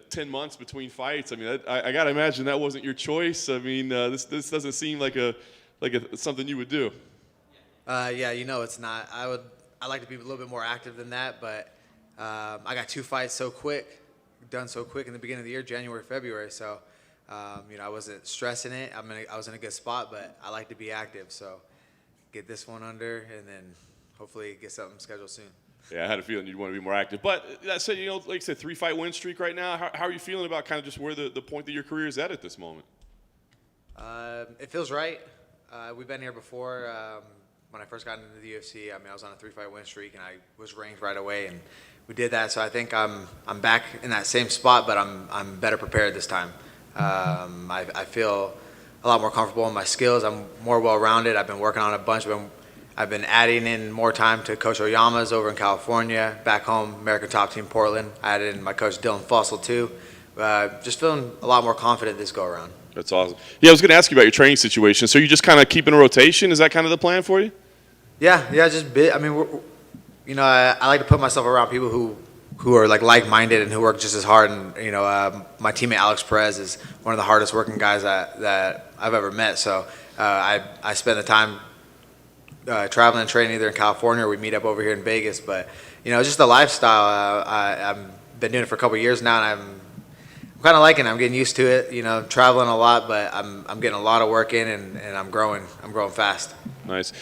10 months between fights. I mean, I got to imagine that wasn't your choice. I mean, this doesn't seem like something you would do. Yeah, it's not. I like to be a little bit more active than that, but I got 2 fights done so quick in the beginning of the year, January, February. So, I wasn't stressing it. I was in a good spot, but I like to be active. So, get this one under, and then hopefully get something scheduled soon. Yeah, I had a feeling you'd want to be more active. But that said, like you said, 3-fight win streak right now. How are you feeling about kind of just where the point that your career is at this moment? It feels right. We've been here before. When I first got into the UFC, I was on a 3-fight win streak, and I was ranked right away, and we did that. So I think I'm back in that same spot, but I'm better prepared this time. I feel a lot more comfortable in my skills. I'm more well-rounded. I've been working on a bunch. I've been adding in more time to Coach Oyama's over in California. Back home, American Top Team Portland. I added in my coach Dylan Fussell too. Just feeling a lot more confident this go around. That's awesome. Yeah, I was going to ask you about your training situation. So you just kind of keeping a rotation? Is that kind of the plan for you? Yeah, just bit. I mean, I like to put myself around people who are like-minded and who work just as hard. And my teammate Alex Perez is one of the hardest working guys that I've ever met. So I spend the time traveling and training either in California or we meet up over here in Vegas. But just the lifestyle. I've been doing it for a couple of years now, and I'm kind of liking it. I'm getting used to it. Traveling a lot, but I'm getting a lot of work in, and I'm growing. I'm growing fast. Nice.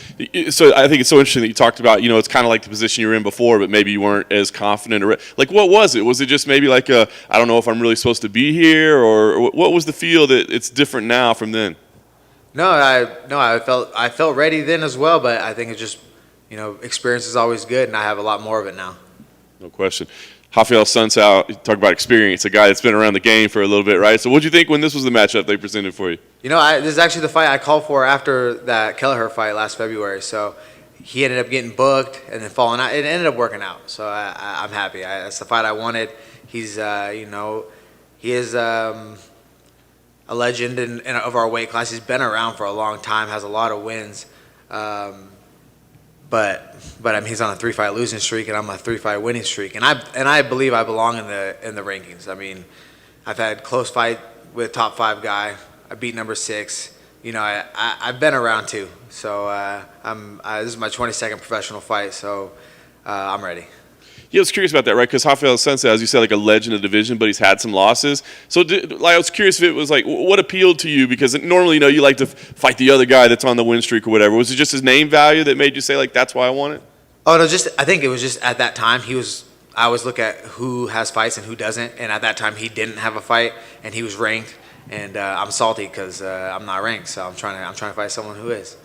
So I think it's so interesting that you talked about, it's kind of like the position you were in before, but maybe you weren't as confident. What was it? Was it just maybe I don't know if I'm really supposed to be here, or what was the feel that it's different now from then? No, I felt ready then as well, but I think it's just, experience is always good, and I have a lot more of it now. No question. Raphael Assuncao, you talk about experience, a guy that's been around the game for a little bit, right? So what did you think when this was the matchup they presented for you? This is actually the fight I called for after that Kelleher fight last February. So he ended up getting booked and then falling out. It ended up working out, so I'm happy. That's the fight I wanted. He's, he is a legend of our weight class. He's been around for a long time, has a lot of wins. But he's on a 3-fight losing streak, and I'm on a 3-fight winning streak, and I believe I belong in the rankings. I mean, I've had close fight with top 5 guy. I beat number 6. I've been around too. So this is my 22nd professional fight, so I'm ready. Yeah, I was curious about that, right? Because Raphael Assuncao, as you said, like a legend of the division, but he's had some losses. So I was curious if it was what appealed to you? Because normally, you like to fight the other guy that's on the win streak or whatever. Was it just his name value that made you say, that's why I want it? Oh, no, I think it was just at that time, I always look at who has fights and who doesn't. And at that time, he didn't have a fight, and he was ranked. And I'm salty because I'm not ranked. So I'm trying to fight someone who is.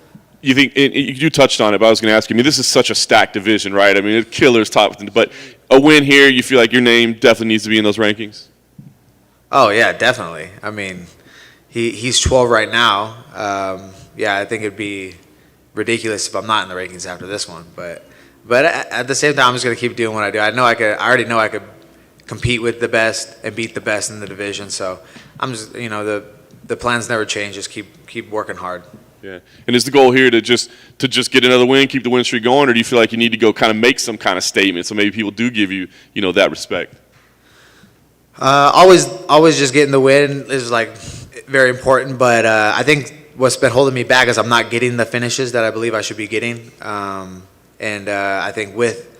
You think you touched on it, but I was going to ask you. I mean, this is such a stacked division, right? I mean, it's killers top, but a win here, you feel like your name definitely needs to be in those rankings. Oh yeah, definitely. I mean, he's 12 right now. I think it'd be ridiculous if I'm not in the rankings after this one. But at the same time, I'm just going to keep doing what I do. I already know I could compete with the best and beat the best in the division. So I'm just the plans never change. Just keep working hard. Yeah, and is the goal here to just get another win, keep the win streak going, or do you feel like you need to go kind of make some kind of statement so maybe people do give you that respect? Always just getting the win is very important, but I think what's been holding me back is I'm not getting the finishes that I believe I should be getting, and I think with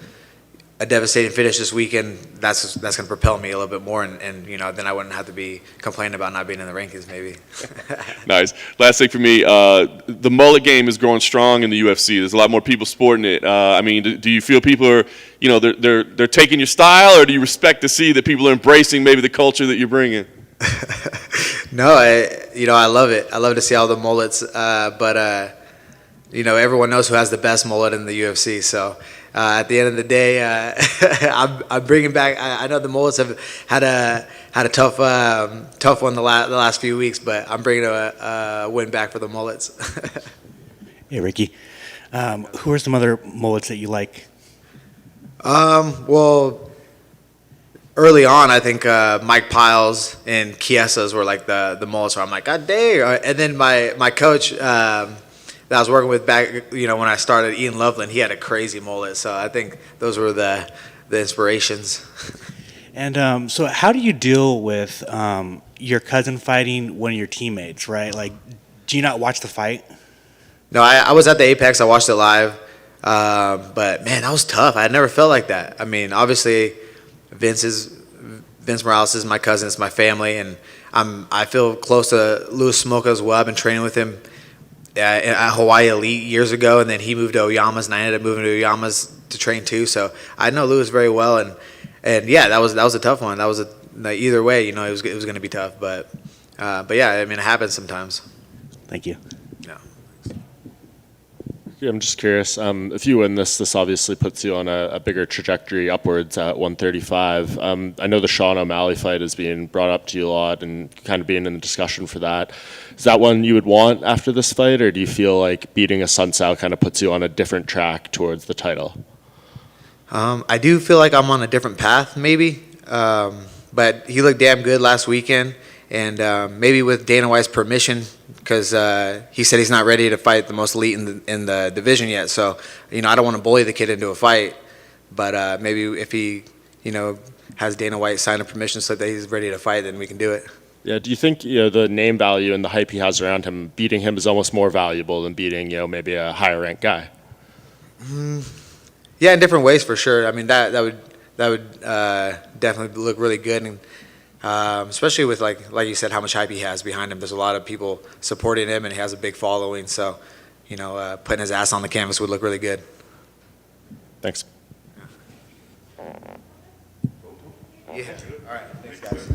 a devastating finish this weekend, that's going to propel me a little bit more, and then I wouldn't have to be complaining about not being in the rankings maybe. Nice. Last thing for me, the mullet game is growing strong in the UFC. There's a lot more people sporting it. I mean, do you feel people are, they're taking your style, or do you respect to see that people are embracing maybe the culture that you're bringing? No, I love it. I love to see all the mullets, but everyone knows who has the best mullet in the UFC, so. At the end of the day, I'm bringing back. I know the mullets have had a tough one the last few weeks, but I'm bringing a win back for the mullets. Hey, Ricky, who are some other mullets that you like? Well, early on, I think Mike Piles and Chiesas were the mullets where I'm like, God dang! And then my coach. That I was working with back, when I started, Ian Loveland, he had a crazy mullet. So I think those were the inspirations. And so how do you deal with your cousin fighting one of your teammates, right? Like, do you not watch the fight? No, I was at the Apex. I watched it live. But, man, that was tough. I had never felt like that. I mean, obviously, Vince Morales is my cousin. It's my family. And I feel close to Louis Smolka as well. I've been training with him at Hawaii Elite years ago. And then he moved to Oyama's, and I ended up moving to Oyama's to train too. So I know Louis very well. And yeah, that was a tough one. That was either way, it was going to be tough. But yeah, I mean, it happens sometimes. Thank you. Yeah. Yeah, I'm just curious. If you win this obviously puts you on a bigger trajectory upwards at 135. I know the Sean O'Malley fight is being brought up to you a lot and kind of being in the discussion for that. Is that one you would want after this fight, or do you feel like beating Assuncao kind of puts you on a different track towards the title? I do feel like I'm on a different path, maybe. But he looked damn good last weekend. And maybe with Dana White's permission, because he said he's not ready to fight the most elite in the division yet. So, I don't want to bully the kid into a fight. But maybe if he, has Dana White sign a permission slip that he's ready to fight, then we can do it. Yeah, do you think the name value and the hype he has around him, beating him is almost more valuable than beating maybe a higher ranked guy? Yeah, in different ways for sure. I mean that would definitely look really good, and especially with like you said, how much hype he has behind him. There's a lot of people supporting him, and he has a big following. So, putting his ass on the canvas would look really good. Thanks. Yeah. All right. Thanks, guys.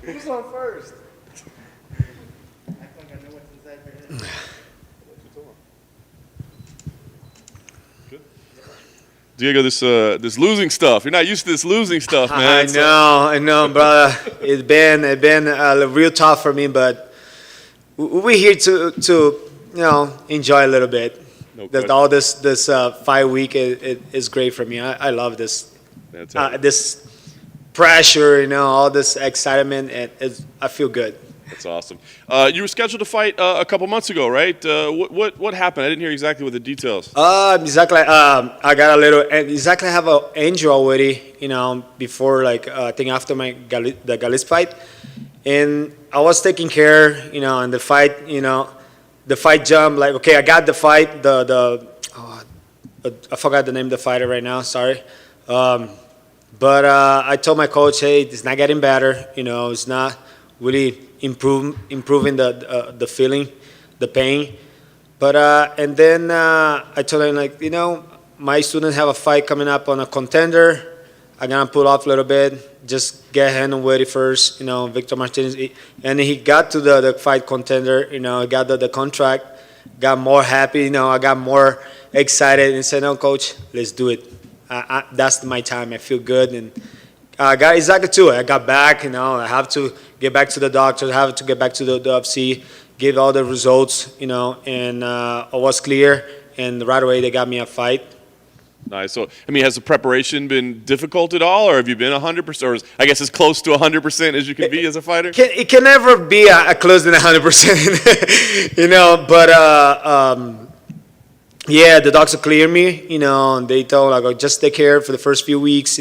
Who's on first? I think I know what's inside your head. Diego, this losing stuff. You're not used to this losing stuff, man. I know, brother. It's been real tough for me, but we're here to enjoy a little bit. No All this fight week is great for me. I love this this pressure, all this excitement, and I feel good. That's awesome. You were scheduled to fight a couple months ago, right? What happened? I didn't hear exactly what the details. Exactly. I got a little. Exactly. I have an injury already. Before I think after the Gales fight, and I was taking care. And the fight. The fight jump. Okay, I got the fight. I forgot the name of the fighter right now. Sorry. But I told my coach, hey, it's not getting better. It's not really improving the feeling, the pain. But and then I told him my students have a fight coming up on a contender. I'm gonna pull off a little bit, just get him ready first. Victor Martinez, and he got to the fight contender. Got the contract, got more happy. I got more excited and said, no, coach, let's do it. That's my time. I feel good, and I got exactly to it. I got back. I have to get back to the doctor. I have to get back to the UFC, give all the results. And I was clear, and right away they got me a fight. Nice. So, has the preparation been difficult at all, or have you been 100%, or I guess as close to 100% as you can be as a fighter? It can never be a close to 100%, but yeah, the doctor cleared me, and they told just take care for the first few weeks,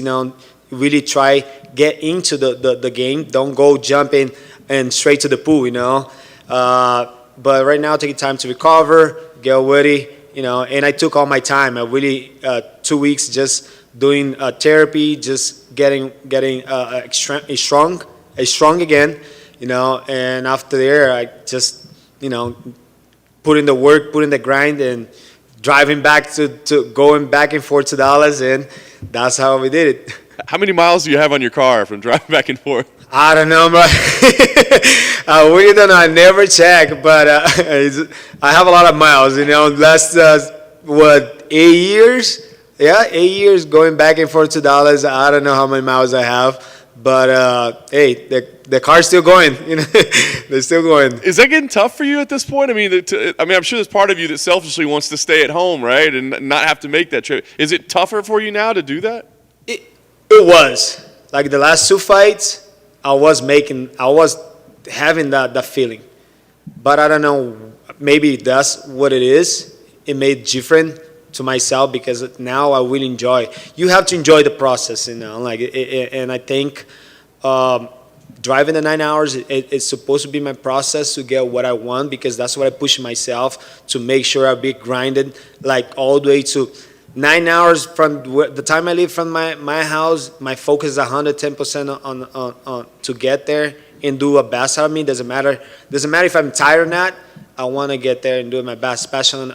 really try get into the game, don't go jumping and straight to the pool, but right now taking time to recover, get ready. And I took all my time. I really 2 weeks just doing therapy, just getting strong again, And after there, I just put in the work, put in the grind, and driving back to going back and forth to Dallas, and that's how we did it. How many miles do you have on your car from driving back and forth? I don't know, bro. I really don't know. I never check, but I have a lot of miles. Last 8 years? Yeah, 8 years going back and forth to Dallas. I don't know how many miles I have, but hey, the car's still going. They're still going. Is that getting tough for you at this point? I'm sure there's part of you that selfishly wants to stay at home, right, and not have to make that trip. Is it tougher for you now to do that? It was the last 2 fights. I was having that feeling, but I don't know. Maybe that's what it is. It made different to myself because now I will enjoy. You have to enjoy the process, and I think driving the 9 hours it's supposed to be my process to get what I want because that's what I push myself to make sure I be grinded all the way to 9 hours from the time I leave from my house. My focus is 110% on to get there and do a best out of me. Doesn't matter if I'm tired or not. I want to get there and do my best, especially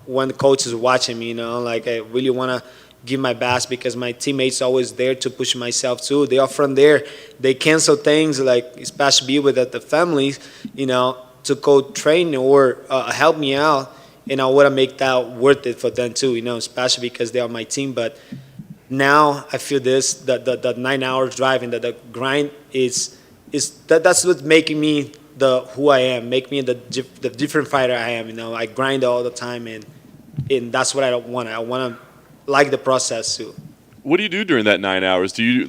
when the coach is watching me. I really want to give my best because my teammates are always there to push myself too. They are from there. They cancel things especially with the families, to go train or help me out. And I want to make that worth it for them too, especially because they are my team. But now I feel the 9 hours driving, that the grind that's what's making me who I am, make me the different fighter I am. I grind all the time, and that's what I want. I want to like the process too. What do you do during that 9 hours? Do you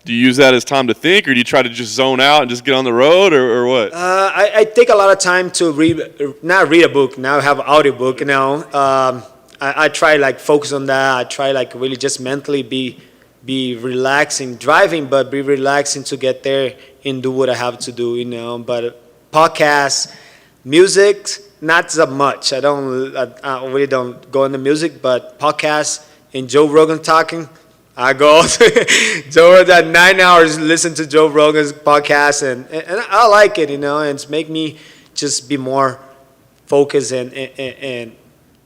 use that as time to think, or do you try to just zone out and just get on the road, or what? I take a lot of time to not read a book. Now I have an audio book. I try focus on that. I try really just mentally be relaxing, driving, but be relaxing to get there and do what I have to do. But podcasts, music, not so much. I really don't go into music, but podcasts and Joe Rogan talking. I go Joe Rogan 9 hours listen to Joe Rogan's podcast, and I like it, and it's make me just be more focused and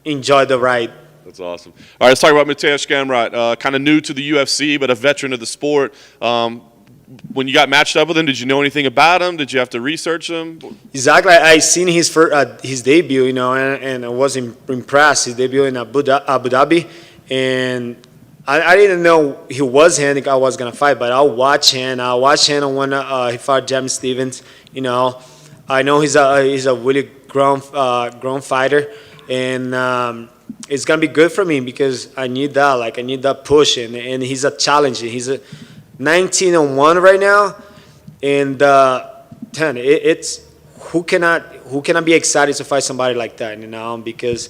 enjoy the ride. That's awesome. All right, let's talk about Mateusz Gamrot. Kind of new to the UFC, but a veteran of the sport. when you got matched up with him, did you know anything about him? Did you have to research him? Exactly. I seen his debut, and I was impressed. His debut in Abu Dhabi, and I didn't know he was handicapped. I was gonna fight, but I'll watch him. When he fought James Stevens. I know he's a really grown fighter, and it's gonna be good for me because I need that. Like I need that push, and he's a challenge. He's a 19-1 right now, and 10. It's who cannot be excited to fight somebody like that, because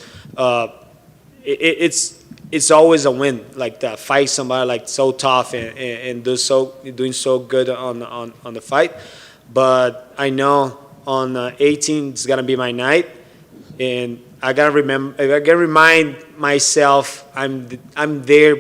it's always a win like that. Fight somebody like so tough and doing so good on the fight. But I know on 18 it's gonna be my night, and I gotta remind myself I'm there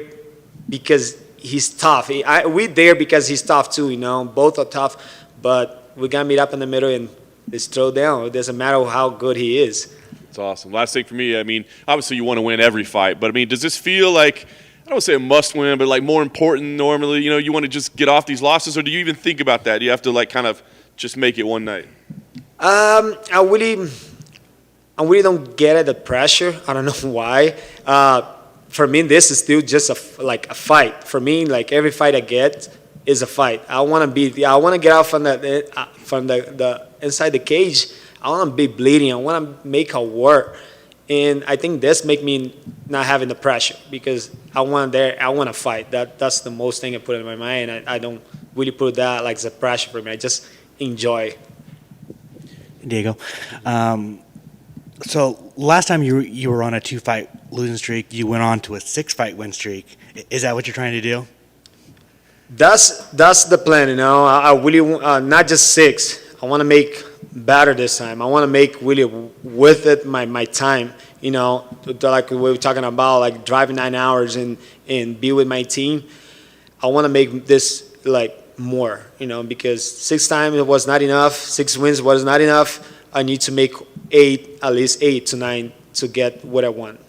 because he's tough. We there because he's tough too. Both are tough, but we gotta meet up in the middle and just throw down. It doesn't matter how good he is. It's awesome. Last thing for me, I mean, obviously you want to win every fight, but I mean, does this feel like, I don't want to say a must win, but like more important normally? You want to just get off these losses, or do you even think about that? Do you have to like kind of just make it one night? I really don't get the pressure. I don't know why. For me, this is still just a fight. For me, like every fight I get is a fight. I want to get out from the inside the cage. I want to be bleeding. I want to make a war, and I think this make me not having the pressure because I want to fight. That's the most thing I put in my mind. I don't really put that like as a pressure for me. I just enjoy. Diego, so last time you were on a 2-fight losing streak, you went on to a 6-fight win streak. Is that what you're trying to do? That's the plan. I really not just 6. I want to make better this time. I want to make really with it my time. Like we were talking about, like driving 9 hours and be with my team. I want to make this like more. Because 6 times it was not enough. 6 wins was not enough. I need to make 8, at least 8 to 9 to get what I want.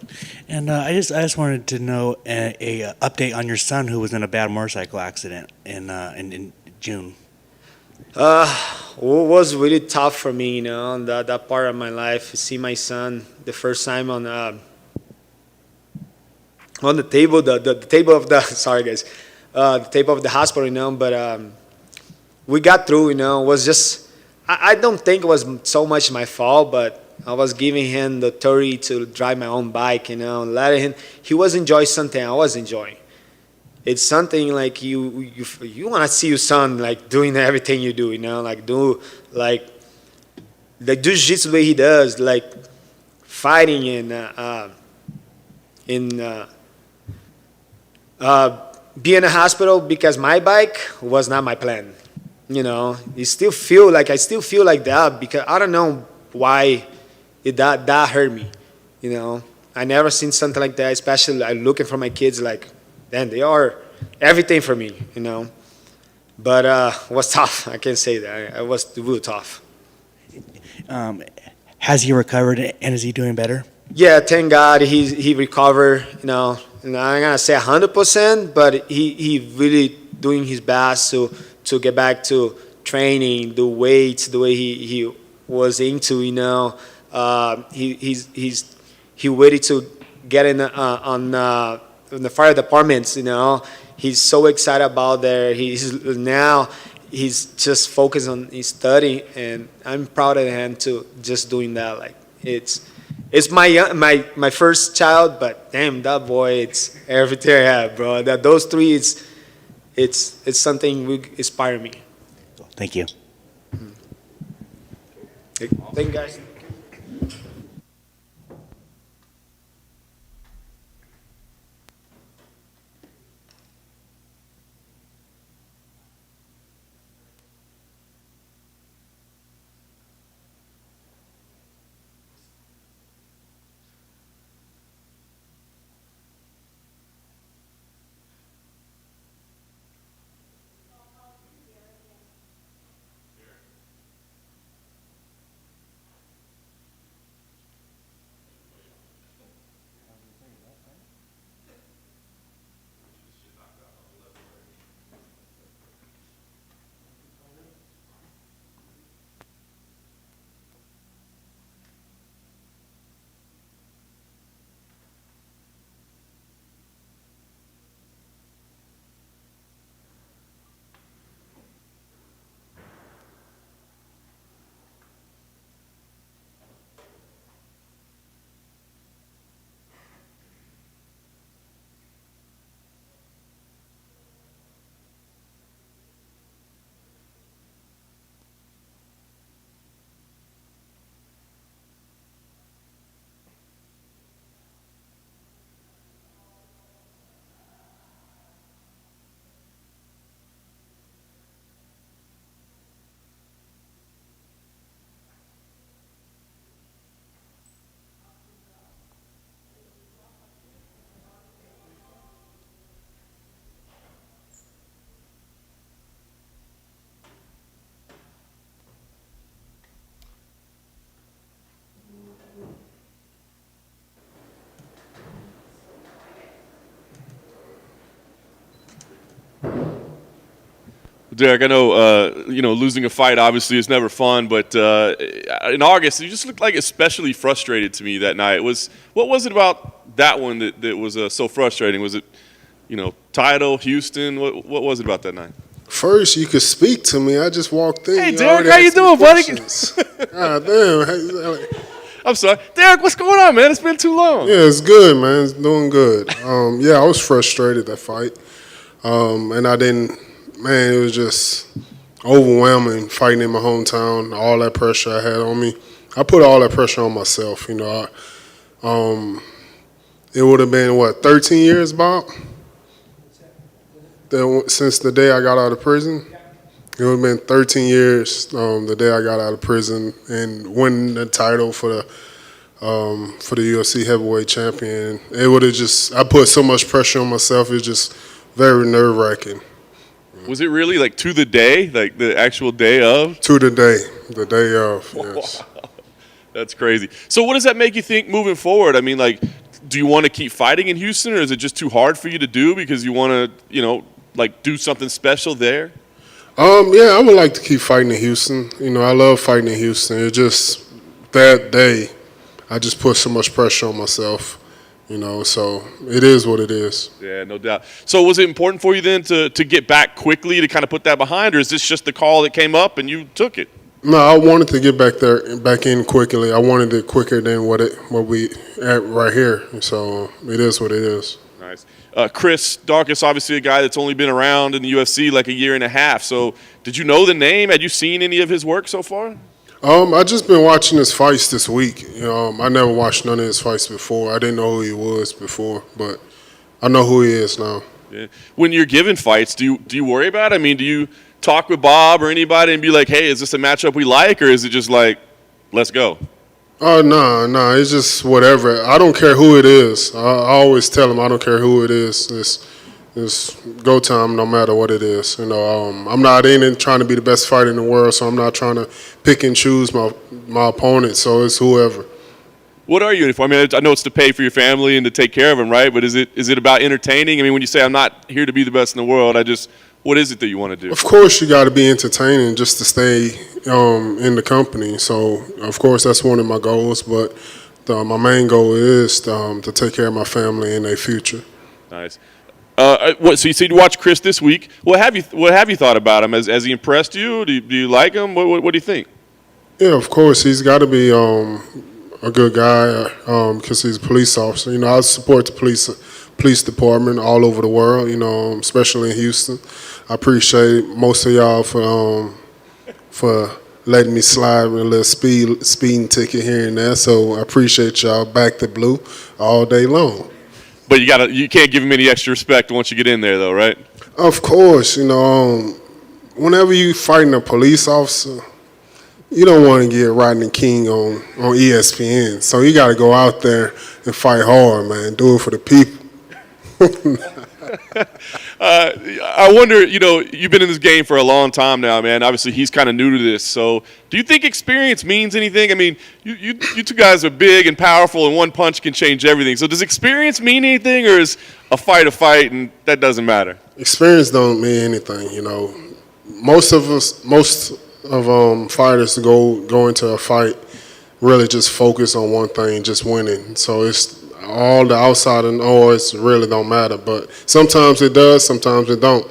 And I just wanted to know a update on your son who was in a bad motorcycle accident in June. It was really tough for me, that part of my life. See my son the first time on the table, the table of the sorry guys, the table of the hospital, But we got through, It was just I don't think it was so much my fault, but I was giving him the authority to drive my own bike, letting him. He was enjoying something I was enjoying. It's something like you want to see your son like doing everything you do, like do like the jiu-jitsu the way he does, like fighting and be in a hospital because my bike was not my plan. I still feel like that because I don't know why that hurt me. I never seen something like that, especially like looking for my kids like. Then they are everything for me, But it was tough. I can't say that. It was real tough. Has he recovered and is he doing better? Yeah, thank God he recovered. And I'm not gonna say 100%, but he really doing his best to get back to training, do weights the way he was into. He waited to get in in the fire departments, he's so excited about there. He's just focused on his study, and I'm proud of him to just doing that. Like it's my first child, but damn, that boy, it's everything I have, bro. Those 3, it's something will inspire me. Thank you. Thank you, guys. Derrick, I know losing a fight obviously is never fun, but in August you just looked like especially frustrated to me that night. What was it about that one that was so frustrating? Was it title, Houston? What was it about that night? First, you could speak to me. I just walked in. Hey, Derrick, how you doing, buddy? God damn. I'm sorry, Derrick. What's going on, man? It's been too long. Yeah, it's good, man. It's doing good. Yeah, I was frustrated that fight, and I didn't. Man, it was just overwhelming fighting in my hometown. All that pressure I had on me. I put all that pressure on myself. It would have been 13 years, Bob. Since the day I got out of prison, it would have been 13 years the day I got out of prison and winning the title for the UFC heavyweight champion. It would have I put so much pressure on myself. It was just very nerve-wracking. Was it really like to the day, like the actual day of? To the day of, yes. Wow. That's crazy. So what does that make you think moving forward? I mean, like, do you want to keep fighting in Houston, or is it just too hard for you to do because you want to, do something special there? Yeah, I would like to keep fighting in Houston. I love fighting in Houston. It's just that day, I just put so much pressure on myself. So it is what it is. Yeah, no doubt. So was it important for you then to get back quickly to kind of put that behind, or is this just the call that came up and you took it? No, I wanted to get back in quickly. I wanted it quicker than what we at right here. So it is what it is. Nice. Chris Daukaus, obviously a guy that's only been around in the UFC like a year and a half. So did you know the name? Had you seen any of his work so far? I just been watching his fights this week. I never watched none of his fights before. I didn't know who he was before, but I know who he is now. Yeah. When you're given fights, do you worry about it? I mean, do you talk with Bob or anybody and be like, hey, is this a matchup we like, or is it just like, let's go? Oh, no, it's just whatever. I don't care who it is. I always tell him I don't care who it is. It's go time no matter what it is. I'm not in it trying to be the best fighter in the world, so I'm not trying to pick and choose my opponent, so it's whoever. What are you in for? I mean, I know it's to pay for your family and to take care of them, right? But is it about entertaining? I mean, when you say I'm not here to be the best in the world, what is it that you want to do? Of course, you got to be entertaining just to stay in the company. So, of course, that's one of my goals. But my main goal is to take care of my family and their future. Nice. So you said you watched Chris this week. What have you thought about him? Has he impressed you? Do you like him? What do you think? Yeah, of course, he's got to be a good guy because he's a police officer. I support the police department all over the world. Especially in Houston. I appreciate most of y'all for letting me slide with a little speeding ticket here and there. So I appreciate y'all. Back to blue all day long. But you can't give him any extra respect once you get in there, though, right? Of course, whenever you fighting a police officer, you don't want to get Rodney King on ESPN. So you got to go out there and fight hard, man. Do it for the people. I wonder, you've been in this game for a long time now, man. Obviously, he's kind of new to this. So do you think experience means anything? I mean, you two guys are big and powerful, and one punch can change everything. So does experience mean anything, or is a fight, and that doesn't matter? Experience don't mean anything, Most of fighters go into a fight really just focus on one thing, just winning. So it's all the outside and noise really don't matter. But sometimes it does, sometimes it don't.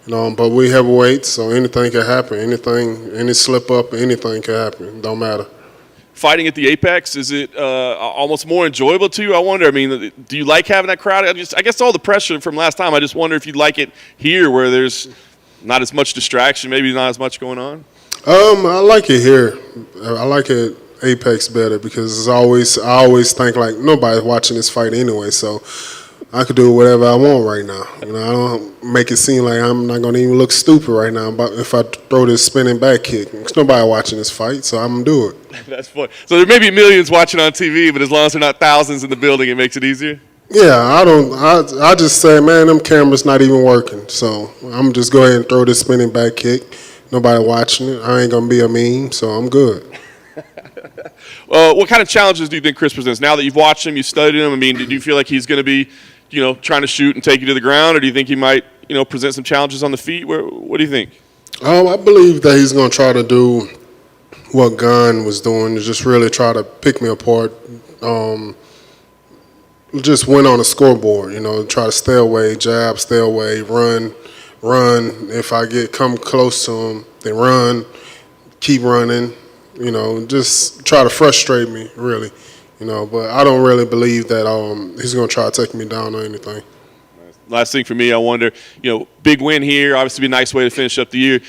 But we heavyweights, so anything can happen. Any slip up, anything can happen. Don't matter. Fighting at the Apex, is it almost more enjoyable to you? I wonder. I mean, do you like having that crowd? I guess all the pressure from last time. I just wonder if you like it here, where there's not as much distraction, maybe not as much going on. I like it here. I like it Apex better because I always think like nobody's watching this fight anyway, so I could do whatever I want right now. I don't make it seem like I'm not gonna even look stupid right now. But if I throw this spinning back kick, there's nobody watching this fight, so I'm gonna do it. That's fun. So there may be millions watching on TV, but as long as there are not thousands in the building, it makes it easier. Yeah, I just say, man, them cameras not even working, so I'm just go ahead and throw this spinning back kick. Nobody watching it. I ain't gonna be a meme, so I'm good. What kind of challenges do you think Chris presents? Now that you've watched him, you've studied him, I mean, do you feel like he's going to be, trying to shoot and take you to the ground, or do you think he might, present some challenges on the feet? What do you think? I believe that he's going to try to do what Gunn was doing, is just really try to pick me apart. Just win on the scoreboard, try to stay away, jab, stay away, run. If I come close to him, they run, keep running, just try to frustrate me, really. But I don't really believe that he's going to try to take me down or anything. Last thing for me, I wonder, big win here, obviously be a nice way to finish up the year.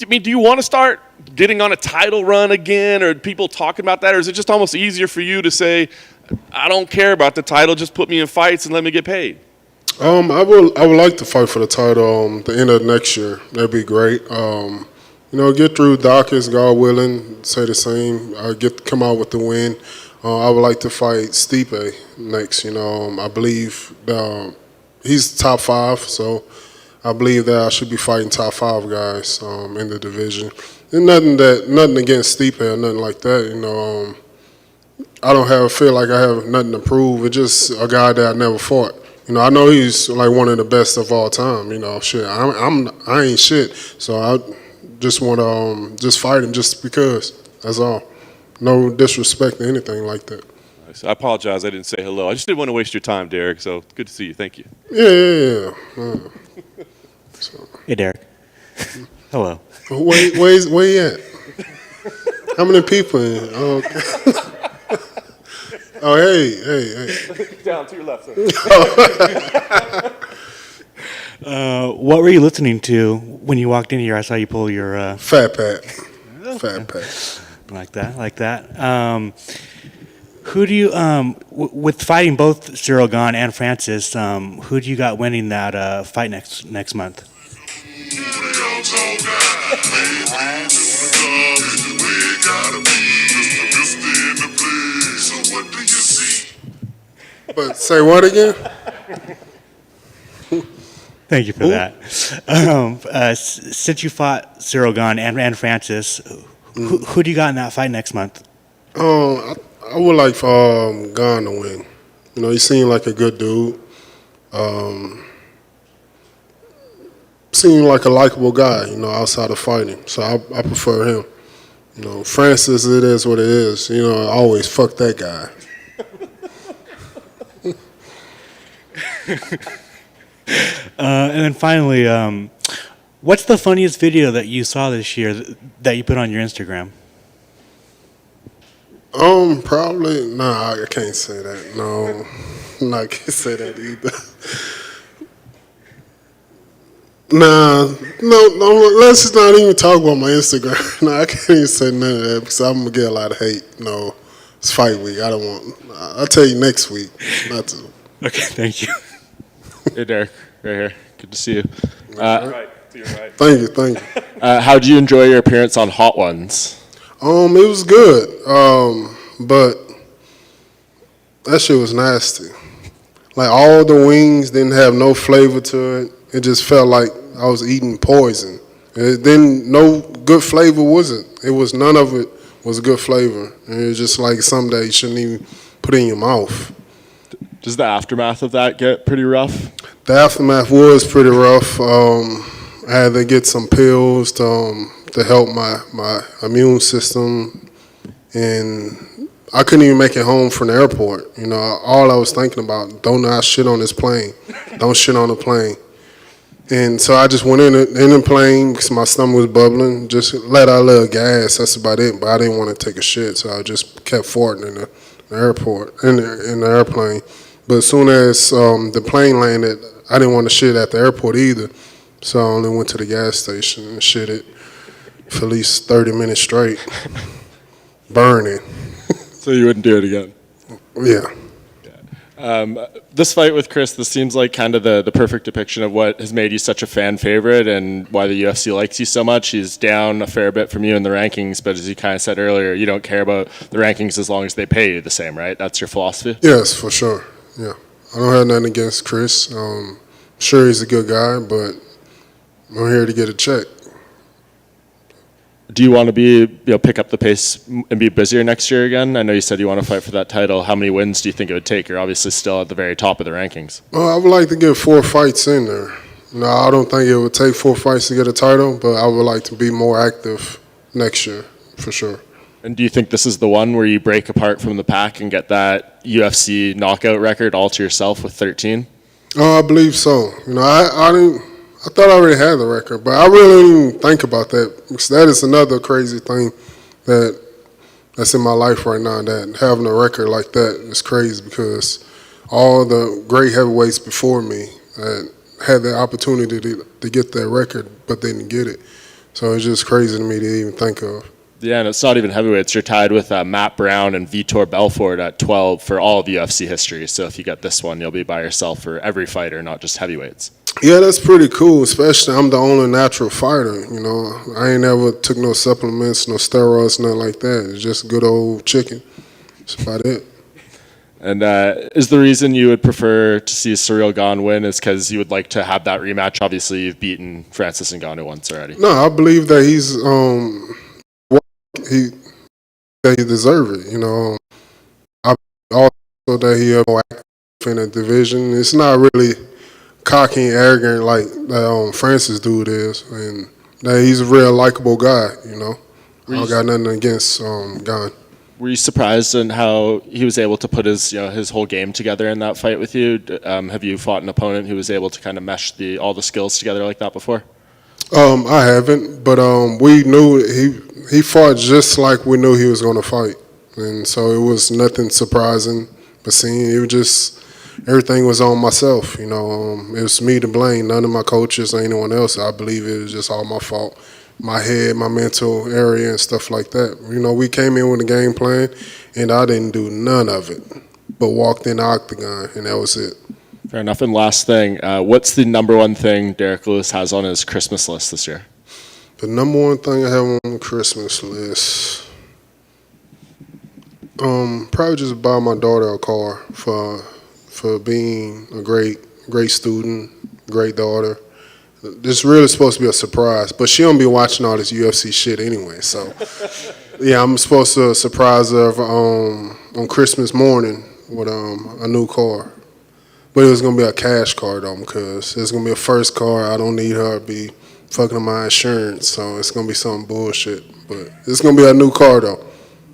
I mean, do you want to start getting on a title run again, or people talking about that, or is it just almost easier for you to say, I don't care about the title, just put me in fights and let me get paid? I would like to fight for the title the end of next year. That'd be great. Get through Daukaus, God willing, say the same. Come out with the win. I would like to fight Stipe next. I believe he's top 5, so I believe that I should be fighting top 5 guys in the division. And nothing against Stipe or nothing like that. I don't feel like I have nothing to prove. It's just a guy that I never fought. I know he's like one of the best of all time. Shit, I ain't shit. So I just want to just fight him just because. That's all. No disrespect or anything like that. I apologize, I didn't say hello. I just didn't want to waste your time, Derrick. So good to see you. Thank you. Yeah. Hey, Derrick. Hello. Where you at? How many people in? Oh, okay. Oh, hey. Down to your left, sir. What were you listening to when you walked in here? I saw you pull your... Fat Pat. Fat Pat. Like that. Who do you... with fighting both Cyril Gane and Francis, who do you got winning that fight next month? But say what again? Thank you for that. Since you fought Cyril Gane and Francis, who do you got in that fight next month? I would like for Gane to win. He seemed like a good dude. Seemed like a likable guy, outside of fighting. So I prefer him. Francis, it is what it is. I always fuck that guy. And then finally, what's the funniest video that you saw this year that you put on your Instagram? Probably, I can't say that. No, I can't say that either. No, let's not even talk about my Instagram. I can't even say none of that because I'm going to get a lot of hate. No, it's fight week. I don't want, I'll tell you next week. Not to. Okay, thank you. Hey, Derrick, right here. Good to see you. Right, to your right. Thank you. How do you enjoy your appearance on Hot Ones? It was good, but that shit was nasty. Like, all the wings didn't have no flavor to it. It just felt like I was eating poison. Then no good flavor was it. None of it was good flavor. And it was just like something that you shouldn't even put in your mouth. Does the aftermath of that get pretty rough? The aftermath was pretty rough. I had to get some pills to help my immune system, and I couldn't even make it home from the airport. All I was thinking about, don't not shit on this plane. Don't shit on the plane. And so I just went in the plane because my stomach was bubbling, just let out a little gas. That's about it. But I didn't want to take a shit, so I just kept farting in the airport, in the airplane. But as soon as the plane landed, I didn't want to shit at the airport either. So I only went to the gas station and shit it for at least 30 minutes straight, burning. So you wouldn't do it again? Yeah. This fight with Chris, this seems like kind of the perfect depiction of what has made you such a fan favorite and why the UFC likes you so much. He's down a fair bit from you in the rankings, but as you kind of said earlier, you don't care about the rankings as long as they pay you the same, right? That's your philosophy? Yes, for sure. Yeah. I don't have nothing against Chris. Sure, he's a good guy, but I'm here to get a check. Do you want to pick up the pace and be busier next year again? I know you said you want to fight for that title. How many wins do you think it would take? You're obviously still at the very top of the rankings. Well, I would like to get 4 fights in there. No, I don't think it would take 4 fights to get a title, but I would like to be more active next year, for sure. And do you think this is the one where you break apart from the pack and get that UFC knockout record all to yourself with 13? I believe so. I thought I already had the record, but I really didn't even think about that, because that is another crazy thing that's in my life right now, that having a record like that is crazy, because all the great heavyweights before me had the opportunity to get that record, but they didn't get it. So it's just crazy to me to even think of. Yeah, and it's not even heavyweights. You're tied with Matt Brown and Vitor Belfort at 12 for all of UFC history. So if you get this one, you'll be by yourself for every fighter, not just heavyweights. Yeah, that's pretty cool, especially I'm the only natural fighter, you know. I ain't never took no supplements, no steroids, nothing like that. It's just good old chicken. That's about it. And is the reason you would prefer to see Ciryl Gane win is because you would like to have that rematch? Obviously, you've beaten Francis Ngannou once already. No, I believe that he deserves it, you know. I also that he more active in the division. It's not really cocky and arrogant like that Francis dude is, and that he's a real likable guy, you know. I don't got nothing against Gane. Were you surprised in how he was able to put his whole game together in that fight with you? Have you fought an opponent who was able to kind of mesh all the skills together like that before? I haven't, but we knew he fought just like we knew he was going to fight, and so it was nothing surprising. But seeing it was just everything was on myself, you know. It was me to blame, none of my coaches or anyone else. I believe it was just all my fault. My head, my mental area, and stuff like that. You know, we came in with a game plan, and I didn't do none of it, but walked in the octagon, and that was it. Fair enough. And last thing, what's the number one thing Derrick Lewis has on his Christmas list this year? The number one thing I have on the Christmas list, probably just buy my daughter a car for being a great student, great daughter. This is really supposed to be a surprise, but she don't be watching all this UFC shit anyway. So, yeah, I'm supposed to surprise her on Christmas morning with a new car. But it was gonna be a cash car though, because it's gonna be a first car. I don't need her to be fucking up my insurance, so it's gonna be some bullshit. But it's gonna be a new car though.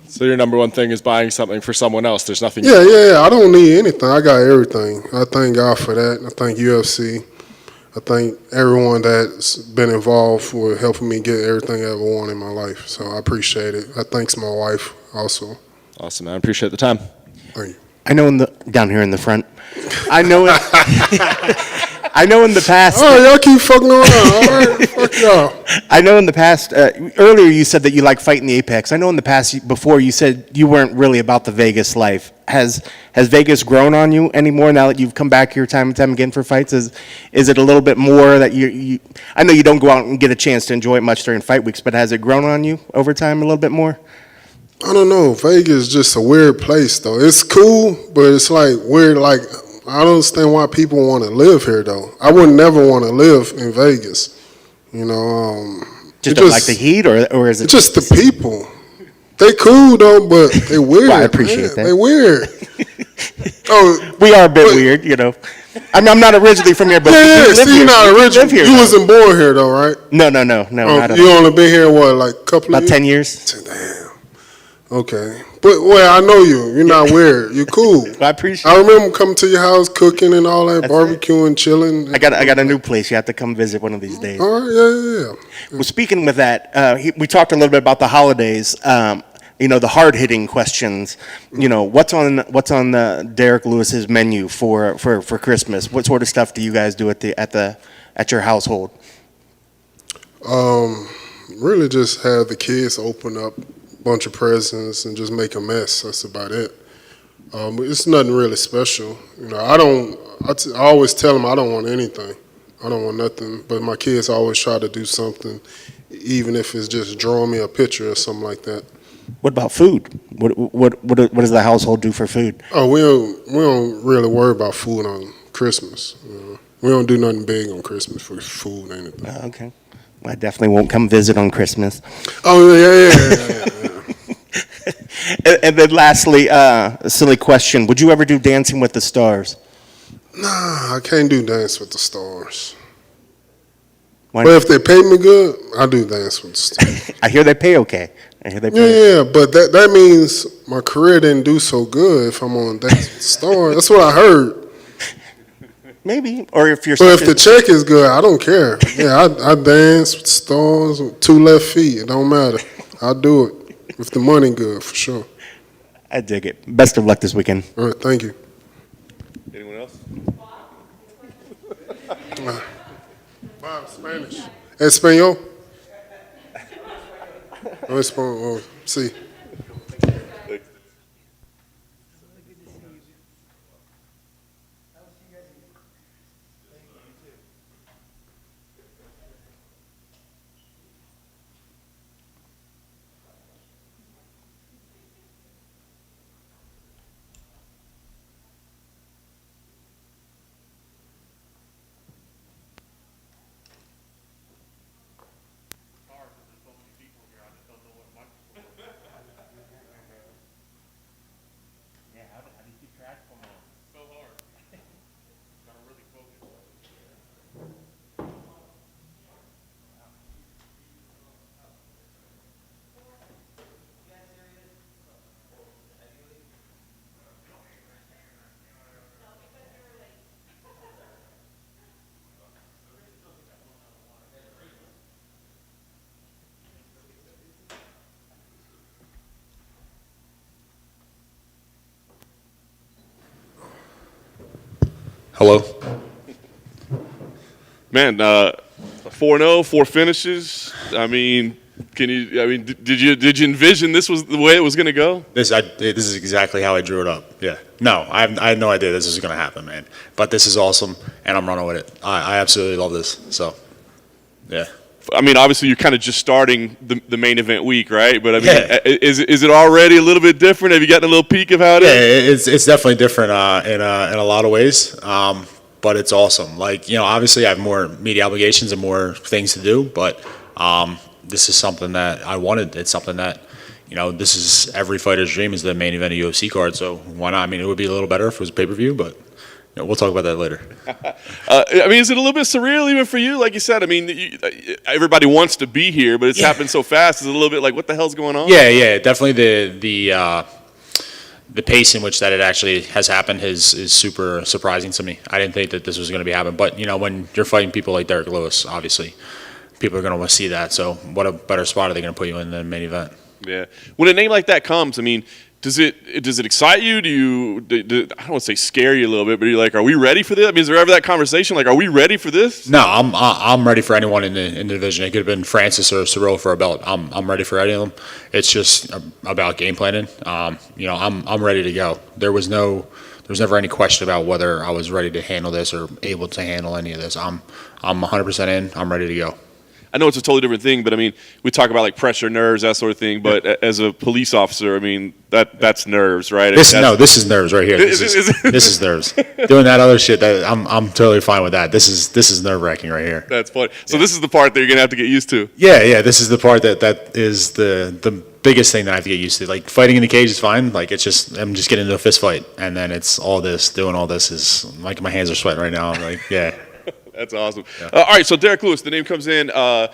So your number one thing is buying something for someone else. There's nothing. Yeah. I don't need anything. I got everything. I thank God for that. I thank UFC. I thank everyone that's been involved with helping me get everything I ever wanted in my life. So I appreciate it. I thanks my wife also. Awesome, man. I appreciate the time. Thank you. I know down here in the front. I know it. I know in the past. Oh, y'all keep fucking around. All right, fuck y'all. I know in the past. Earlier, you said that you like fighting the Apex. I know in the past, before you said you weren't really about the Vegas life. Has Vegas grown on you anymore now that you've come back here time and time again for fights? Is it a little bit more that you? I know you don't go out and get a chance to enjoy it much during fight weeks, but has it grown on you over time a little bit more? I don't know. Vegas is just a weird place, though. It's cool, but it's like weird. Like I don't understand why people want to live here, though. I would never want to live in Vegas. You know, Just don't like the heat, or is it just the people? They cool though, but they weird. Well, I appreciate that. They weird. We are a bit weird, you know. I mean, I'm not originally from here, but yeah. See, you're not original. Here, you wasn't born here though, right? No. Not you only been here what, like a couple of years? 10 years. Damn. Okay, but I know you. You're not weird. You're cool. I appreciate. I remember coming to your house, cooking and all that, barbecuing, chilling. I got a new place. You have to come visit one of these days. All right, yeah. Well, speaking with that, we talked a little bit about the holidays. You know, the hard-hitting questions. You know, what's on the Derrick Lewis's menu for Christmas? What sort of stuff do you guys do at your household? Really, just have the kids open up a bunch of presents and just make a mess. That's about it. It's nothing really special. You know, I always tell them I don't want anything. I don't want nothing. But my kids always try to do something, even if it's just drawing me a picture or something like that. What about food? What does the household do for food? Oh, we don't really worry about food on Christmas. We don't do nothing big on Christmas for food or anything. Okay. Well, I definitely won't come visit on Christmas. Oh, yeah. And then lastly, a silly question. Would you ever do Dancing with the Stars? Nah, I can't do Dance with the Stars. Why- But if they pay me good, I do dance with the stars. I hear they pay okay. I hear they pay. Yeah, but that means my career didn't do so good if I'm on Dance with the Stars. That's what I heard. Maybe, or if you're. But if the check is good, I don't care. Yeah, I dance with the stars with 2 left feet. It don't matter. I'll do it if the money good for sure. I dig it. Best of luck this weekend. All right, thank you. Anyone else? Bob, Spanish. Espanol. No, Espanol. Sí. Hello. Man, 4-0, 4 finishes. I mean, did you envision this was the way it was going to go? This is exactly how I drew it up. Yeah. No, I had no idea this was going to happen, man. But this is awesome, and I'm running with it. I absolutely love this. So, yeah. I mean, obviously you're kind of just starting the main event week, right? But I mean, Yeah. is it already a little bit different? Have you gotten a little peek of how it is? Yeah, it's definitely different in a lot of ways. But it's awesome. Like, obviously I have more media obligations and more things to do, but this is something that I wanted. It's something that, this is every fighter's dream is the main event of UFC card. So why not? I mean, it would be a little better if it was a pay-per-view, but we'll talk about that later. I mean, is it a little bit surreal even for you? Like you said, I mean, everybody wants to be here, but it's happened so fast. Is it a little bit like, what the hell's going on? Yeah, definitely the pace in which that it actually has happened is super surprising to me. I didn't think that this was going to be happening, but when you're fighting people like Derrick Lewis, obviously people are going to want to see that. So what a better spot are they going to put you in the main event? Yeah. When a name like that comes, I mean, does it excite you? I don't want to say scare you a little bit, but you're like, are we ready for this? I mean, is there ever that conversation like, are we ready for this? No, I'm ready for anyone in the division. It could have been Francis or Ciryl for a belt. I'm ready for any of them. It's just about game planning. I'm ready to go. There was never any question about whether I was ready to handle this or able to handle any of this. I'm 100% in. I'm ready to go. I know it's a totally different thing, but I mean, we talk about like pressure, nerves, that sort of thing. But as a police officer, I mean, that's nerves, right? This is nerves right here. This is nerves. Doing that other shit, I'm totally fine with that. This is nerve wracking right here. That's funny. So this is the part that you're gonna have to get used to. Yeah. This is the part that is the biggest thing that I have to get used to. Like fighting in the cage is fine. Like I'm just getting into a fist fight, and then it's all this. Doing all this is like my hands are sweating right now. I'm like, yeah. That's awesome. Yeah. All right, so Derrick Lewis, the name comes in. I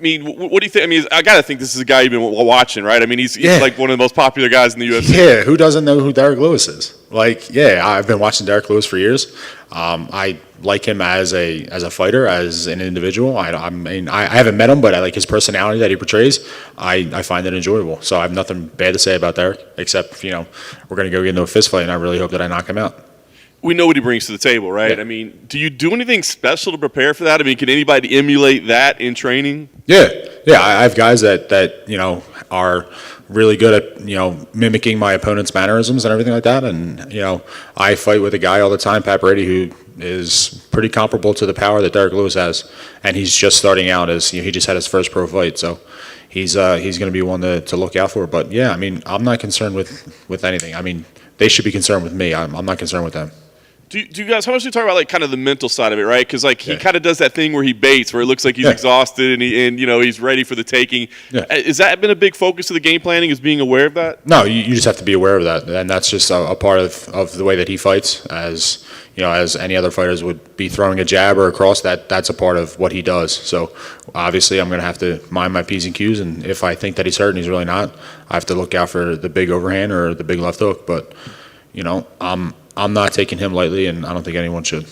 mean, what do you think? I mean, I got to think this is a guy you've been watching, right? I mean, he's like one of the most popular guys in the UFC. Yeah, who doesn't know who Derrick Lewis is? Like, yeah, I've been watching Derrick Lewis for years. I like him as a fighter, as an individual. I mean, I haven't met him, but I like his personality that he portrays. I find it enjoyable. So I have nothing bad to say about Derrick, except, we're going to go get into a fist fight, and I really hope that I knock him out. We know what he brings to the table, right? Yeah. I mean, do you do anything special to prepare for that? I mean, can anybody emulate that in training? Yeah. I have guys that are really good at mimicking my opponent's mannerisms and everything like that. And I fight with a guy all the time, Pat Brady, who is pretty comparable to the power that Derrick Lewis has, and he's just starting out as he just had his first pro fight, so he's going to be one to look out for. But yeah, I mean, I'm not concerned with anything. I mean, they should be concerned with me. I'm not concerned with them. Do you guys, how much do you talk about like kind of the mental side of it, right? Because like he kind of does that thing where he baits, where it looks like he's exhausted and he's ready for the taking. Yeah. Has that been a big focus of the game planning? Is being aware of that? No, you just have to be aware of that, and that's just a part of the way that he fights. As as any other fighters would be throwing a jab or a cross, that's a part of what he does. So obviously, I'm going to have to mind my P's and Q's, and if I think that he's hurt and he's really not, I have to look out for the big overhand or the big left hook. But I'm not taking him lightly, and I don't think anyone should.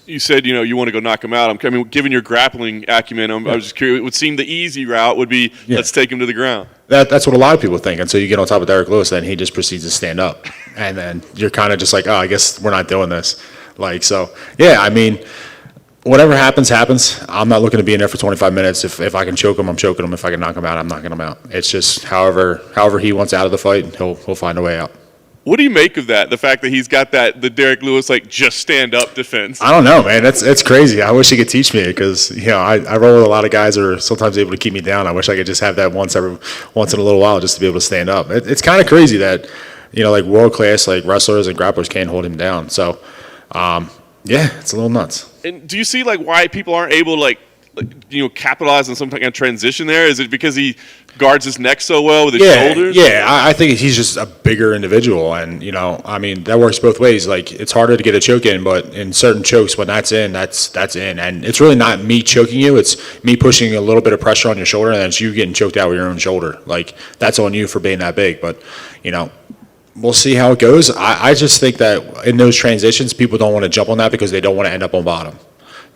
You said, you want to go knock him out. I mean, given your grappling acumen, I was just curious. It would seem the easy route would be, let's take him to the ground. That's what a lot of people think until you get on top of Derrick Lewis, then he just proceeds to stand up. And then you're kind of just like, oh, I guess we're not doing this. I mean, whatever happens, happens. I'm not looking to be in there for 25 minutes. If I can choke him, I'm choking him. If I can knock him out, I'm knocking him out. It's just however he wants out of the fight, he'll find a way out. What do you make of that? The fact that he's got the Derrick Lewis just stand up defense. I don't know, man. It's crazy. I wish he could teach me because I roll with a lot of guys who are sometimes able to keep me down. I wish I could just have that once in a little while just to be able to stand up. It's kind of crazy that like world class wrestlers and grapplers can't hold him down. So it's a little nuts. And do you see why people aren't able to capitalize on some kind of transition there? Is it because he guards his neck so well with his shoulders? Yeah, I think he's just a bigger individual, and I mean that works both ways. It's harder to get a choke in, but in certain chokes, when that's in, that's in, and it's really not me choking you; it's me pushing a little bit of pressure on your shoulder, and then it's you getting choked out with your own shoulder. That's on you for being that big, but we'll see how it goes. I just think that in those transitions, people don't want to jump on that because they don't want to end up on bottom.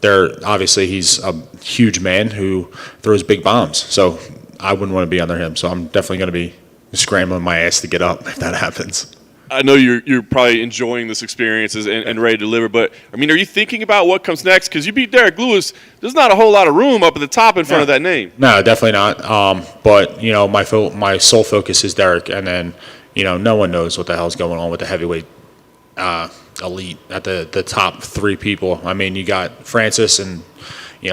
Obviously he's a huge man who throws big bombs, so I wouldn't want to be under him. So I'm definitely going to be scrambling my ass to get up if that happens. I know you're probably enjoying this experience and ready to deliver, but I mean, are you thinking about what comes next? Because you beat Derrick Lewis, there's not a whole lot of room up at the top in front of that name. No, definitely not. But my sole focus is Derrick, and then no one knows what the hell's going on with the heavyweight elite at the top three people. I mean, you got Francis and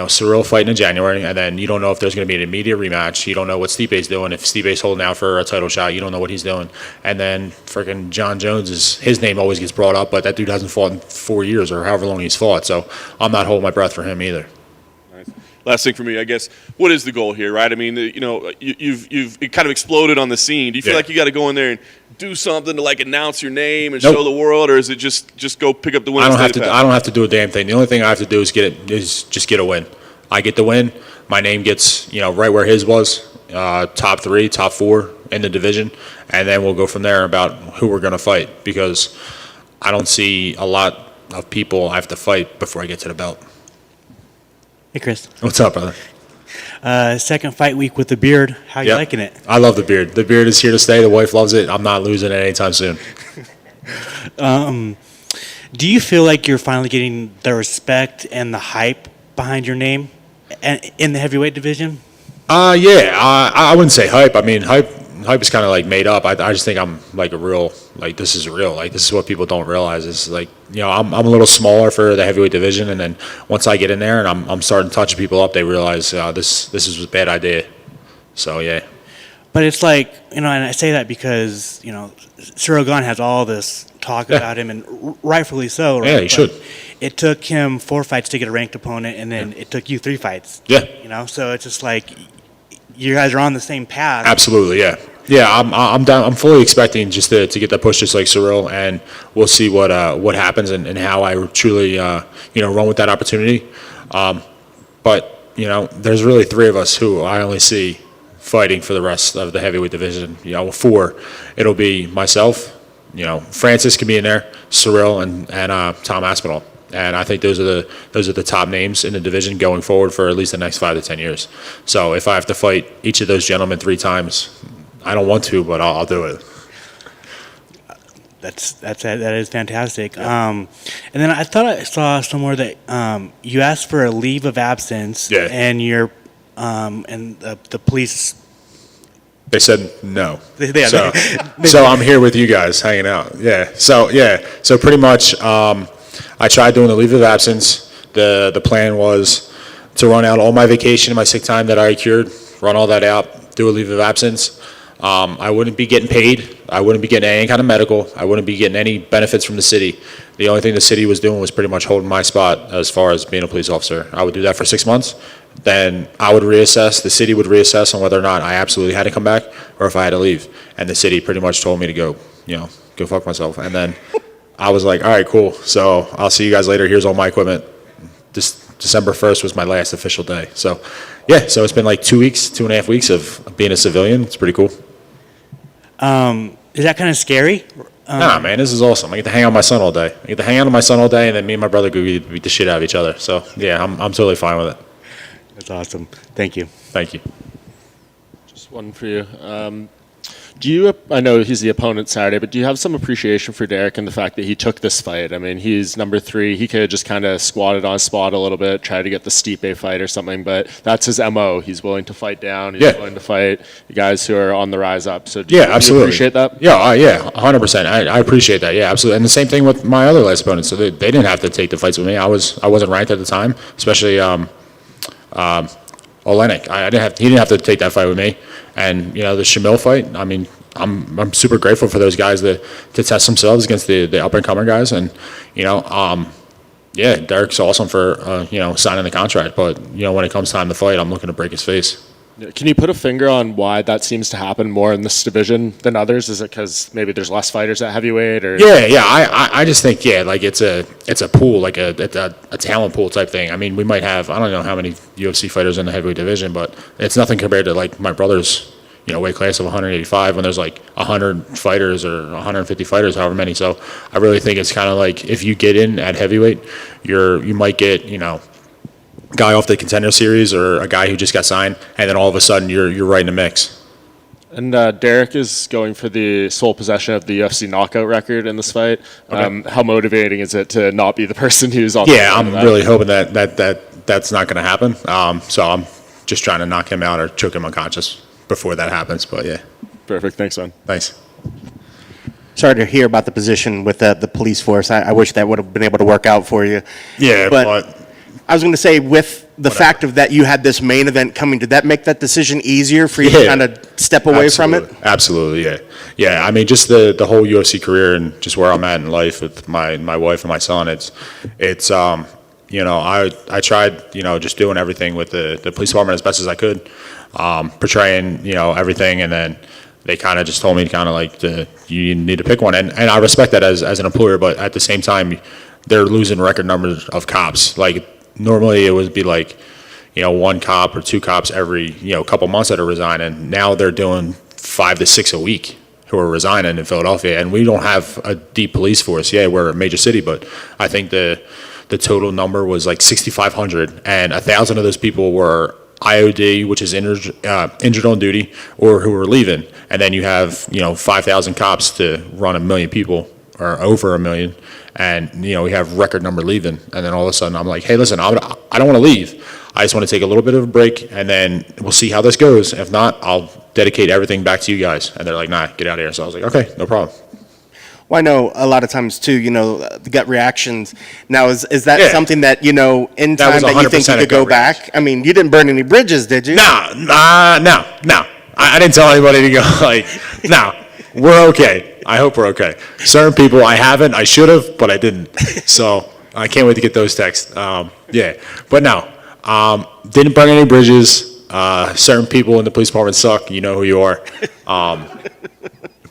Cyril fighting in January, and then you don't know if there's going to be an immediate rematch. You don't know what Stipe's doing. If Stipe's holding out for a title shot, you don't know what he's doing. And then freaking John Jones his name always gets brought up, but that dude hasn't fought in 4 years or however long he's fought. So I'm not holding my breath for him either. Last thing for me, I guess, what is the goal here, right? I mean, you've kind of exploded on the scene. Do you feel like you got to go in there and do something to announce your name and show the world, or is it just go pick up the win? I don't have to do a damn thing. The only thing I have to do is just get a win. I get the win. My name gets right where his was, top 3, top 4 in the division, and then we'll go from there about who we're going to fight because I don't see a lot of people I have to fight before I get to the belt. Hey, Chris. What's up, brother? Second fight week with the beard. How you liking it? I love the beard. The beard is here to stay. The wife loves it. I'm not losing it anytime soon. Do you feel like you're finally getting the respect and the hype behind your name in the heavyweight division? I wouldn't say hype. I mean, hype is kind of made up. I just think I'm a real, this is real. This is what people don't realize is I'm a little smaller for the heavyweight division, and then once I get in there and I'm starting touching people up, they realize this is a bad idea. So yeah. But it's and I say that because Cyril Gane has all this talk about him, and rightfully so. Right? Yeah, he should. It took him 4 fights to get a ranked opponent, and then it took you 3 fights. Yeah. So it's just you guys are on the same path. Absolutely, yeah. Yeah, I'm down. I'm fully expecting just to get that push, just like Cyril, and we'll see what happens and how I truly run with that opportunity. But there's really 3 of us who I only see fighting for the rest of the heavyweight division. 4. It'll be myself. Francis can be in there, Cyril, and Tom Aspinall. And I think those are the top names in the division going forward for at least the next 5 to 10 years. So if I have to fight each of those gentlemen 3 times, I don't want to, but I'll do it. That is fantastic. And then I thought I saw somewhere that you asked for a leave of absence, and your and the police. They said no. So I'm here with you guys hanging out. Yeah. So pretty much, I tried doing a leave of absence. The plan was to run out all my vacation and my sick time that I accrued, run all that out, do a leave of absence. I wouldn't be getting paid. I wouldn't be getting any kind of medical. I wouldn't be getting any benefits from the city. The only thing the city was doing was pretty much holding my spot as far as being a police officer. I would do that for 6 months. Then I would reassess. The city would reassess on whether or not I absolutely had to come back or if I had to leave. And the city pretty much told me to go, go fuck myself. And then I was like, all right, cool. So I'll see you guys later. Here's all my equipment. This December 1st was my last official day. So, yeah, so it's been like 2 weeks, 2.5 weeks of being a civilian. It's pretty cool. Is that kind of scary? Nah, man, this is awesome. I get to hang out with my son all day. I get to hang out with my son all day, and then me and my brother go beat the shit out of each other. So, yeah, I'm totally fine with it. That's awesome. Thank you. Thank you. Just one for you. I know he's the opponent Saturday, but do you have some appreciation for Derrick and the fact that he took this fight? I mean, he's number 3. He could have just kind of squatted on spot a little bit, try to get the Stipe fight or something, but that's his MO. He's willing to fight down. He's willing to fight the guys who are on the rise up. So do you absolutely appreciate that? Yeah, 100%. I appreciate that. Yeah, absolutely. And the same thing with my other last opponents. So they didn't have to take the fights with me. I wasn't ranked at the time, especially Olenek. He didn't have to take that fight with me. And the Shamil fight. I mean, I'm super grateful for those guys to test themselves against the up and comer guys. And Derrick's awesome for signing the contract. But when it comes time to fight, I'm looking to break his face. Can you put a finger on why that seems to happen more in this division than others? Is it because maybe there's less fighters at heavyweight? Or I just think like it's a pool, like a talent pool type thing. I mean, we might have, I don't know how many UFC fighters in the heavyweight division, but it's nothing compared to like my brother's weight class of 185 when there's like 100 fighters or 150 fighters, however many. So I really think it's kind of like if you get in at heavyweight, you might get guy off the contender series or a guy who just got signed, and then all of a sudden you're right in the mix. And Derrick is going for the sole possession of the UFC knockout record in this fight. Okay. How motivating is it to not be the person who's on? Yeah, I'm really hoping that's not going to happen. So I'm just trying to knock him out or choke him unconscious before that happens. But yeah. Perfect. Thanks, man. Thanks. Sorry to hear about the position with the police force. I wish that would have been able to work out for you. Yeah, but I was going to say, with the fact of that you had this main event coming, did that make that decision easier for you to kind of step away from it? Absolutely, yeah. Yeah, I mean, just the whole UFC career and just where I'm at in life with my wife and my son, it's I tried, just doing everything with the police department as best as I could, portraying, everything, and then they kind of just told me you need to pick one. And I respect that as an employer, but at the same time, they're losing record numbers of cops. Like, normally it would be like, one cop or two cops every, couple months that are resigning. Now they're doing 5 to 6 a week who are resigning in Philadelphia. And we don't have a deep police force. Yeah, we're a major city, but I think the total number was like 6,500. And 1,000 of those people were IOD, which is injured on duty, or who were leaving. And then you have, 5,000 cops to run 1 million people, or over 1 million. And, we have record number leaving. And then all of a sudden I'm like, hey, listen, I don't want to leave. I just want to take a little bit of a break, and then we'll see how this goes. If not, I'll dedicate everything back to you guys. And they're like, nah, get out of here. So I was like, okay, no problem. Well, I know a lot of times too, the gut reactions. Now, is that something that, in time that you think you could go back? I mean, you didn't burn any bridges, did you? No. I didn't tell anybody to go, no, we're okay. I hope we're okay. Certain people I haven't, I should have, but I didn't. So I can't wait to get those texts. But no, didn't burn any bridges. Certain people in the police department suck. You know who you are.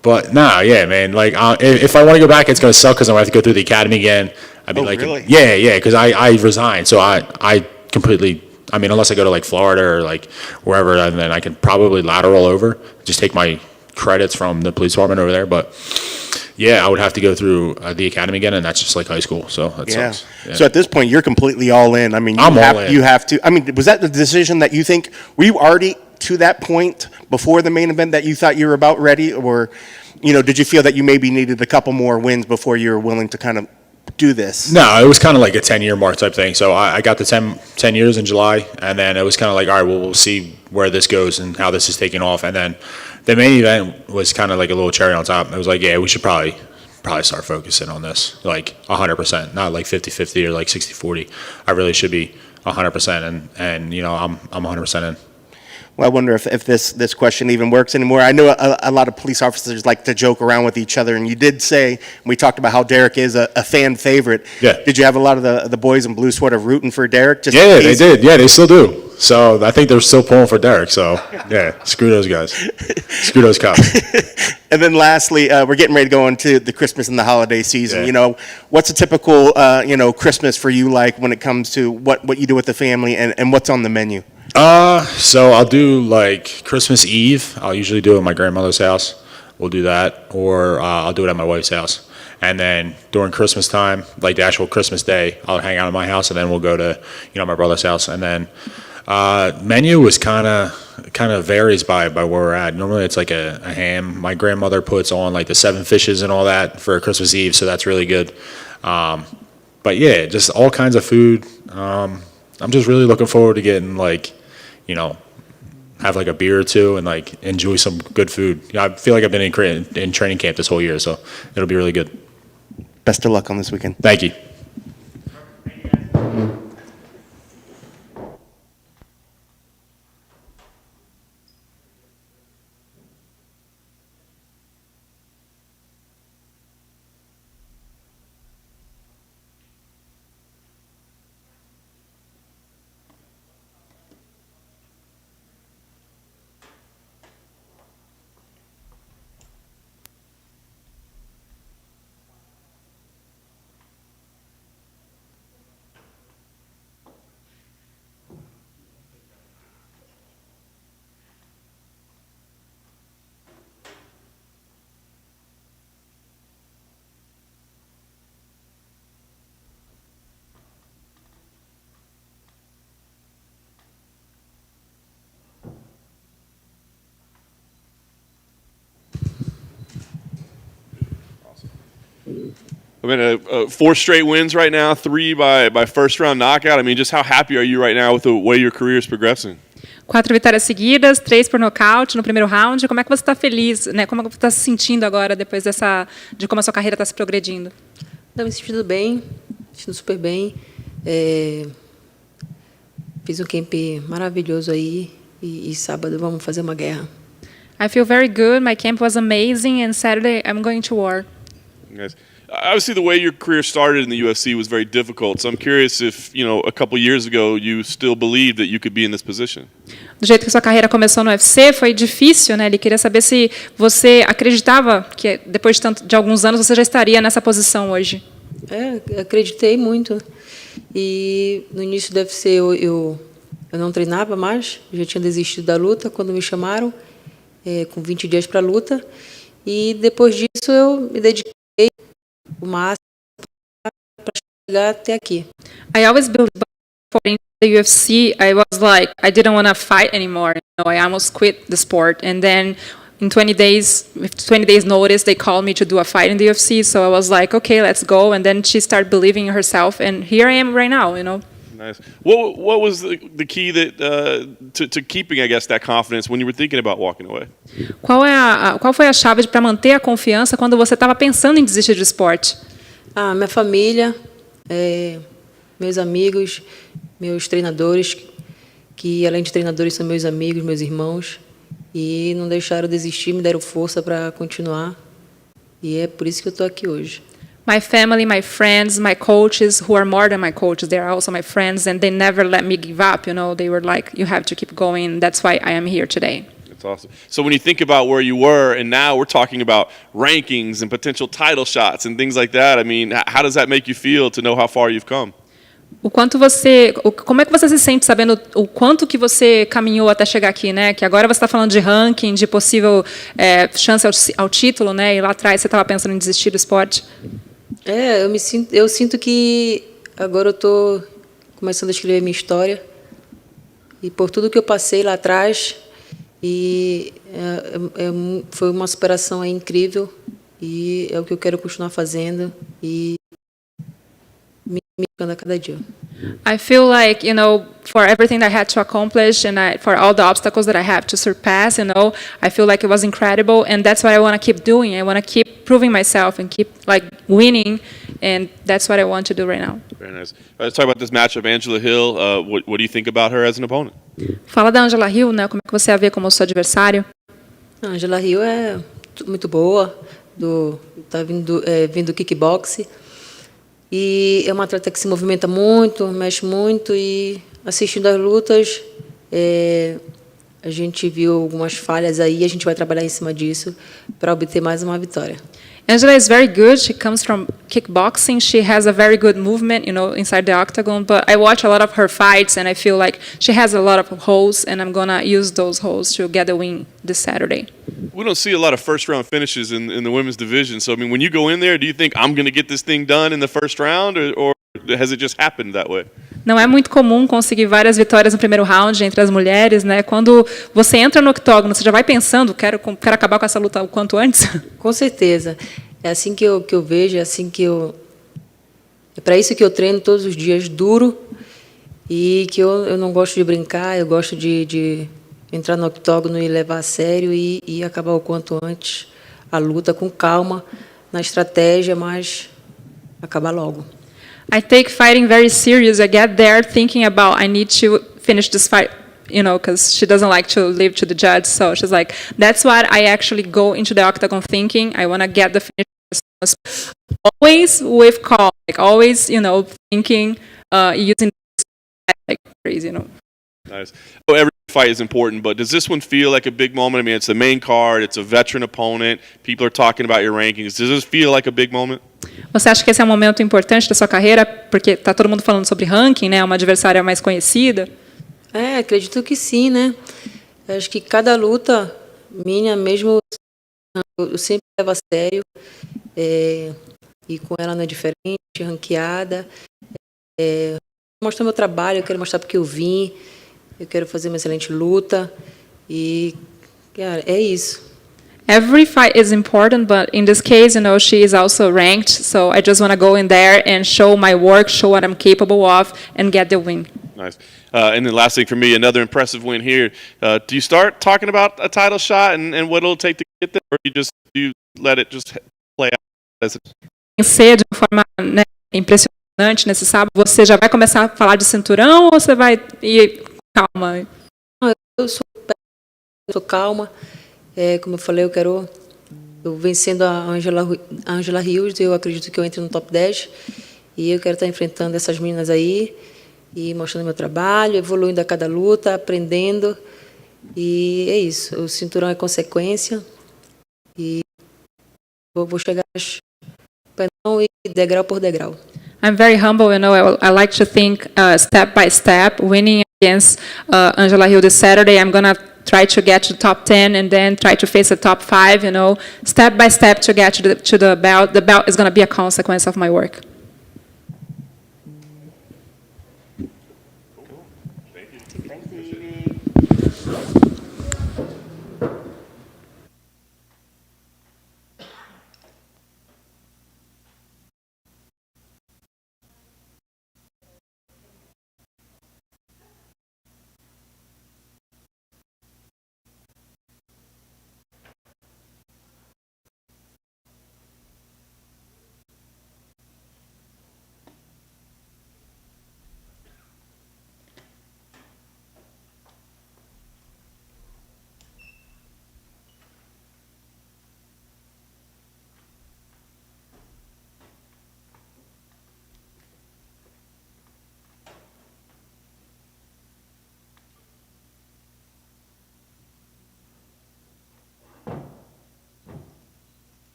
But man. Like, if I want to go back, it's going to suck because I'm going to have to go through the academy again. I'd be really? Yeah, because I resigned. So I completely, unless I go to like Florida or like wherever, and then I can probably lateral over, just take my credits from the police department over there. But yeah, I would have to go through the academy again, and that's just like high school. So that sucks. Yeah. So at this point, you're completely all in. I mean, you have to. Was that the decision that you think, were you already to that point before the main event that you thought you were about ready, or did you feel that you maybe needed a couple more wins before you were willing to kind of do this? No, it was kind of like a 10-year mark type thing. So I got the 10 years in July, and then it was kind of like, all right, well, we'll see where this goes and how this is taking off. And then the main event was kind of like a little cherry on top. It was like, yeah, we should probably start focusing on this, like 100%, not like 50-50 or like 60-40. I really should be 100%, and I'm 100% in. Well, I wonder if this question even works anymore. I know a lot of police officers like to joke around with each other, and you did say, we talked about how Derrick is a fan favorite. Yeah. Did you have a lot of the boys in blue sort of rooting for Derrick? Just Yeah, they did. Yeah, they still do. So I think they're still pulling for Derrick. So yeah, screw those guys. Screw those cops. And then lastly, we're getting ready to go into the Christmas and the holiday season. Yeah. You know, what's a typical, Christmas for you like when it comes to what you do with the family and what's on the menu? So I'll do like Christmas Eve. I'll usually do it at my grandmother's house. We'll do that, or I'll do it at my wife's house. And then during Christmas time, like the actual Christmas day, I'll hang out at my house, and then we'll go to my brother's house. And then menu is kind of varies by where we're at. Normally it's like a ham. My grandmother puts on like the 7 fishes and all that for Christmas Eve, so that's really good. But yeah, just all kinds of food. I'm just really looking forward to getting have like a beer or two and like enjoy some good food. I feel like I've been in training camp this whole year, so it'll be really good. Best of luck on this weekend. Thank you. I mean, 4 straight wins right now, 3 by first round knockout. I mean, just how happy are you right now with the way your career is progressing? 4 vitórias seguidas, 3 por nocaute no primeiro round. Como é que você está feliz, né? Como você está se sentindo agora depois de como a sua carreira está se progredindo? Estou me sentindo bem, me sentindo super bem. Fiz um camp maravilhoso aí e sábado vamos fazer uma guerra. I feel very good. My camp was amazing, and Saturday I'm going to war. Yes. Obviously, the way your career started in the UFC was very difficult. So I'm curious if, a couple years ago, you still believed that you could be in this position. Do jeito que sua carreira começou no UFC, foi difícil, né? Ele queria saber se você acreditava que depois de alguns anos você já estaria nessa posição hoje. Acreditei muito. E no início do UFC eu não treinava mais, já tinha desistido da luta quando me chamaram, com 20 dias para a luta. E depois disso eu me dediquei o máximo para chegar até aqui. I always believed before in the UFC, I was like, I didn't want to fight anymore. I almost quit the sport. And then in 20 days, with 20 days notice, they called me to do a fight in the UFC. So I was like, okay, let's go. And then she started believing in herself. And here I am right now, Nice. What was the key that to keeping, I guess, that confidence when you were thinking about walking away? Qual foi a chave para manter a confiança quando você estava pensando em desistir do esporte? Minha família, meus amigos, meus treinadores, que além de treinadores são meus amigos, meus irmãos, e não deixaram eu desistir, me deram força para continuar. E é por isso que eu estou aqui hoje. My family, my friends, my coaches, who are more than my coaches, they are also my friends, and they never let me give up. They were like, you have to keep going. That's why I am here today. That's awesome. So when you think about where you were, and now we're talking about rankings and potential title shots and things like that, I mean, how does that make you feel to know how far you've come? Como é que você se sente sabendo o quanto que você caminhou até chegar aqui, né? Que agora você está falando de ranking, de possível chance ao título, né? E lá atrás você estava pensando em desistir do esporte. Eu sinto que agora eu estou começando a escrever minha história e por tudo que eu passei lá atrás e foi uma superação incrível e é o que eu quero continuar fazendo e me a cada dia. I feel like, for everything that I had to accomplish and for all the obstacles that I have to surpass, I feel like it was incredible, and that's what I want to keep doing. I want to keep proving myself and keep winning, and that's what I want to do right now. Very nice. Let's talk about this matchup, Angela Hill. What do you think about her as an opponent? Fala da Angela Hill, né? Como é que você a vê como seu adversário? A Angela Hill é muito boa, tá vindo do kickboxing. E é uma atleta que se movimenta muito, mexe muito e assistindo as lutas, a gente viu algumas falhas aí, a gente vai trabalhar em cima disso para obter mais uma vitória. Angela is very good. She comes from kickboxing. She has a very good movement, inside the octagon. But I watch a lot of her fights, and I feel like she has a lot of holes, and I'm gonna use those holes to get the win this Saturday. We don't see a lot of first-round finishes in the women's division. So, I mean, when you go in there, do you think I'm going to get this thing done in the first round, or has it just happened that way? Não é muito comum conseguir várias vitórias no primeiro round entre as mulheres, né? Quando você entra no octógono, você já vai pensando, quero acabar com essa luta o quanto antes? Com certeza. É assim que eu vejo, é assim que eu... É para isso que eu treino todos os dias, duro, e que eu não gosto de brincar, eu gosto de entrar no octógono e levar a sério e acabar o quanto antes a luta com calma, na estratégia, mas acabar logo. I take fighting very serious. I get there thinking about I need to finish this fight, because she doesn't like to leave to the judge. So she's like, that's what I actually go into the octagon thinking. I want to get the finish as soon as always with calm, like always, thinking, using like crazy, Nice. So every fight is important, but does this one feel like a big moment? I mean, it's the main card, it's a veteran opponent, people are talking about your rankings. Does this feel like a big moment? Você acha que esse é um momento importante da sua carreira? Porque tá todo mundo falando sobre ranking, né? Uma adversária mais conhecida. Acredito que sim, né? Acho que cada luta minha, mesmo eu sempre levo a sério, e com ela não é diferente, ranqueada. Mostrar meu trabalho, eu quero mostrar porque eu vim, eu quero fazer uma excelente luta e, cara, é isso. Every fight is important, but in this case, she is also ranked, so I just want to go in there and show my work, show what I'm capable of, and get the win. Nice. And then last thing for me, another impressive win here. Do you start talking about a title shot and what it'll take to get there, or do you let it just play out as it? Ser de uma forma, né, impressionante nesse sábado, você já vai começar a falar de cinturão ou você vai ir calma? Eu sou calma. Como eu falei, eu vencendo a Angela Hills, eu acredito que eu entre no top 10 e eu quero estar enfrentando essas meninas aí e mostrando meu trabalho, evoluindo a cada luta, aprendendo e é isso. O cinturão é consequência e vou chegar e degrau por degrau. I'm very humble, I like to think step by step, winning against Angela Hill this Saturday. I'm gonna try to get to the top 10 and then try to face the top 5, step by step to get to the belt. The belt is going to be a consequence of my work.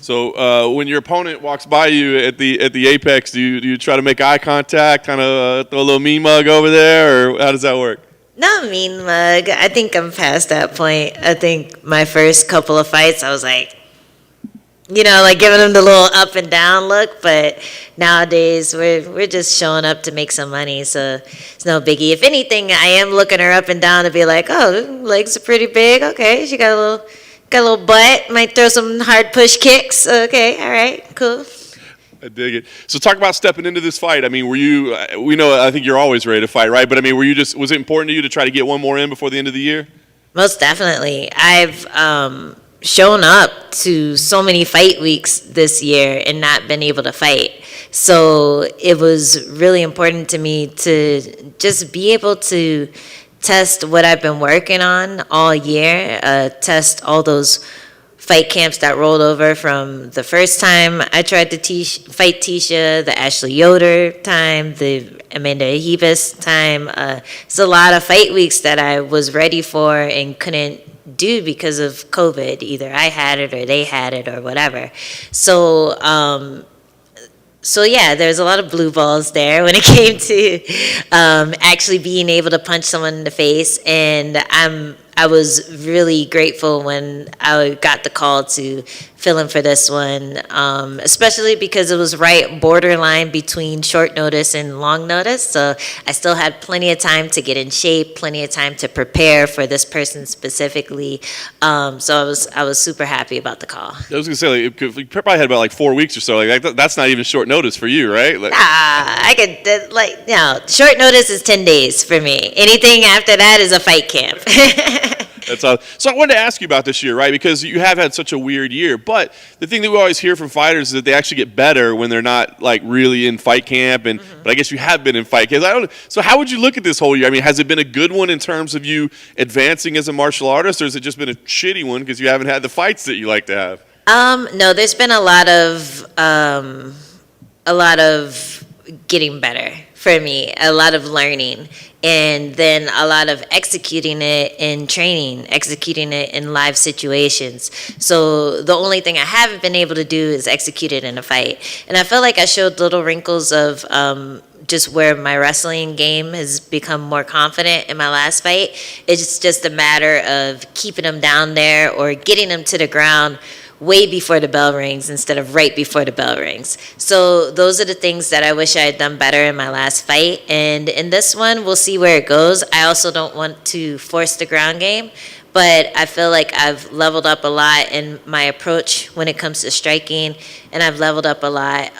So when your opponent walks by you at the apex, do you try to make eye contact, kind of throw a little mean mug over there, or how does that work? Not mean mug. I think I'm past that point. I think my first couple of fights, I was like, like giving them the little up and down look. But nowadays, we're just showing up to make some money, so it's no biggie. If anything, I am looking her up and down to be like, oh, legs are pretty big. Okay, she got a little butt. Might throw some hard push kicks. Okay, all right, cool. I dig it. So talk about stepping into this fight. I mean, I think you're always ready to fight, right? But I mean, was it important to you to try to get one more in before the end of the year? Most definitely. shown up to so many fight weeks this year and not been able to fight. So it was really important to me to just be able to test what I've been working on all year, test all those fight camps that rolled over from the first time I tried to fight Tisha, the Ashley Yoder time, the Amanda Hibas time. It's a lot of fight weeks that I was ready for and couldn't do because of COVID. Either I had it or they had it or whatever. So yeah, there's a lot of blue balls there when it came to actually being able to punch someone in the face, and I was really grateful when I got the call to fill in for this one, especially because it was right borderline between short notice and long notice. So I still had plenty of time to get in shape, plenty of time to prepare for this person specifically. So I was super happy about the call. I was gonna say, like, you probably had about like 4 weeks or so. Like that's not even short notice for you, right? Like, I could short notice is 10 days for me. Anything after that is a fight camp. That's all. So I wanted to ask you about this year, right? Because you have had such a weird year. But the thing that we always hear from fighters is that they actually get better when they're not like really in fight camp. And but I guess you have been in fight camp. So how would you look at this whole year? I mean, has it been a good one in terms of you advancing as a martial artist, or has it just been a shitty one because you haven't had the fights that you like to have? No, there's been a lot of getting better for me, a lot of learning, and then a lot of executing it in training, executing it in live situations. So the only thing I haven't been able to do is execute it in a fight. And I feel like I showed little wrinkles of just where my wrestling game has become more confident in my last fight. It's just a matter of keeping them down there or getting them to the ground way before the bell rings instead of right before the bell rings. So those are the things that I wish I had done better in my last fight. And in this one, we'll see where it goes. I also don't want to force the ground game, but I feel like I've leveled up a lot in my approach when it comes to striking, and I've leveled up a lot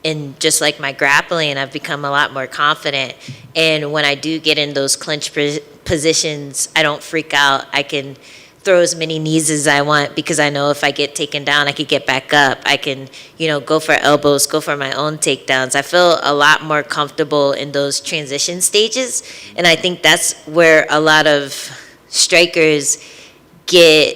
in just like my grappling. I've become a lot more confident. And when I do get in those clinch positions, I don't freak out. I can throw as many knees as I want because I know if I get taken down, I could get back up. I can, go for elbows, go for my own takedowns. I feel a lot more comfortable in those transition stages, and I think that's where a lot of strikers get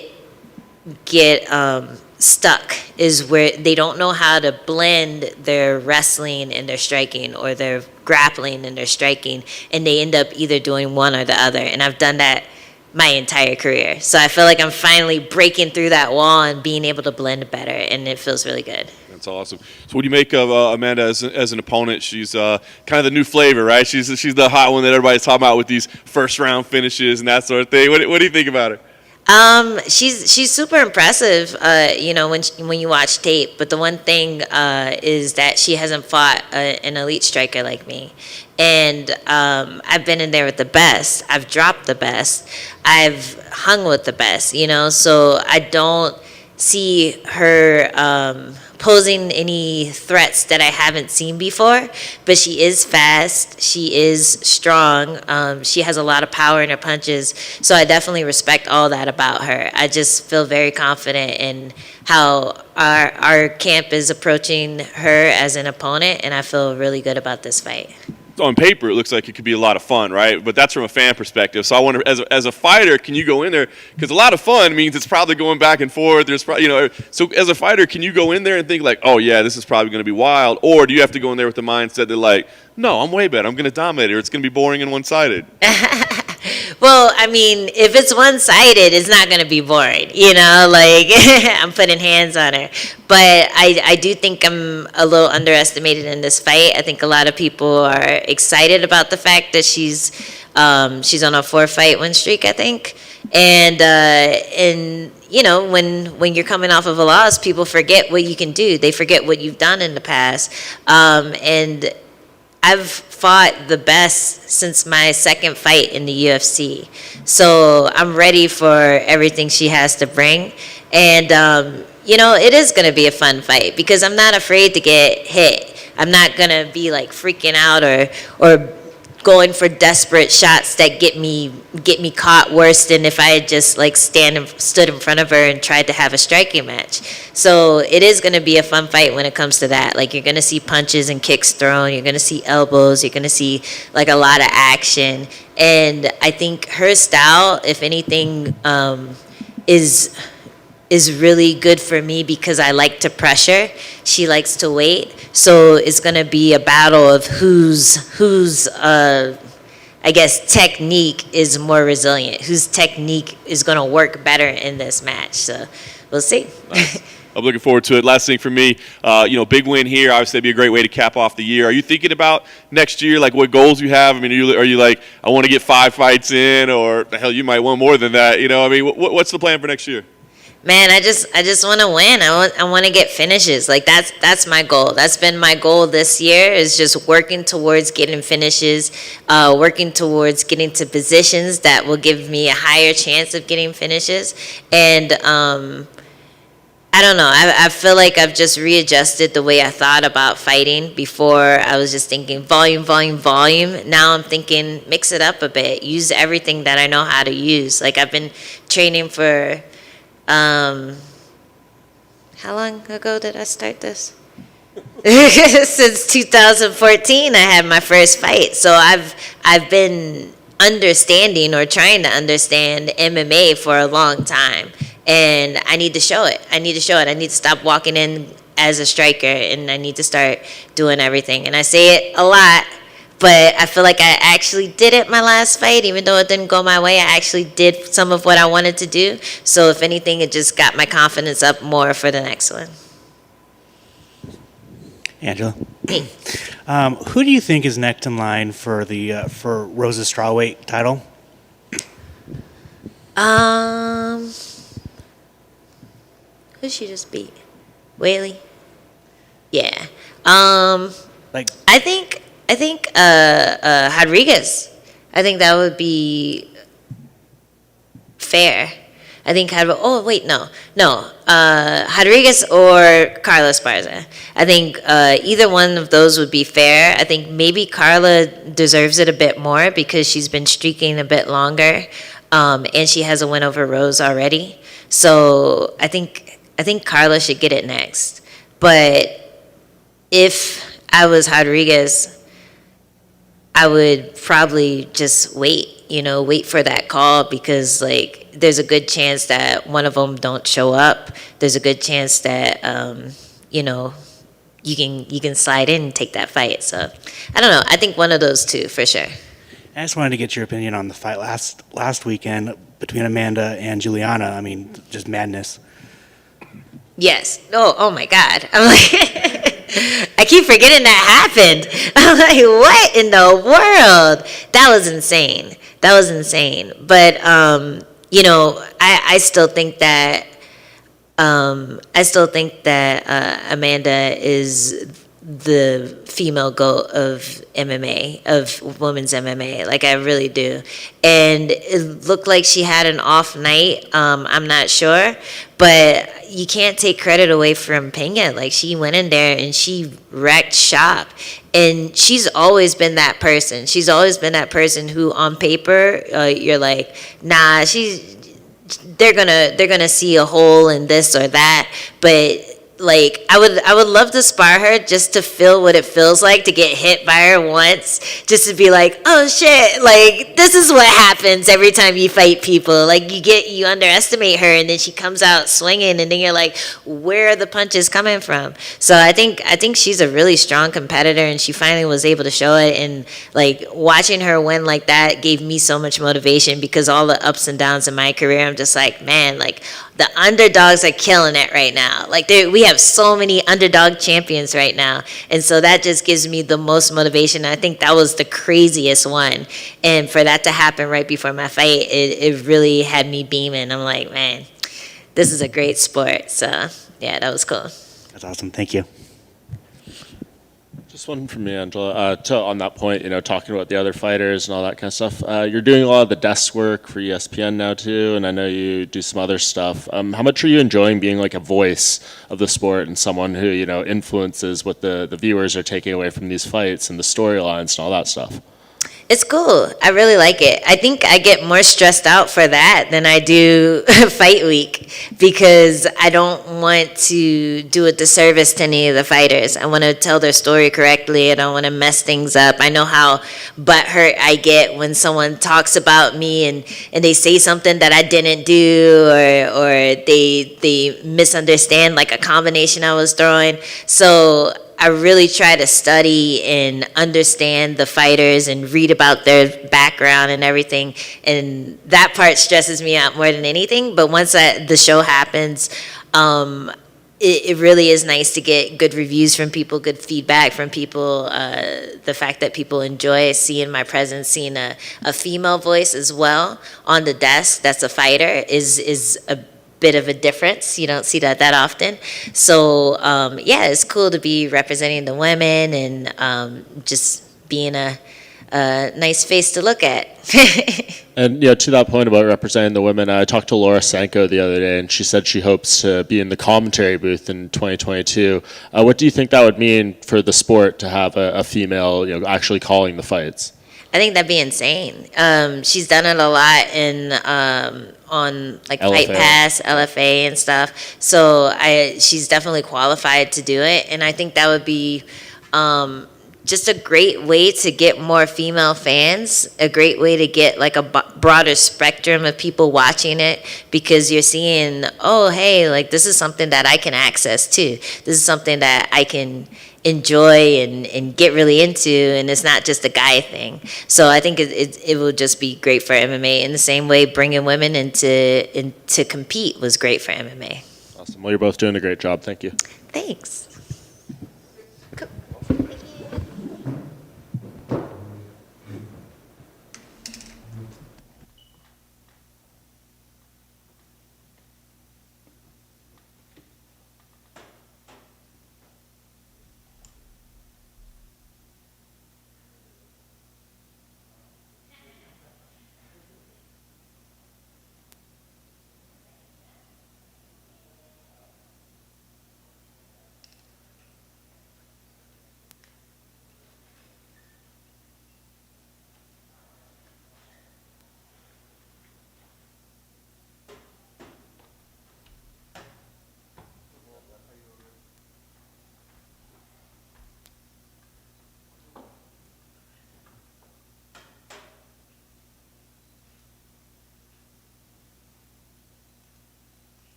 stuck, is where they don't know how to blend their wrestling and their striking, or their grappling and their striking, and they end up either doing one or the other. And I've done that my entire career. So I feel like I'm finally breaking through that wall and being able to blend better, and it feels really good. That's awesome. So what do you make of Amanda as an opponent? She's kind of the new flavor, right? She's the hot one that everybody's talking about with these first round finishes and that sort of thing. What do you think about her? She's super impressive, when you watch tape. But the one thing is that she hasn't fought an elite striker like me. And I've been in there with the best. I've dropped the best. I've hung with the best, So I don't see her posing any threats that I haven't seen before. But she is fast. She is strong. She has a lot of power in her punches. So I definitely respect all that about her. I just feel very confident in how our camp is approaching her as an opponent, and I feel really good about this fight. On paper, it looks like it could be a lot of fun, right? But that's from a fan perspective. So I wonder, as a fighter, can you go in there? Because a lot of fun means it's probably going back and forth. There's probably, So as a fighter, can you go in there and think like, oh yeah, this is probably going to be wild, or do you have to go in there with the mindset that like, no, I'm way better. I'm going to dominate her. It's going to be boring and one-sided. Well, I mean, if it's one-sided, it's not going to be boring, like I'm putting hands on her. But I do think I'm a little underestimated in this fight. I think a lot of people are excited about the fact that she's on a 4-fight win streak, I think. And when you're coming off of a loss, people forget what you can do. They forget what you've done in the past. And I've fought the best since my second fight in the UFC. So I'm ready for everything she has to bring. And, it is going to be a fun fight because I'm not afraid to get hit. I'm not going to be like freaking out or going for desperate shots that get me caught worse than if I had just like stood in front of her and tried to have a striking match. So it is going to be a fun fight when it comes to that. Like, you're going to see punches and kicks thrown, you're going to see elbows, you're going to see like a lot of action. And I think her style, if anything, is really good for me because I like to pressure. She likes to wait. So it's going to be a battle of whose I guess technique is more resilient, whose technique is going to work better in this match. So we'll see. Nice. I'm looking forward to it. Last thing for me, big win here. Obviously, that'd be a great way to cap off the year. Are you thinking about next year, like what goals you have? I mean, are you like, I want to get 5 fights in, or hell, you might want more than that? I mean, what's the plan for next year? Man, I just want to win. I want to get finishes. Like, that's my goal. That's been my goal this year, is just working towards getting finishes, working towards getting to positions that will give me a higher chance of getting finishes. And I don't know. I feel like I've just readjusted the way I thought about fighting. Before, I was just thinking volume, volume, volume. Now I'm thinking mix it up a bit. Use everything that I know how to use. Like, I've been training for... how long ago did I start this? Since 2014, I had my first fight. So I've been understanding or trying to understand MMA for a long time. And I need to show it. I need to stop walking in as a striker, and I need to start doing everything. And I say it a lot, but I feel like I actually did it my last fight. Even though it didn't go my way, I actually did some of what I wanted to do. So if anything, it just got my confidence up more for the next one. Angela? Me. Who do you think is next in line for Rose's strawweight title? Who she just beat? Whaley? Yeah. I think Rodriguez. I think that would be fair. I think Rodriguez or Carla Esparza. I think either one of those would be fair. I think maybe Carla deserves it a bit more because she's been streaking a bit longer, and she has a win over Rose already. So I think Carla should get it next. But if I was Rodriguez, I would probably just wait for that call, because like there's a good chance that one of them don't show up. There's a good chance that you can slide in and take that fight. So I don't know. I think one of those two for sure. I just wanted to get your opinion on the fight last weekend between Amanda and Juliana. I mean, just madness. Yes. Oh my God. I'm like, I keep forgetting that happened. I'm like, what in the world? That was insane. But I still think that Amanda is the female GOAT of MMA, of women's MMA. Like, I really do. And it looked like she had an off night. I'm not sure. But you can't take credit away from Pena. Like, she went in there and she wrecked shop. And she's always been that person. She's always been that person who, on paper, you're like, nah, they're gonna see a hole in this or that. But like, I would love to spar her just to feel what it feels like to get hit by her once, just to be like, oh shit, like, this is what happens every time you fight people. Like, you underestimate her, and then she comes out swinging, and then you're like, where are the punches coming from? So I think she's a really strong competitor, and she finally was able to show it. And like, watching her win like that gave me so much motivation, because all the ups and downs in my career, I'm just like, man, like, the underdogs are killing it right now. Like, we have so many underdog champions right now. And so that just gives me the most motivation. I think that was the craziest one. And for that to happen right before my fight, it really had me beaming. I'm like, man, this is a great sport. So, yeah, that was cool. That's awesome. Thank you. Just one from me, Angela. On that point, talking about the other fighters and all that kind of stuff. You're doing a lot of the desk work for ESPN now too, and I know you do some other stuff. How much are you enjoying being like a voice of the sport and someone who influences what the viewers are taking away from these fights and the storylines and all that stuff? It's cool. I really like it. I think I get more stressed out for that than I do fight week because I don't want to do a disservice to any of the fighters. I want to tell their story correctly. I don't want to mess things up. I know how butthurt I get when someone talks about me and they say something that I didn't do or they misunderstand like a combination I was throwing. So I really try to study and understand the fighters and read about their background and everything. And that part stresses me out more than anything. But once the show happens, it really is nice to get good reviews from people, good feedback from people. The fact that people enjoy seeing my presence, seeing a female voice as well on the desk that's a fighter is a bit of a difference. You don't see that often. So yeah, it's cool to be representing the women and just being a nice face to look at. And to that point about representing the women, I talked to Laura Sanko the other day, and she said she hopes to be in the commentary booth in 2022. What do you think that would mean for the sport to have a female, actually calling the fights? I think that'd be insane. She's done it a lot on like LFA. Fight Pass, LFA, and stuff. So she's definitely qualified to do it, and I think that would be just a great way to get more female fans. A great way to get like a broader spectrum of people watching it because you're seeing, oh hey, like this is something that I can access too. This is something that I can enjoy and get really into, and it's not just a guy thing. So I think it will just be great for MMA in the same way bringing women into compete was great for MMA. Awesome. Well, you're both doing a great job. Thank you. Thanks.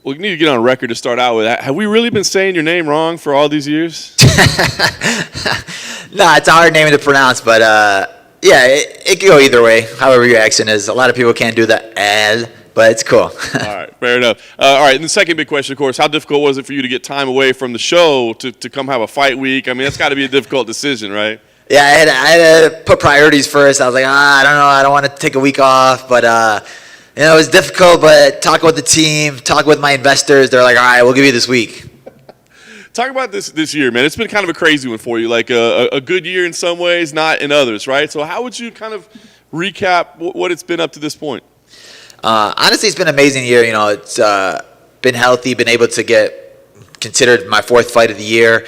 We need to get on record to start out with. Have we really been saying your name wrong for all these years? No, it's a hard name to pronounce, but yeah, it can go either way, however your accent is. A lot of people can't do the L, but it's cool. All right, fair enough. All right, and the second big question, of course, how difficult was it for you to get time away from the show to come have a fight week? I mean, that's got to be a difficult decision, right? Yeah, I had to put priorities first. I was like, I don't know, I don't want to take a week off, but it was difficult, but talking with the team, talking with my investors, they're like, all right, we'll give you this week. Talk about this year, man. It's been kind of a crazy one for you, like a good year in some ways, not in others, right? So how would you kind of recap what it's been up to this point? Honestly, it's been an amazing year. It's been healthy, been able to get considered my fourth fight of the year,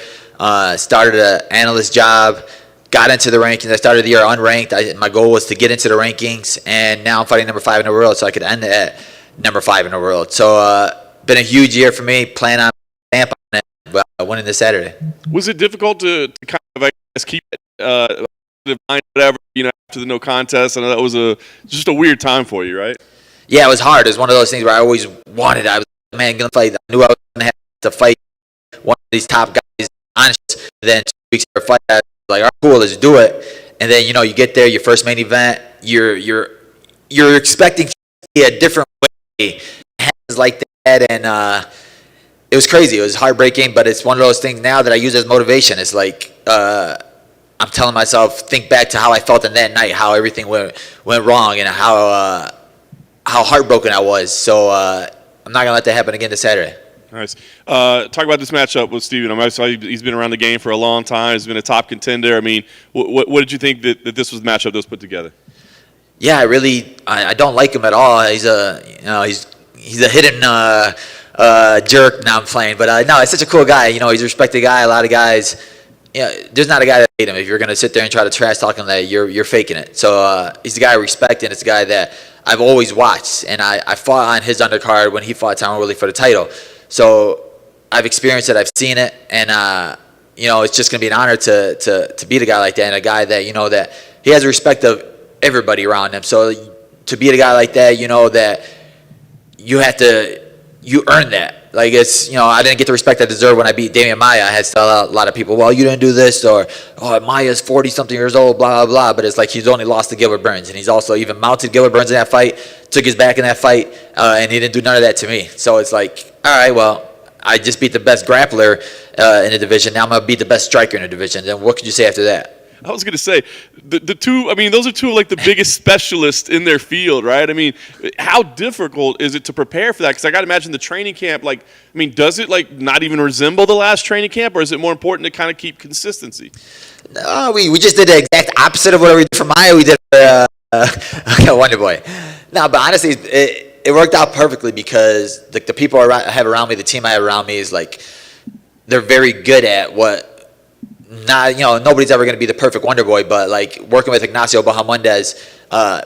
started an analyst job, got into the rankings. I started the year unranked. My goal was to get into the rankings, and now I'm fighting number 5 in the world, so I could end at number 5 in the world. So been a huge year for me. Plan on stamp on it, winning this Saturday. Was it difficult to kind of, I guess, keep it whatever, after the no contest? I know that was just a weird time for you, right? Yeah, it was hard. It was one of those things where I always wanted. I was gonna fight. I knew I was gonna have to fight one of these top guys. Honestly, then 2 weeks after fight, I was like, all right, cool, let's do it. And then you get there, your first main event. You're expecting to be a different way. It happens like that, and it was crazy. It was heartbreaking, but it's one of those things now that I use as motivation. It's like I'm telling myself, think back to how I felt in that night, how everything went wrong, and how heartbroken I was. So I'm not going to let that happen again this Saturday. Nice. Talk about this matchup with Steven. I saw he's been around the game for a long time. He's been a top contender. I mean, what did you think that this was the matchup that was put together? Yeah, I don't like him at all. He's he's a hidden jerk. Now I'm playing, but no, he's such a cool guy. You know, he's a respected guy. A lot of guys, there's not a guy that hate him. If you're gonna sit there and try to trash talk him, that you're faking it. So he's the guy I respect, and it's a guy that I've always watched. And I fought on his undercard when he fought Tyron Woodley for the title. So I've experienced it. I've seen it, and it's just gonna be an honor to beat a guy like that, and a guy that that he has the respect of everybody around him. So to beat a guy like that, that you earn that. Like I didn't get the respect I deserved when I beat Damian Maia. I had to tell a lot of people, well, you didn't do this, or Maia's 40-something years old, blah, blah, blah. But it's like he's only lost to Gilbert Burns, and he's also even mounted Gilbert Burns in that fight, took his back in that fight, and he didn't do none of that to me. So it's like, all right, well, I just beat the best grappler in the division. Now I'm going to beat the best striker in the division. Then what could you say after that? I was going to say, the two, I mean, those are two of like the biggest specialists in their field, right? I mean, how difficult is it to prepare for that? Because I got to imagine the training camp, does it like not even resemble the last training camp, or is it more important to kind of keep consistency? No, we just did the exact opposite of what we did for Maia. We did for Wonder Boy. No, but honestly, it worked out perfectly because the people I have around me, the team I have around me is like, they're very good at what. Nobody's ever going to be the perfect Wonder Boy, but like working with Ignacio Bahamondes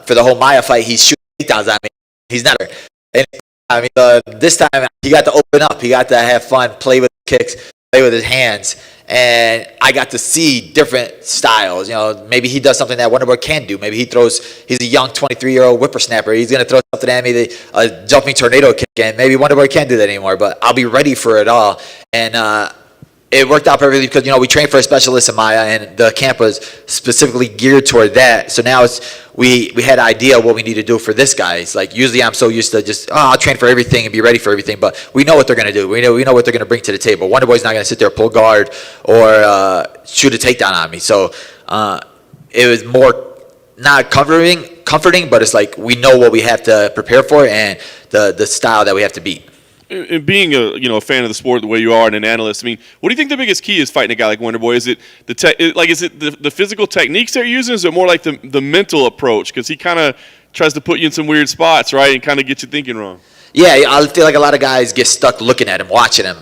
for the whole Maia fight, he's shooting takedowns at me. He's not. And I mean, this time he got to open up. He got to have fun, play with kicks, play with his hands, and I got to see different styles. Maybe he does something that Wonder Boy can do. Maybe he's a young 23-year-old whippersnapper. He's going to throw something at me, a jumping tornado kick, and maybe Wonder Boy can't do that anymore. But I'll be ready for it all, and it worked out perfectly because we trained for a specialist in Maia, and the camp was specifically geared toward that. So now we had an idea of what we need to do for this guy. It's like usually I'm so used to just I'll train for everything and be ready for everything, but we know what they're going to do. We know what they're going to bring to the table. Wonder Boy's not going to sit there, pull guard, or shoot a takedown on me. So it was more not comforting, but it's like we know what we have to prepare for and the style that we have to beat. And being a fan of the sport the way you are and an analyst, I mean, what do you think the biggest key is fighting a guy like Wonder Boy? Is it the physical techniques they're using? Is it more like the mental approach? Because he kind of tries to put you in some weird spots, right, and kind of get you thinking wrong. Yeah, I feel like a lot of guys get stuck looking at him, watching him.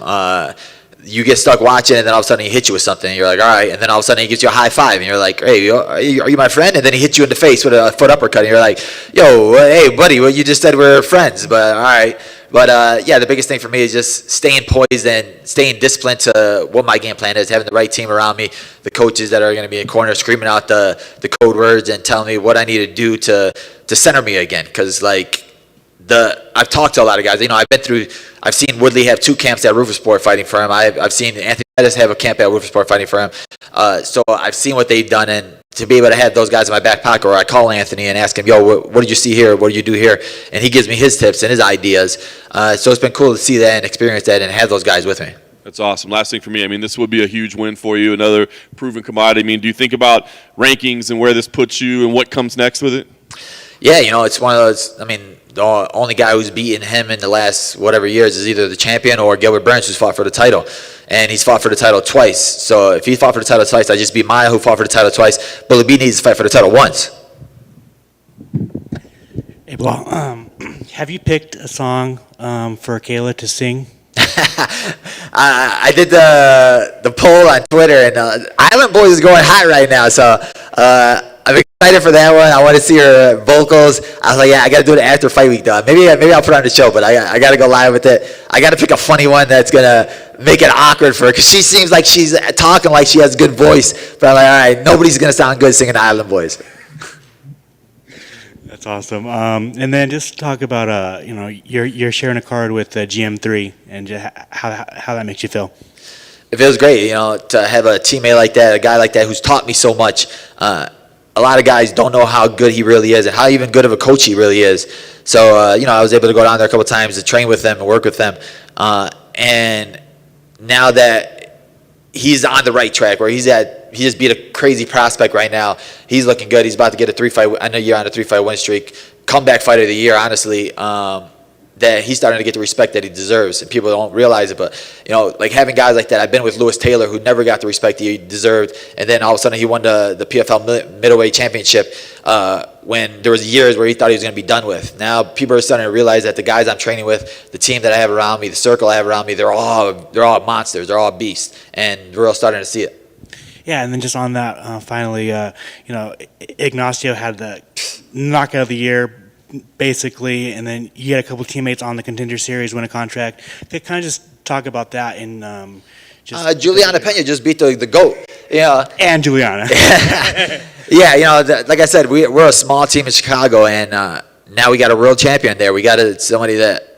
You get stuck watching, and then all of a sudden he hits you with something, and you're like, all right, and then all of a sudden he gives you a high five, and you're like, hey, are you my friend? And then he hits you in the face with a foot uppercut, and you're like, yo, hey, buddy, well, you just said we're friends, but all right. But, the biggest thing for me is just staying poised and staying disciplined to what my game plan is, having the right team around me, the coaches that are going to be in corner screaming out the code words and telling me what I need to do to center me again. Because, I've talked to a lot of guys. I've seen Woodley have 2 camps at Rufus-Sport fighting for him. I've seen Anthony Pettis have a camp at Rufus-Sport fighting for him. So I've seen what they've done, and to be able to have those guys in my back pocket, or I call Anthony and ask him, yo, what did you see here? What did you do here? And he gives me his tips and his ideas. So it's been cool to see that and experience that and have those guys with me. That's awesome. Last thing for me, I mean, this would be a huge win for you, another proven commodity. I mean, do you think about rankings and where this puts you and what comes next with it? Yeah, it's one of those, the only guy who's beaten him in the last whatever years is either the champion or Gilbert Burns, who's fought for the title. And he's fought for the title twice. So if he fought for the title twice, I just beat Maia, who fought for the title twice. Billy B needs to fight for the title once. Hey, Belal, have you picked a song for Kayla to sing? I did the poll on Twitter, and Island Boys is going hot right now. So I'm excited for that one. I want to see her vocals. I was like, yeah, I got to do it after fight week, though. Maybe I'll put on the show, but I got to go live with it. I got to pick a funny one that's going to make it awkward for her, because she seems like she's talking like she has a good voice. But I'm like, all right, nobody's going to sound good singing the Island Boys. That's awesome. And then just talk about, you're sharing a card with GM3 and how that makes you feel. It feels great, to have a teammate like that, a guy like that who's taught me so much. A lot of guys don't know how good he really is and how even good of a coach he really is. So, I was able to go down there a couple times to train with them and work with them. And now that he's on the right track, where he just beat a crazy prospect right now. He's looking good. He's about to get a 3-fight. I know you're on a 3-fight win streak. Comeback fighter of the year, honestly. that he's starting to get the respect that he deserves, and people don't realize it. But like having guys like that, I've been with Lewis Taylor, who never got the respect he deserved, and then all of a sudden he won the PFL middleweight championship when there was years where he thought he was going to be done with. Now people are starting to realize that the guys I'm training with, the team that I have around me, the circle I have around me, they're all monsters, they're all beasts, and we're all starting to see it. Yeah, and then just on that, finally, Ignacio had the knockout of the year, basically, and then you had a couple teammates on the Contender Series win a contract. Could kind of just talk about that and just Juliana Pena just beat the GOAT. And Juliana. Yeah, like I said, we're a small team in Chicago, and now we got a world champion there. We got somebody that,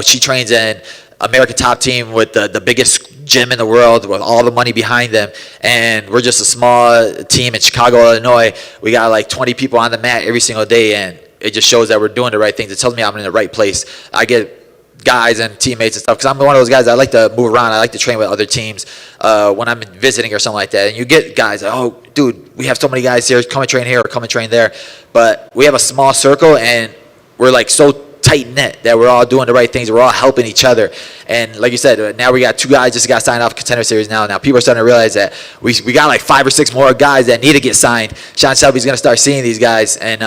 she trains in American Top Team with the biggest gym in the world with all the money behind them, and we're just a small team in Chicago, Illinois. We got like 20 people on the mat every single day, and it just shows that we're doing the right things. It tells me I'm in the right place. I get guys and teammates and stuff because I'm one of those guys that I like to move around. I like to train with other teams when I'm visiting or something like that. And you get guys like, oh, dude, we have so many guys here. Come and train here or come and train there. But we have a small circle, and we're like so tight-knit that we're all doing the right things. We're all helping each other. And like you said, now we got 2 guys just got signed off Contender Series now. Now people are starting to realize that we got like 5 or 6 more guys that need to get signed. Sean Shelby's going to start seeing these guys. And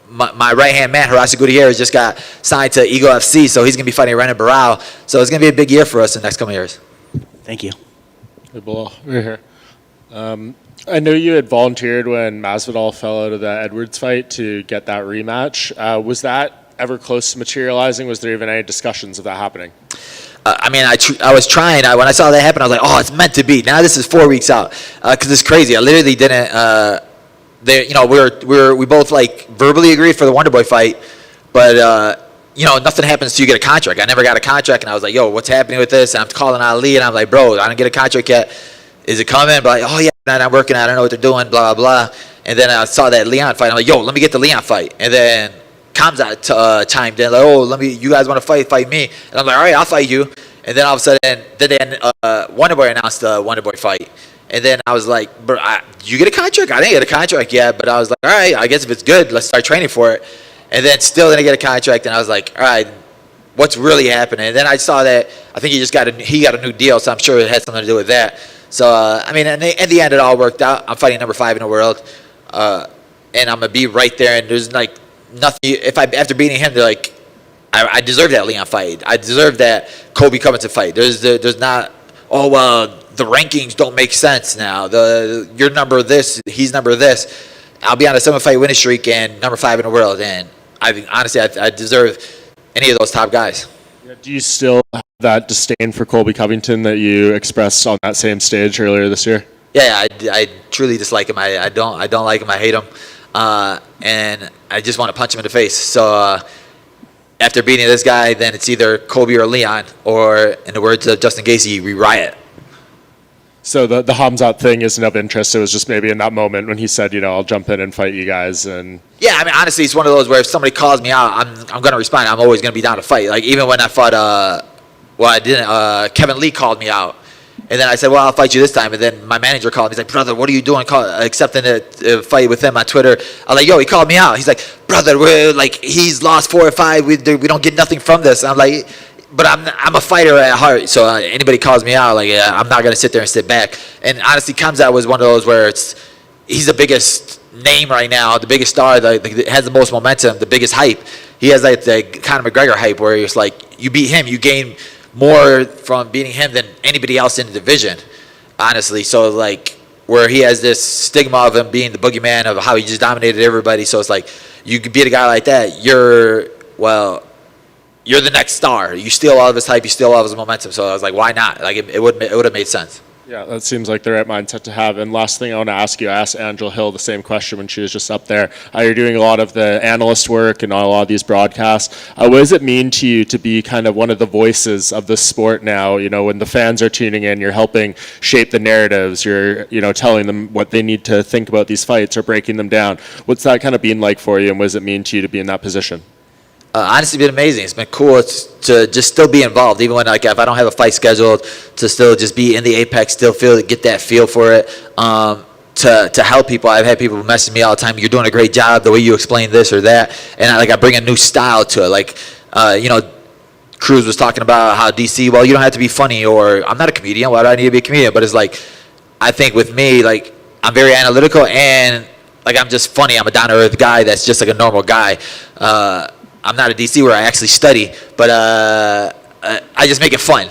my right-hand man, Horacio Gutierrez, just got signed to Eagle FC, so he's going to be fighting Renan Barao. So it's going to be a big year for us in the next couple of years. Thank you. Hey, Belal, we're here. I know you had volunteered when Masvidal fell out of the Edwards fight to get that rematch. Was that ever close to materializing? Was there even any discussions of that happening? I was trying. When I saw that happen, I was like, oh, it's meant to be. Now this is 4 weeks out because it's crazy. I literally didn't. We both like verbally agreed for the Wonder Boy fight, but nothing happens till you get a contract. I never got a contract, and I was like, yo, what's happening with this? And I'm calling Ali, and I'm like, bro, I didn't get a contract yet. Is it coming? But like, oh yeah, I'm working. I don't know what they're doing. Blah blah blah. And then I saw that Leon fight. I'm like, yo, let me get the Leon fight. And then Kamzat chimed in like, oh, you guys want to fight me? And I'm like, all right, I'll fight you. And then all of a sudden, Wonder Boy announced the Wonder Boy fight. And then I was like, bro, you get a contract? I didn't get a contract yet, but I was like, all right, I guess if it's good, let's start training for it. And then still didn't get a contract, and I was like, all right, what's really happening? And then I saw that I think he got a new deal, so I'm sure it had something to do with that. So in the end, it all worked out. I'm fighting number 5 in the world, and I'm gonna be right there. And there's like nothing. After beating him, they're like, I deserve that Leon fight. I deserve that Kobe Covington fight. There's not. Oh well. The rankings don't make sense now. You're number this, he's number this. I'll be on a 7-fight winning streak and number 5 in the world, and I deserve any of those top guys. Do you still have that disdain for Colby Covington that you expressed on that same stage earlier this year? Yeah, I truly dislike him. I don't like him. I hate him, and I just want to punch him in the face. So after beating this guy, then it's either Kobe or Leon, or in the words of Justin Gaethje, we riot. So the Hamzat thing isn't of interest. It was just maybe in that moment when he said, I'll jump in and fight you guys. And yeah, honestly, it's one of those where if somebody calls me out, I'm going to respond. I'm always going to be down to fight. Like even when I fought, I didn't. Kevin Lee called me out, and then I said, well, I'll fight you this time. And then my manager called me. He's like, brother, what are you doing? Accepting a fight with him on Twitter. I was like, yo, he called me out. He's like, brother, he's lost 4 or 5. We don't get nothing from this. And I'm like. But I'm a fighter at heart, so anybody calls me out, I'm not gonna sit there and sit back. And honestly, Kamzat was one of those where he's the biggest name right now, the biggest star, has the most momentum, the biggest hype. He has like the Conor McGregor hype, where it's like you beat him, you gain more from beating him than anybody else in the division, honestly. So where he has this stigma of him being the boogeyman of how he just dominated everybody. So it's like you could beat a guy like that, you're the next star. You steal all of his hype. You steal all of his momentum. So I was like, why not? It would have made sense. Yeah, that seems like the right mindset to have. And last thing I want to ask you, I asked Angela Hill the same question when she was just up there. You're doing a lot of the analyst work and a lot of these broadcasts. What does it mean to you to be kind of one of the voices of the sport now? When the fans are tuning in, you're helping shape the narratives. You're telling them what they need to think about these fights or breaking them down. What's that kind of been like for you, and what does it mean to you to be in that position? Honestly, been amazing. It's been cool to just still be involved, even when if I don't have a fight scheduled, to still just be in the apex, still get that feel for it. To help people, I've had people message me all the time. You're doing a great job. The way you explain this or that, and I bring a new style to it. Cruz was talking about how DC, well, you don't have to be funny, or I'm not a comedian. Why do I need to be a comedian? But it's like, I think with me, like, I'm very analytical and like I'm just funny. I'm a down to earth guy that's just like a normal guy. I'm not a DC where I actually study, but I just make it fun.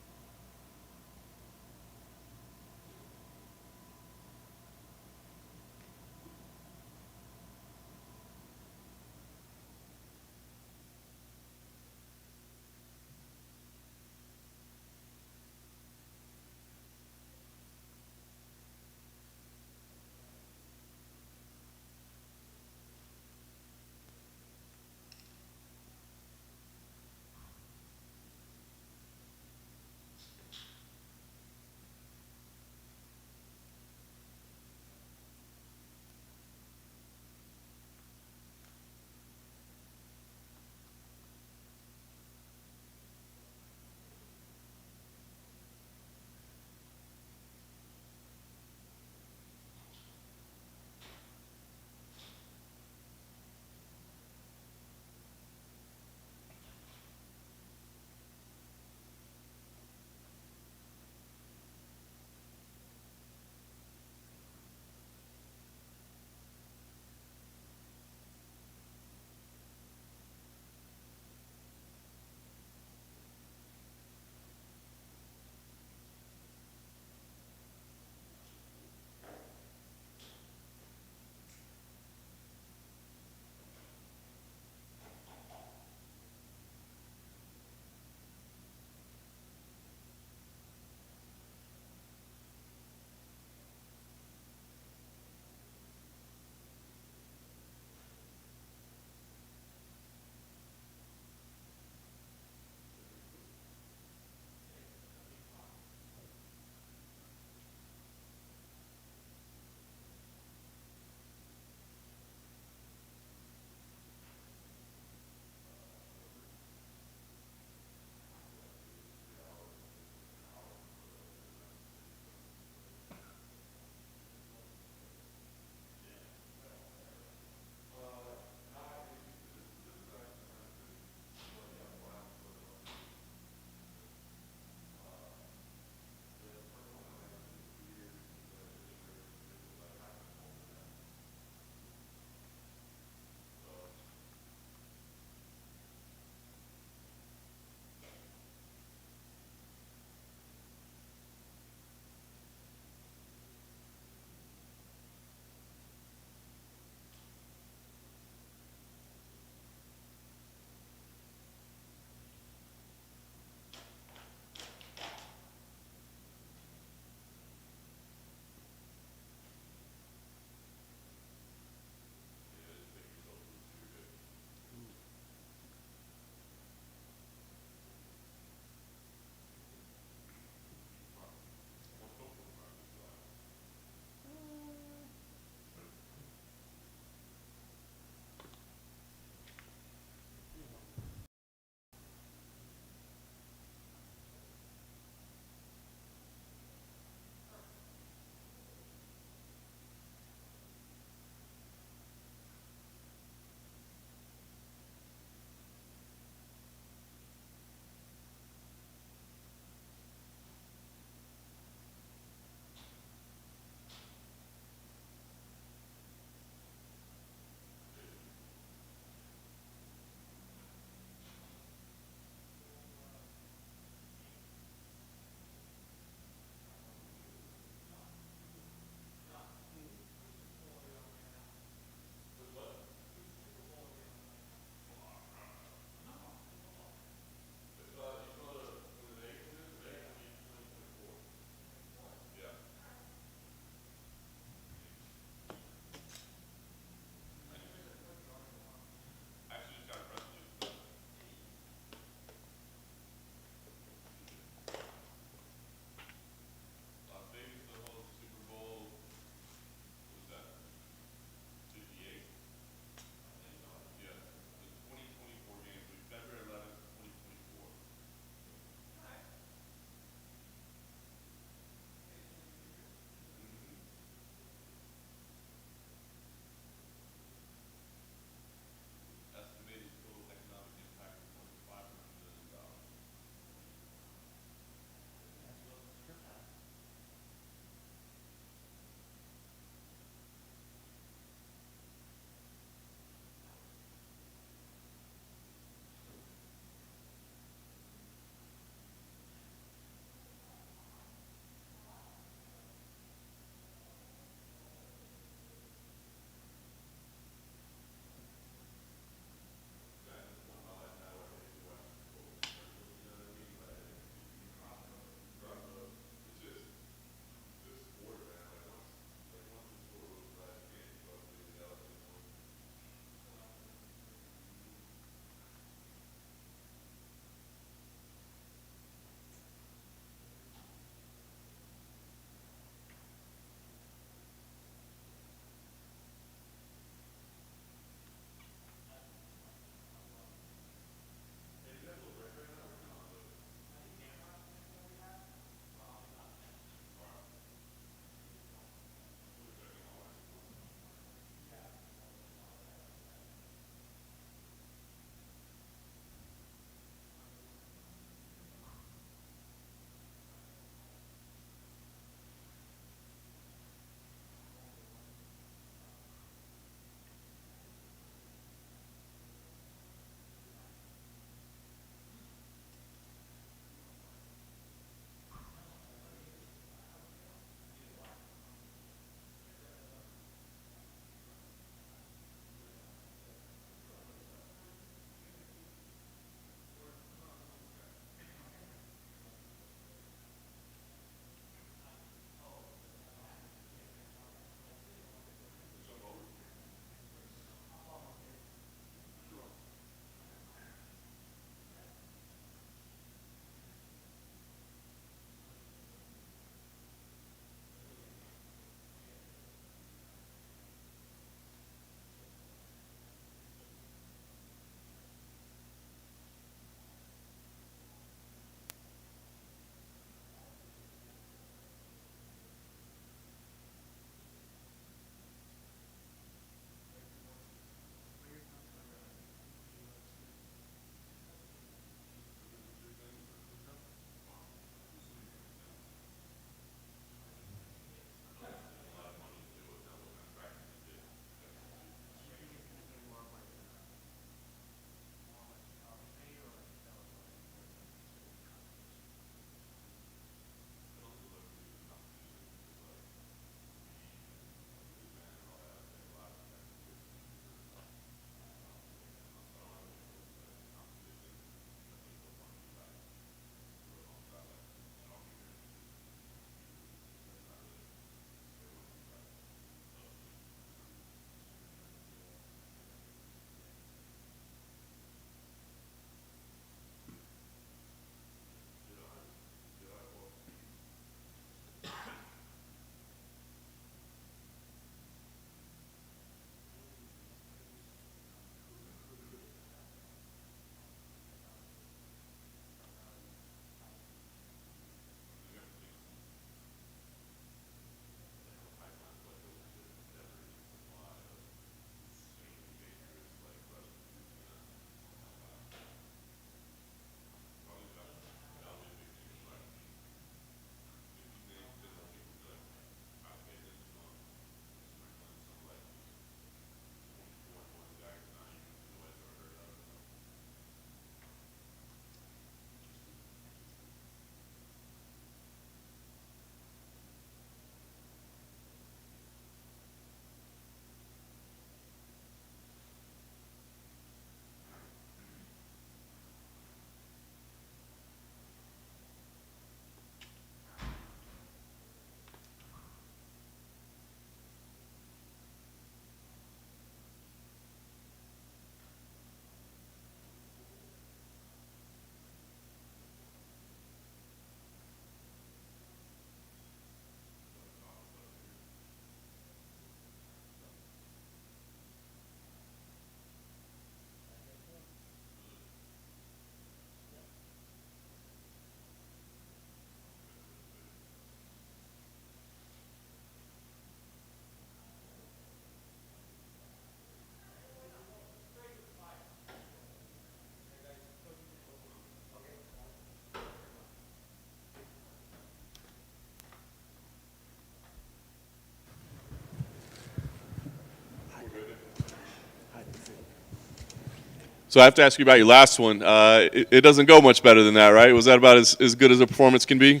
So I have to ask you about your last one. It doesn't go much better than that, right? Was that about as good as a performance can be?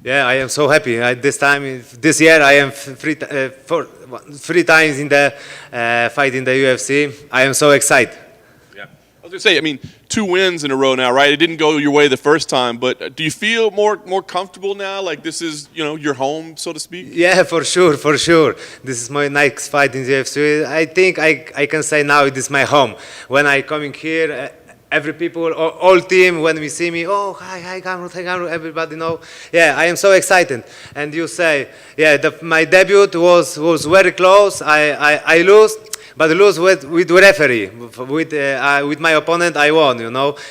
Yeah, I am so happy. This year, I am three times in the fight in the UFC. I am so excited. Yeah, I was gonna say, I mean, 2 wins in a row now, right? It didn't go your way the first time, but do you feel more comfortable now? Like this is, your home, so to speak? Yeah, for sure. This is my next fight in the UFC. I think I can say now it is my home. When I coming here, every people, all team, when we see me, oh, hi, Gamrot, everybody know. Yeah, I am so excited. And you say, yeah, my debut was very close. I lose. But lose with referee, with my opponent, I won,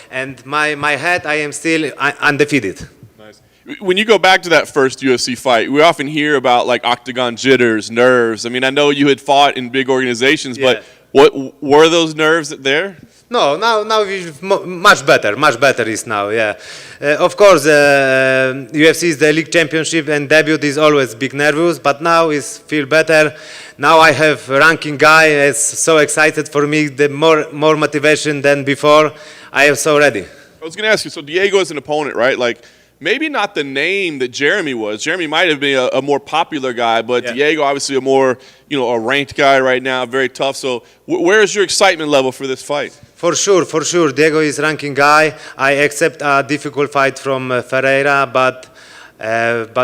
And my head, I am still undefeated. Nice. When you go back to that first UFC fight, we often hear about like octagon jitters, nerves. I mean, I know you had fought in big organizations, but what were those nerves there? No, now it's much better is now, yeah. Of course, UFC is the league championship and debut is always big nervous, but now is feel better. Now I have ranking guy, it's so excited for me, the more motivation than before. I am so ready. I was going to ask you, so Diego is an opponent, right? Like, maybe not the name that Jeremy was. Jeremy might have been a more popular guy, but Diego obviously a more, a ranked guy right now, very tough. So where is your excitement level for this fight? For sure. Diego is ranking guy. I accept a difficult fight from Ferreira, but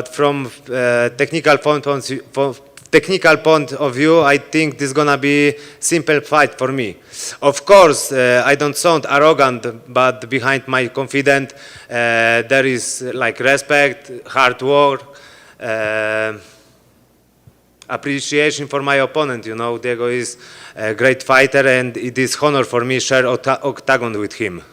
from technical point of view, I think this is gonna be simple fight for me. Of course, I don't sound arrogant, but behind my confidence, there is like respect, hard work, appreciation for my opponent. Diego is a great fighter, and it is honor for me share octagon with him.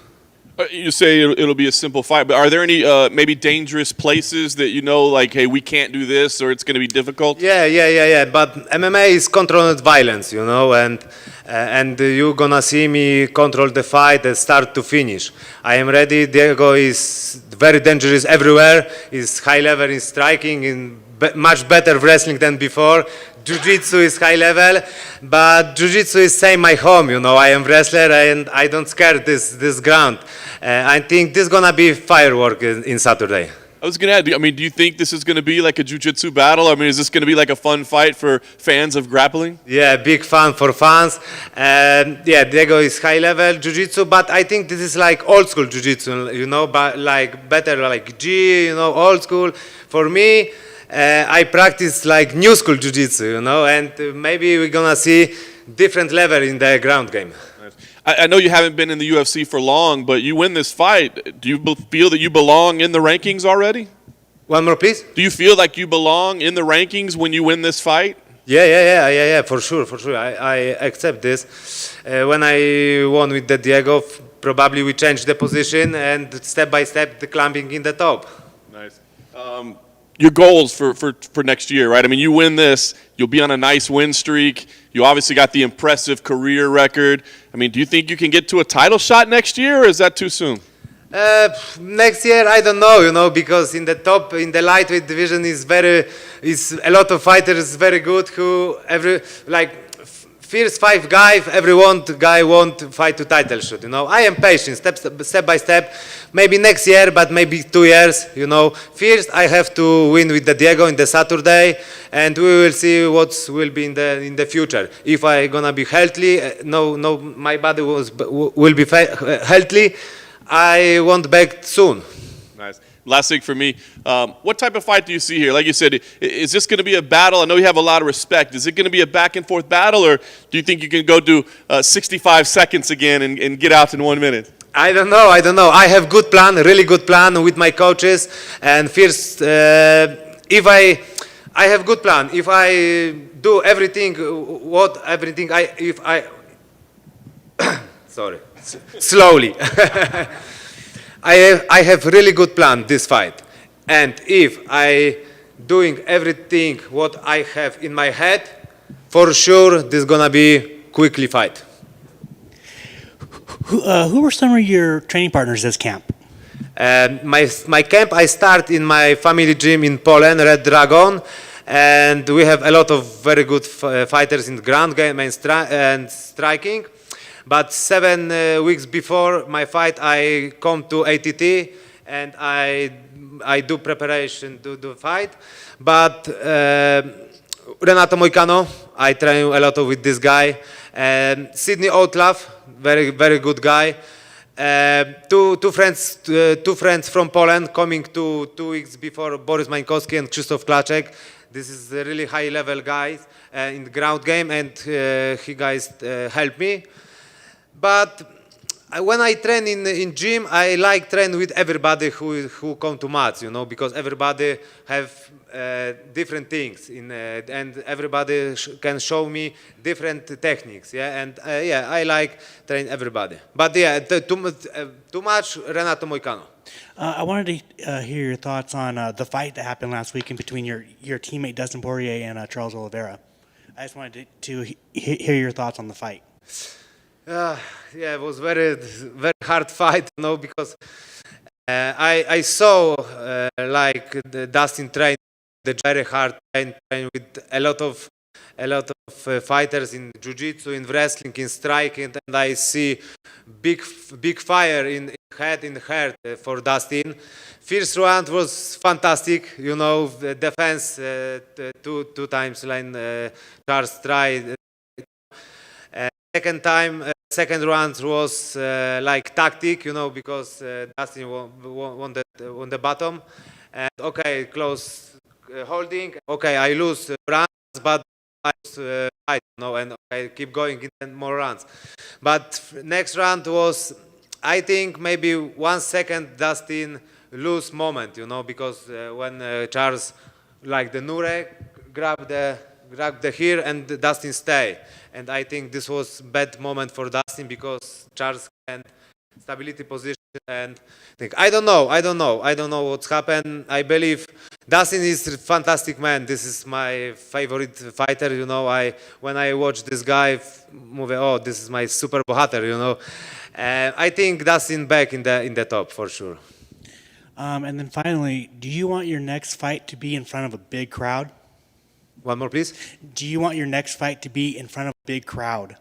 You say it'll be a simple fight, but are there any maybe dangerous places that like, hey, we can't do this, or it's going to be difficult? Yeah. But MMA is controlled violence, and you're gonna see me control the fight and start to finish. I am ready. Diego is very dangerous everywhere. He's high level in striking, in much better wrestling than before. Jiu-Jitsu is high level, but Jiu-Jitsu is same my home, I am wrestler and I don't scare this ground. I think this is gonna be firework in Saturday. I was gonna add, I mean, do you think this is gonna be like a Jiu-Jitsu battle? I mean, is this gonna be like a fun fight for fans of grappling? Yeah, big fun for fans. Diego is high level Jiu-Jitsu, but I think this is like old school Jiu-Jitsu, but like better like G, old school. For me, I practice like new school jiu-jitsu, and maybe we're gonna see different level in the ground game. I know you haven't been in the UFC for long, but you win this fight. Do you feel that you belong in the rankings already? One more, please. Do you feel like you belong in the rankings when you win this fight? Yeah, for sure. I accept this. When I won with the Diego, probably we changed the position and step by step the climbing in the top. Nice. Your goals for next year, right? I mean, you win this, you'll be on a nice win streak. You obviously got the impressive career record. I mean, do you think you can get to a title shot next year, or is that too soon? Next year, I don't know, because in the lightweight division is a lot of fighters very good who first 5 guys, every guy want to fight to title shot, I am patient, step by step, maybe next year, but maybe 2 years, First, I have to win with the Diego in the Saturday, and we will see what will be in the future. If I gonna be healthy, my body will be healthy, I want back soon. Nice. Last thing for me, what type of fight do you see here? Like you said, is this going to be a battle? I know you have a lot of respect. Is it going to be a back and forth battle, or do you think you can go do 65 seconds again and get out in 1 minute? I don't know. I have good plan, really good plan with my coaches. And first, if I have good plan. If I do everything, sorry, slowly. I have really good plan this fight, and if I doing everything what I have in my head, for sure this is gonna be quickly fight. Who were some of your training partners this camp? My camp, I start in my family gym in Poland, Red Dragon, and we have a lot of very good fighters in the ground game and striking. But 7 weeks before my fight, I come to ATT and I do preparation to do fight. But Renato Moicano, I train a lot with this guy. Sydney Outlaw, very good guy. Two friends from Poland coming 2 weeks before, Borys Mańkowski and Krzysztof Klaczek. This is a really high level guys in the ground game, and he guys help me. But when I train in gym, I like train with everybody who come to mats, you know, because everybody have different things and everybody can show me different techniques, yeah, and yeah, I like train everybody. But yeah, too much Renato Moicano. I wanted to hear your thoughts on the fight that happened last weekend between your teammate Dustin Poirier and Charles Oliveira. I just wanted to hear your thoughts on the fight. Yeah, it was very hard fight, you know, because I saw like the Dustin train the very hard train with a lot of fighters in jiu-jitsu, in wrestling, in striking, and I see big fire in heart for Dustin. First round was fantastic, you know, the defense two times line Charles tried. Second round was like tactic, you know, because Dustin won the bottom, and okay, close holding. Okay, I lose rounds, but I lose fight, you know, and I keep going in more rounds. But next round was, I think, maybe 1 second Dustin lose moment, you know, because when Charles, like the Nure, grab the here and Dustin stay. And I think this was bad moment for Dustin because Charles can't stability position, and think I don't know what's happened. I believe Dustin is a fantastic man. This is my favorite fighter, you know. When I watch this guy move, oh, this is my super bohater, you know. I think Dustin back in the top for sure. And then finally, do you want your next fight to be in front of a big crowd? One more, please. Do you want your next fight to be in front of a big crowd?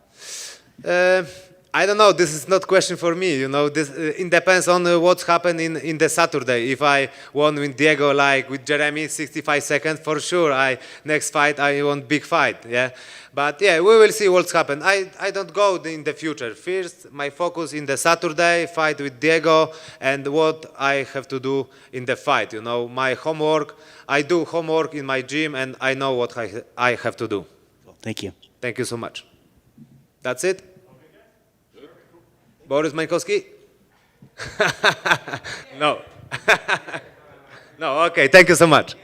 I don't know. This is not question for me. You know, this it depends on what's happened in the Saturday. If I won with Diego, like with Jeremy, 65 seconds, for sure. Next fight I want big fight. Yeah, but yeah, we will see what's happened. I don't go in the future. First, my focus in the Saturday fight with Diego and what I have to do in the fight. You know, my homework. I do homework in my gym, and I know what I have to do. Well, thank you. Thank you so much. That's it. Borys Mańkowski? No. No, okay, thank you so much.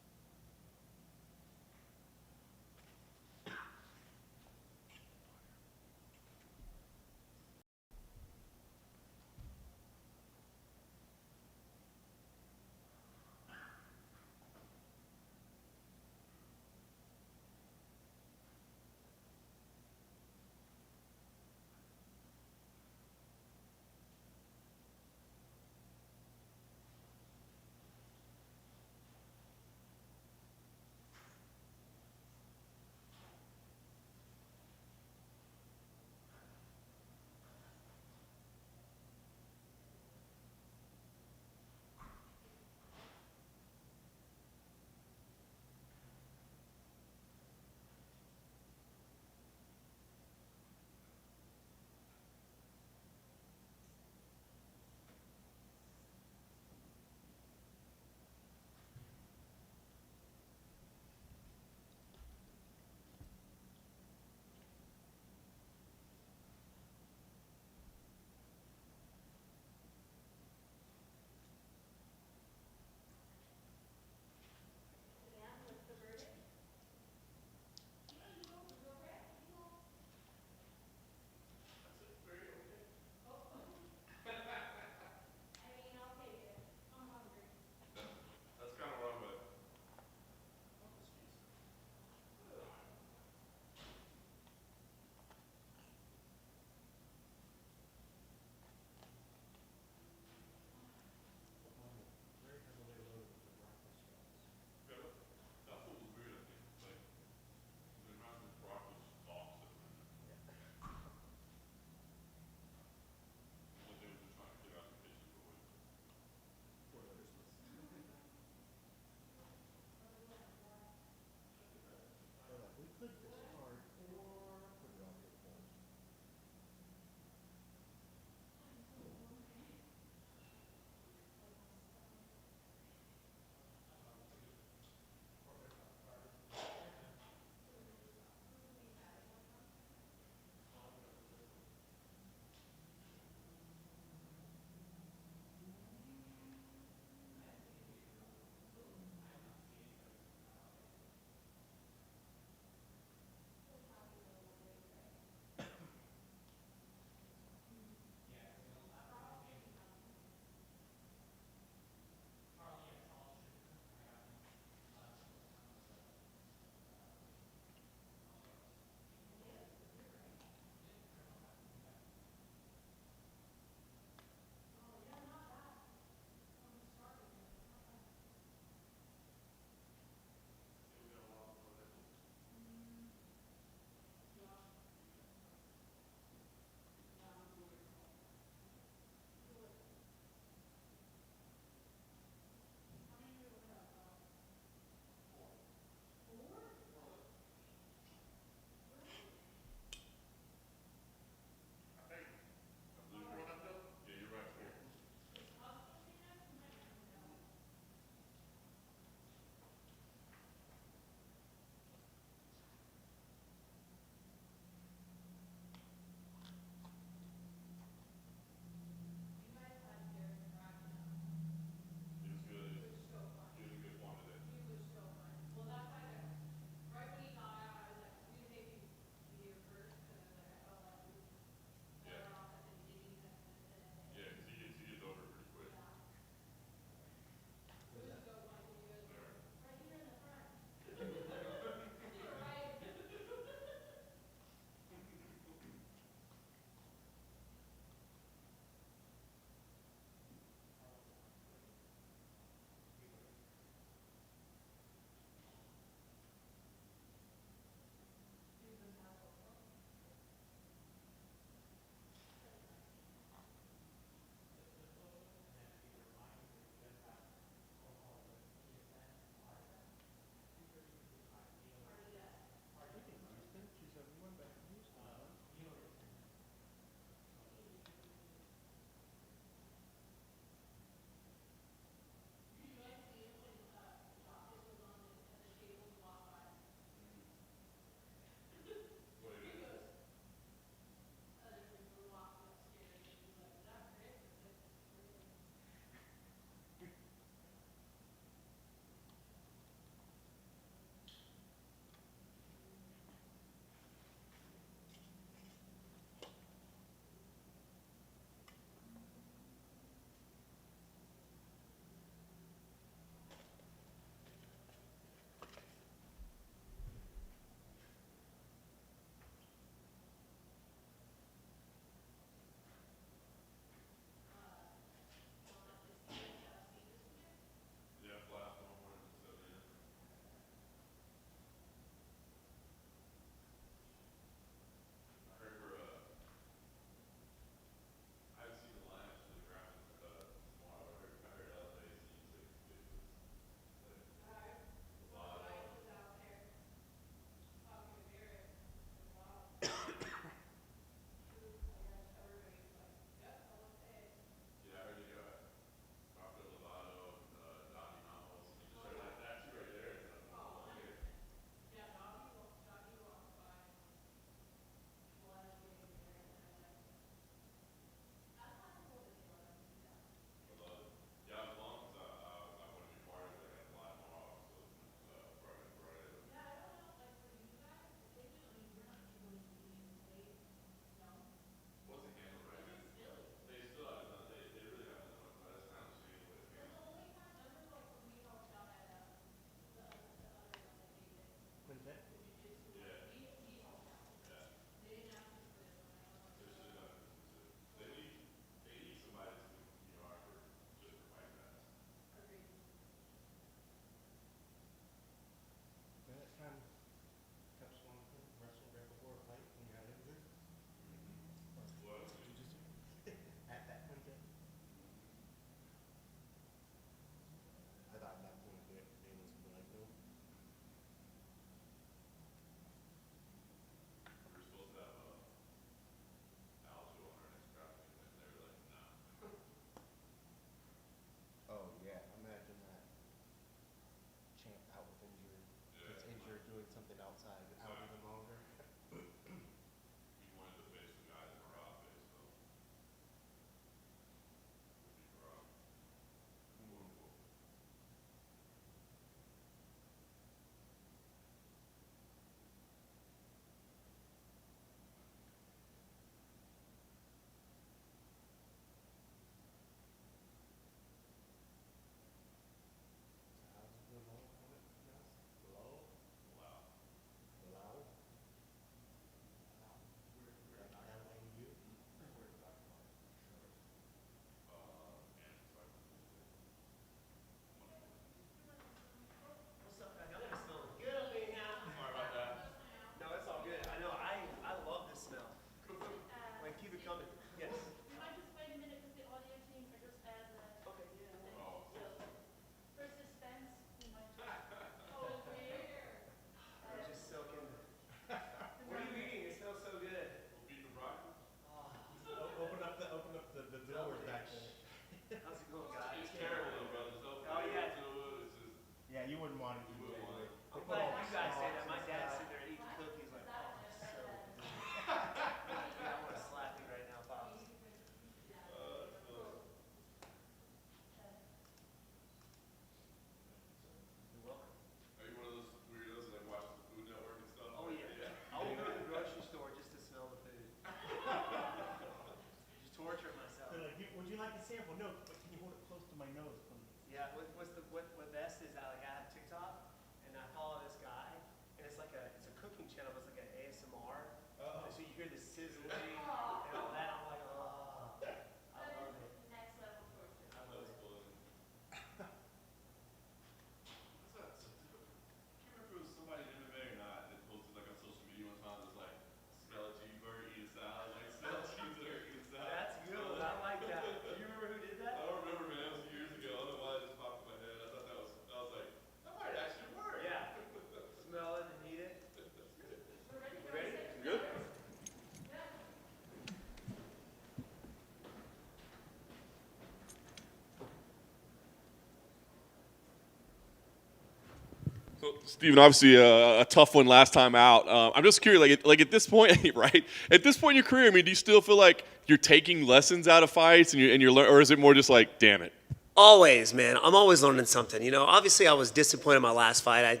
Steven, obviously a tough one last time out. I'm just curious, like at this point, right? At this point in your career, I mean, do you still feel like you're taking lessons out of fights, and you're or is it more just like, damn it? Always, man. I'm always learning something. You know, obviously I was disappointed in my last fight. I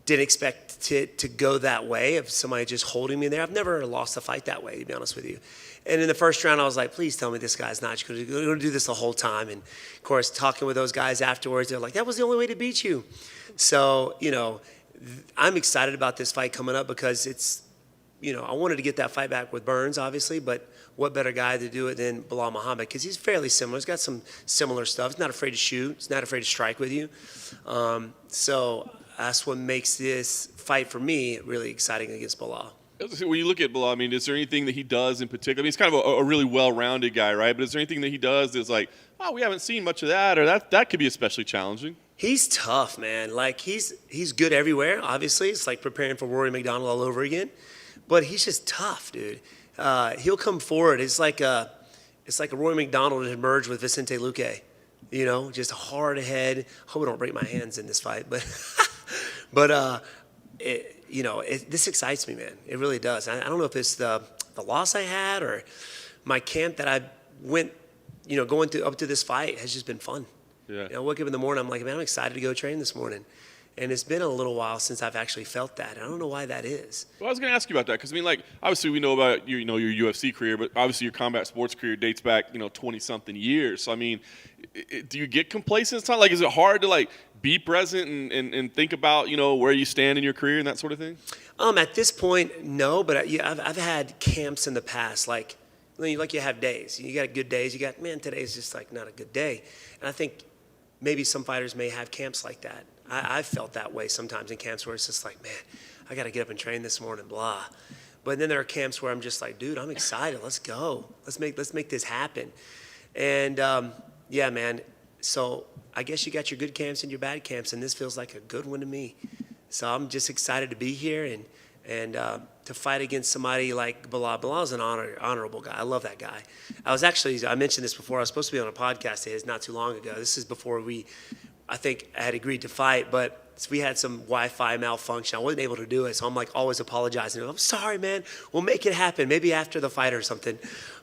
didn't expect to go that way of somebody just holding me there. I've never lost a fight that way, to be honest with you. And in the first round, I was like, please tell me this guy's not going to do this the whole time. And, of course, talking with those guys afterwards, they're like, that was the only way to beat you. So, you know, I'm excited about this fight coming up because it's, you know, I wanted to get that fight back with Burns, obviously, but what better guy to do it than Belal Muhammad? Because he's fairly similar. He's got some similar stuff. He's not afraid to shoot. He's not afraid to strike with you. So that's what makes this fight for me really exciting against Belal. When you look at Belal, I mean, is there anything that he does in particular? I mean, he's kind of a really well-rounded guy, right? But is there anything that he does that's like, oh, we haven't seen much of that, or that could be especially challenging? He's tough, man. Like, he's good everywhere, obviously. It's like preparing for Rory McDonald all over again. But he's just tough, dude. He'll come forward. It's like a Rory McDonald had merged with Vicente Luque. You know, just hard ahead. Hope I don't break my hands in this fight, but this excites me, man. It really does. I don't know if it's the loss I had or my camp that I went, you know, going up to this fight has just been fun. Yeah. You know, I woke up in the morning, I'm like, man, I'm excited to go train this morning. And it's been a little while since I've actually felt that. I don't know why that is. Well, I was going to ask you about that because, I mean, like, obviously we know about your UFC career, but obviously your combat sports career dates back, 20-something years. So, I mean, do you get complacent? It's not like, is it hard to, like, be present and think about, where you stand in your career and that sort of thing? At this point, no, but I've had camps in the past, like you have days. You got good days. You got, man, today's just, like, not a good day. And I think maybe some fighters may have camps like that. I've felt that way sometimes in camps where it's just like, man, I got to get up and train this morning, blah. But then there are camps where I'm just like, dude, I'm excited. Let's go. Let's make this happen. And, yeah, man, so I guess you got your good camps and your bad camps, and this feels like a good one to me. So I'm just excited to be here and to fight against somebody like Belal. Belal's an honorable guy. I love that guy. I mentioned this before. I was supposed to be on a podcast of his not too long ago. This is before I think I had agreed to fight, but we had some Wi-Fi malfunction. I wasn't able to do it, so I'm like always apologizing. I'm sorry, man. We'll make it happen. Maybe after the fight or something.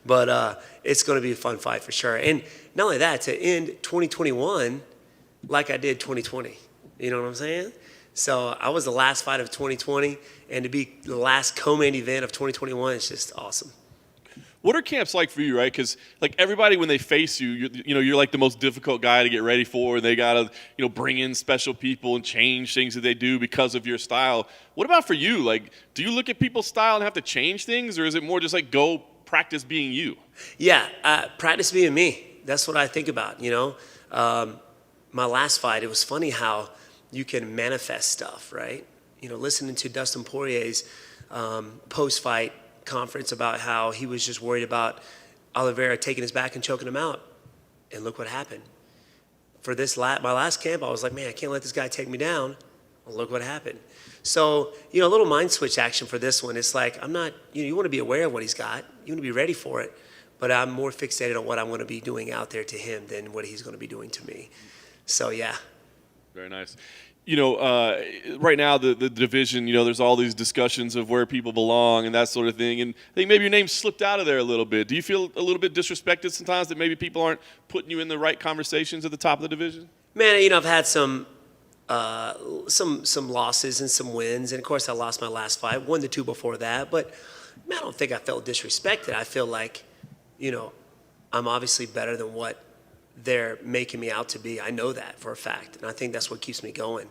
But it's going to be a fun fight for sure. And not only that, to end 2021 like I did 2020. You know what I'm saying? So I was the last fight of 2020, and to be the last co-main event of 2021 is just awesome. What are camps like for you, right? Because like everybody, when they face you, you're like the most difficult guy to get ready for. They gotta, bring in special people and change things that they do because of your style. What about for you? Like, do you look at people's style and have to change things, or is it more just like go practice being you? Yeah, practice being me. That's what I think about. My last fight, it was funny how you can manifest stuff, right? Listening to Dustin Poirier's post-fight conference about how he was just worried about Oliveira taking his back and choking him out. And look what happened. For my last camp, I was like, man, I can't let this guy take me down. Well, look what happened. So, a little mind switch action for this one. It's like, I'm not, you want to be aware of what he's got. You want to be ready for it. But I'm more fixated on what I'm going to be doing out there to him than what he's going to be doing to me. So, yeah. Very nice. Right now the division, there's all these discussions of where people belong and that sort of thing. And I think maybe your name slipped out of there a little bit. Do you feel a little bit disrespected sometimes that maybe people aren't putting you in the right conversations at the top of the division? Man, I've had some losses and some wins. And, of course, I lost my last fight, 1-2 before that. But, man, I don't think I felt disrespected. I feel like, I'm obviously better than what they're making me out to be. I know that for a fact, and I think that's what keeps me going.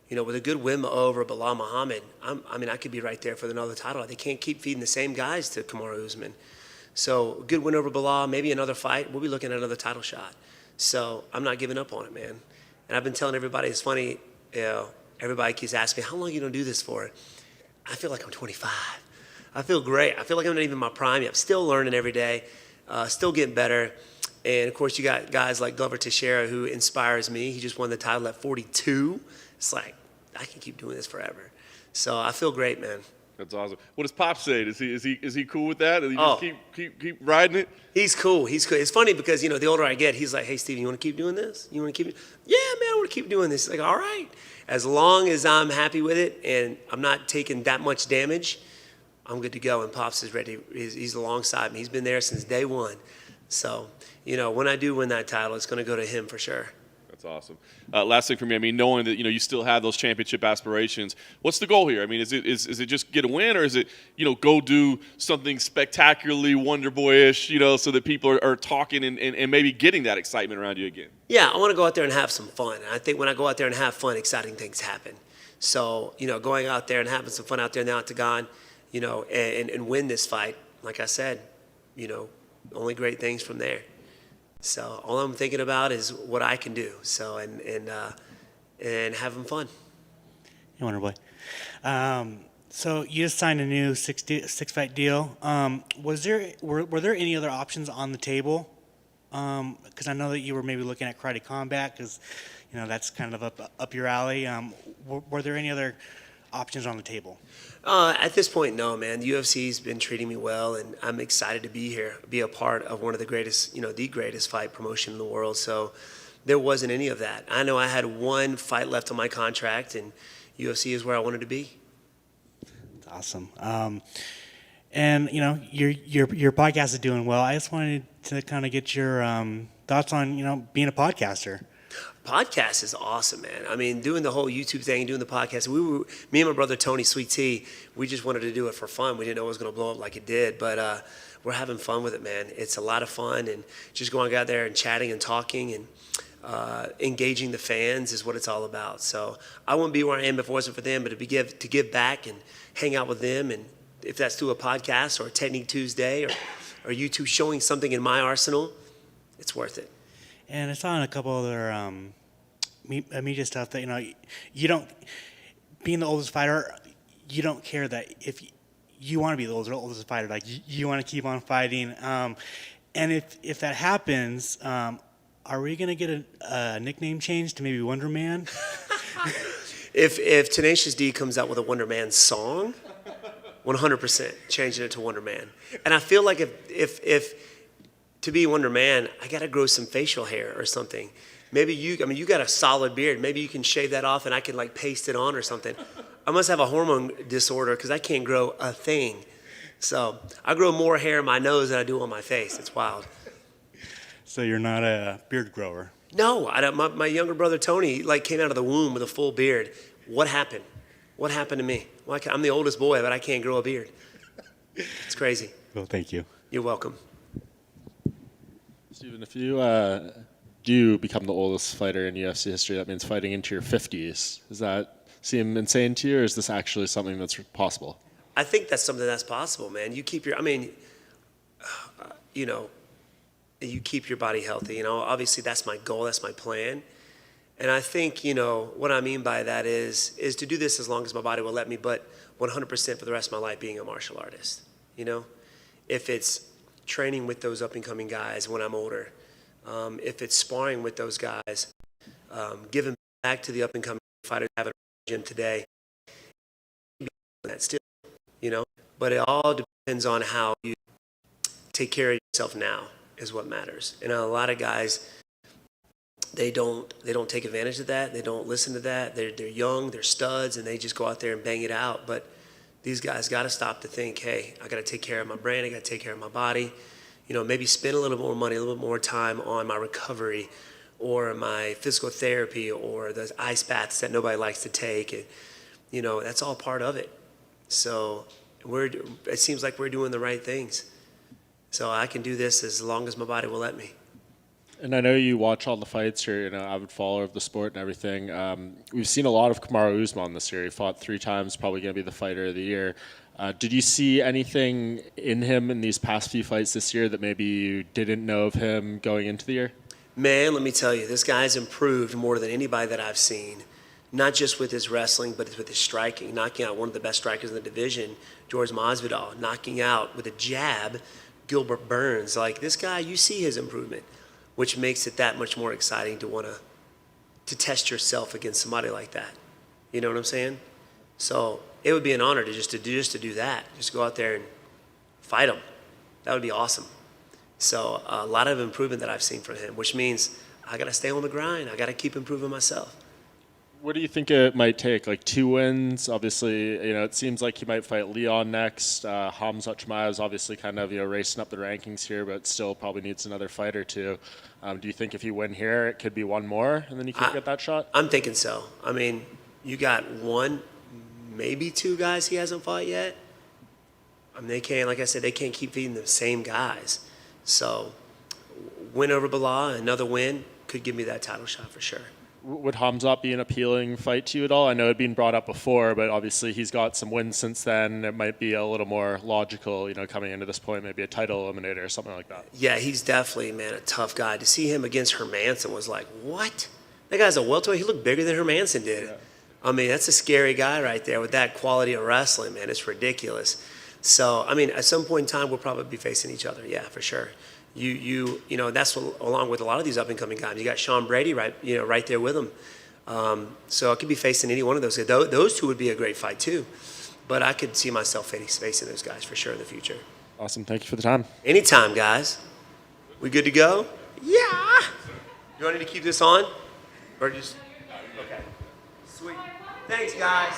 With a good win over Belal Muhammad, I could be right there for another title. They can't keep feeding the same guys to Kamaru Usman. So, good win over Belal, maybe another fight. We'll be looking at another title shot. So, I'm not giving up on it, man. And I've been telling everybody, it's funny, everybody keeps asking me, how long are you going to do this for? I feel like I'm 25. I feel great. I feel like I'm not even in my prime yet. I'm still learning every day, still getting better. And, of course, you got guys like Glover Teixeira who inspires me. He just won the title at 42. It's like, I can keep doing this forever. So I feel great, man. That's awesome. What does Pop say? Is he cool with that? Does he just keep riding it? He's cool. It's funny because, the older I get, he's like, hey, Steve, you want to keep doing this? You want to keep it? Yeah, man, I want to keep doing this. He's like, all right. as long as I'm happy with it and I'm not taking that much damage, I'm good to go. And Pops is ready. He's alongside me. He's been there since day one. So, when I do win that title, it's going to go to him for sure. That's awesome. Last thing for me, I mean, knowing that you still have those championship aspirations, what's the goal here? I mean, is it just get a win, or is it go do something spectacularly Wonder Boyish, so that people are talking and maybe getting that excitement around you again? Yeah, I want to go out there and have some fun. And I think when I go out there and have fun, exciting things happen. So going out there and having some fun out there in the octagon, and win this fight, like I said, only great things from there. So all I'm thinking about is what I can do. So and having fun. Hey, Wonder Boy. So you just signed a new six-fight deal. Were there any other options on the table? Because I know that you were maybe looking at karate combat, because that's kind of up your alley. Were there any other options on the table? At this point, no, man. The UFC's been treating me well, and I'm excited to be here, be a part of one of the greatest, the greatest fight promotion in the world. So there wasn't any of that. I know I had one fight left on my contract, and UFC is where I wanted to be. That's awesome. And your podcast is doing well. I just wanted to kind of get your thoughts on being a podcaster. Podcast is awesome, man. I mean, doing the whole YouTube thing, doing the podcast. Me and my brother Tony, Sweet T, we just wanted to do it for fun. We didn't know it was going to blow up like it did, but we're having fun with it, man. It's a lot of fun, and just going out there and chatting and talking and engaging the fans is what it's all about. So I wouldn't be where I am if it wasn't for them, but to give back and hang out with them, and if that's through a podcast or a Technique Tuesday or YouTube showing something in my arsenal, it's worth it. And I saw in a couple other media stuff that you don't, being the oldest fighter, you don't care that if you want to be the oldest fighter, like you want to keep on fighting. And if that happens, are we gonna get a nickname change to maybe Wonder Man? If Tenacious D comes out with a Wonder Man song, 100% changing it to Wonder Man. And I feel like if to be Wonder Man, I got to grow some facial hair or something. Maybe you got a solid beard. Maybe you can shave that off and I can paste it on or something. I must have a hormone disorder because I can't grow a thing. So I grow more hair in my nose than I do on my face. It's wild. So you're not a beard grower? No, my younger brother Tony came out of the womb with a full beard. What happened? What happened to me? Well, I'm the oldest boy, but I can't grow a beard. It's crazy. Well, thank you. You're welcome. Steven, if you do become the oldest fighter in UFC history, that means fighting into your 50s. Does that seem insane to you, or is this actually something that's possible? I think that's something that's possible, man. You keep you keep your body healthy. Obviously that's my goal, that's my plan. And I think, what I mean by that is to do this as long as my body will let me, but 100% for the rest of my life being a martial artist. If it's training with those up-and-coming guys when I'm older, if it's sparring with those guys, giving back to the up-and-coming fighters having a gym today, that still, but it all depends on how you take care of yourself now is what matters. And a lot of guys, they don't take advantage of that. They don't listen to that. They're young, they're studs, and they just go out there and bang it out. But these guys got to stop to think, hey, I got to take care of my brain. I got to take care of my body. Maybe spend a little more money, a little bit more time on my recovery or my physical therapy or the ice baths that nobody likes to take. And, that's all part of it. So it seems like we're doing the right things. So I can do this as long as my body will let me. And I know you watch all the fights. You're an avid follower of the sport and everything. We've seen a lot of Kamaru Usman this year. He fought 3 times, probably going to be the fighter of the year. Did you see anything in him in these past few fights this year that maybe you didn't know of him going into the year? Man, let me tell you, this guy's improved more than anybody that I've seen. Not just with his wrestling, but with his striking. Knocking out one of the best strikers in the division, George Masvidal. Knocking out with a jab, Gilbert Burns. This guy, you see his improvement, which makes it that much more exciting to want to test yourself against somebody like that. You know what I'm saying? So it would be an honor to just do that. Just go out there and fight him. That would be awesome. So a lot of improvement that I've seen from him, which means I got to stay on the grind. I got to keep improving myself. What do you think it might take? Like 2 wins? Obviously, it seems like he might fight Leon next. Hamza Chimaev is obviously kind of, racing up the rankings here, but still probably needs another fight or two. Do you think if you win here, it could be one more, and then you could get that shot? I'm thinking so. I mean, you got one, maybe 2 guys he hasn't fought yet. I mean, they can't, like I said, they can't keep feeding the same guys. So, win over Belal, another win, could give me that title shot for sure. Would Hamza be an appealing fight to you at all? I know it had been brought up before, but obviously he's got some wins since then. It might be a little more logical, coming into this point, maybe a title eliminator or something like that. Yeah, he's definitely, man, a tough guy. To see him against Hermanson was like, what? That guy's a welterweight. He looked bigger than Hermanson did. Yeah. I mean, that's a scary guy right there with that quality of wrestling, man. It's ridiculous. So, I mean, at some point in time, we'll probably be facing each other. Yeah, for sure. That's along with a lot of these up-and-coming guys. You got Sean Brady right there with him. So I could be facing any one of those guys. Those 2 would be a great fight too. But I could see myself facing those guys for sure in the future. Awesome. Thank you for the time. Anytime, guys. We good to go? Yeah. You want me to keep this on? Or just... Okay. Sweet. Thanks, guys.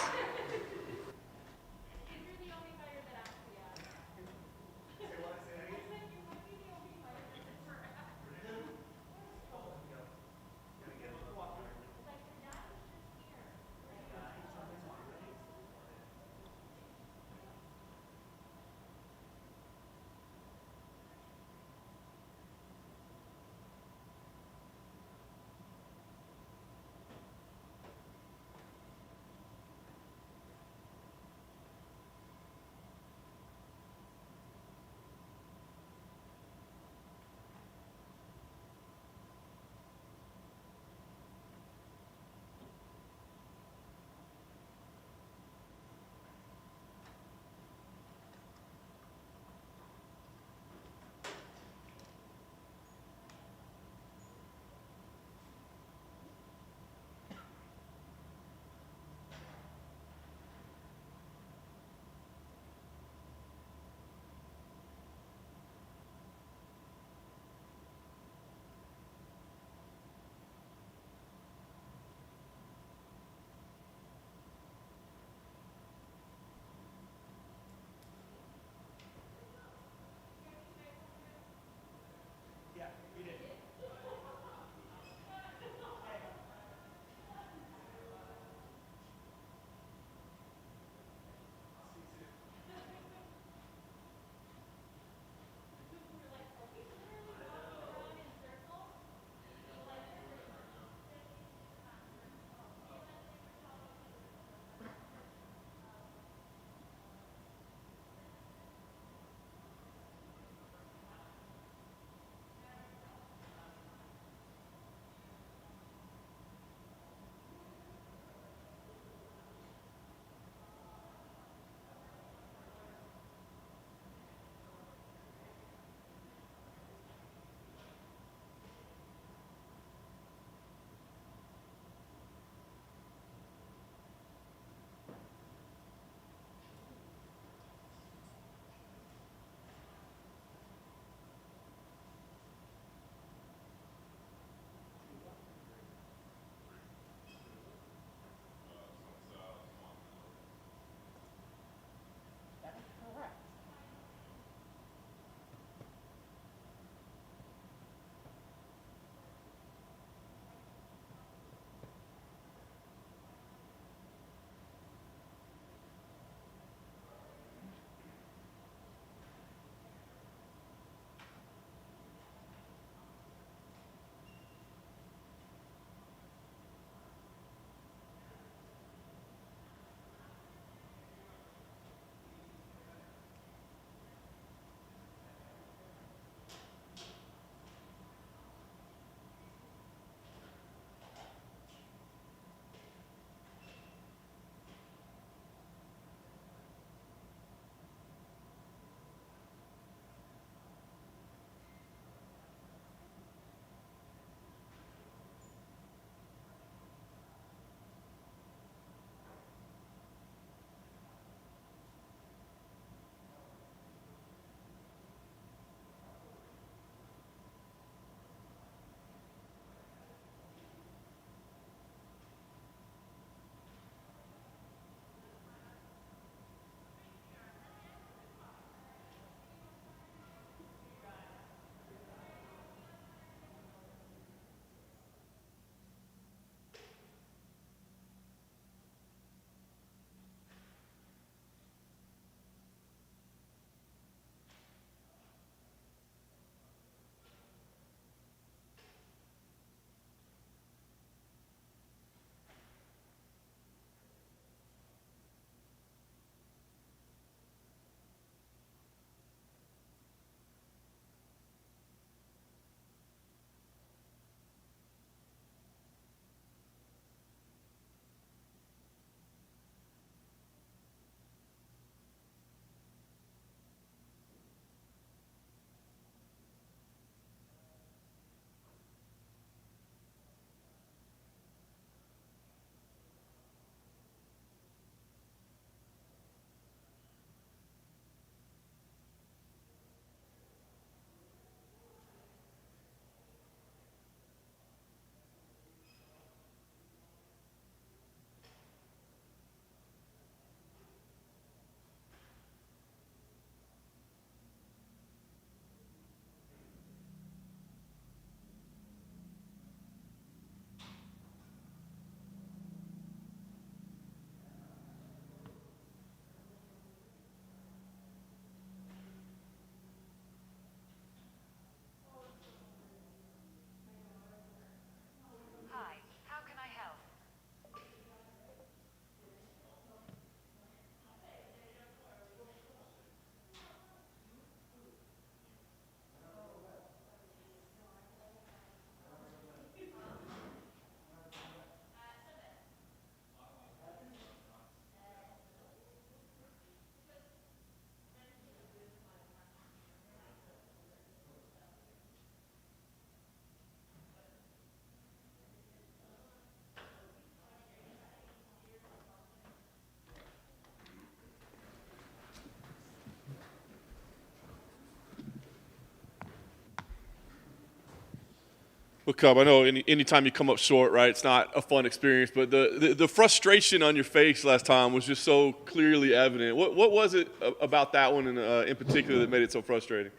Well, Cub, I know anytime you come up short, right, it's not a fun experience, but the frustration on your face last time was just so clearly evident. What was it about that one in particular that made it so frustrating?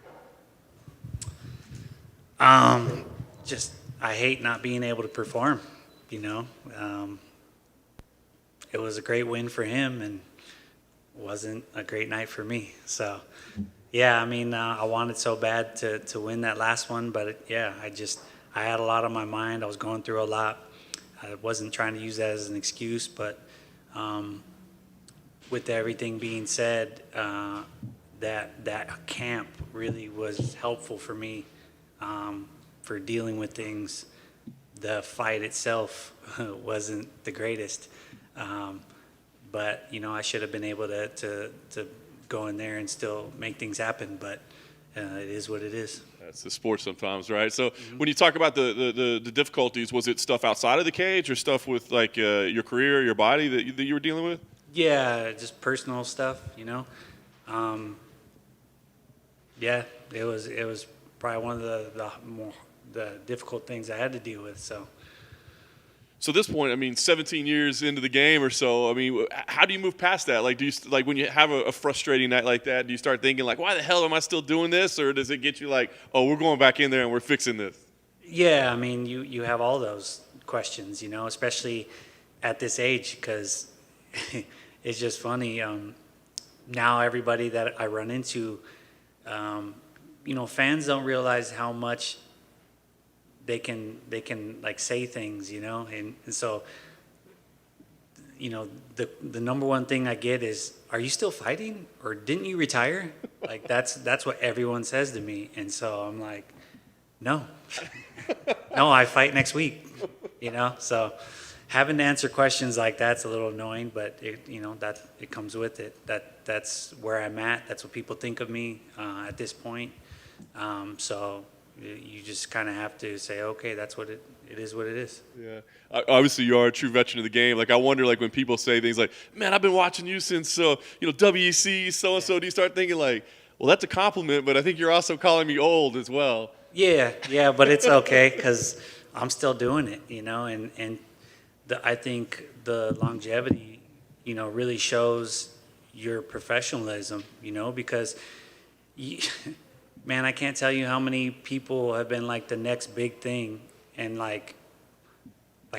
Just I hate not being able to perform, you know. It was a great win for him and wasn't a great night for me. So, yeah, I mean, I wanted so bad to win that last one, but I had a lot on my mind. I was going through a lot. I wasn't trying to use that as an excuse, but with everything being said, that camp really was helpful for me for dealing with things. The fight itself wasn't the greatest, but you know I should have been able to go in there and still make things happen. But it is what it is. That's the sport sometimes, right? So when you talk about the difficulties, was it stuff outside of the cage or stuff with like your career, your body that you were dealing with? Yeah, just personal stuff, you know. Yeah, it was probably one of the difficult things I had to deal with. So at this point, I mean, 17 years into the game or so, I mean, how do you move past that? Like, when you have a frustrating night like that, do you start thinking like, why the hell am I still doing this? Or does it get you like, oh, we're going back in there and we're fixing this? Yeah, I mean, you have all those questions, you know, especially at this age, because it's just funny. Now everybody that I run into, you know, fans don't realize how much they can like say things, you know, and so, you know, the number one thing I get is, are you still fighting or didn't you retire? Like that's what everyone says to me, and so I'm like, no, I fight next week, you know. So having to answer questions like that's a little annoying, but it comes with it. That's where I'm at. That's what people think of me at this point. So you just kind of have to say, okay, that's what it is what it is. Yeah. Obviously, you are a true veteran of the game. Like, I wonder, like, when people say things like, man, I've been watching you since, WEC, so-and-so, do you start thinking, like, well, that's a compliment, but I think you're also calling me old as well. Yeah, but it's okay because I'm still doing it, you know, and I think the longevity, you know, really shows your professionalism, you know, because man, I can't tell you how many people have been like the next big thing, and like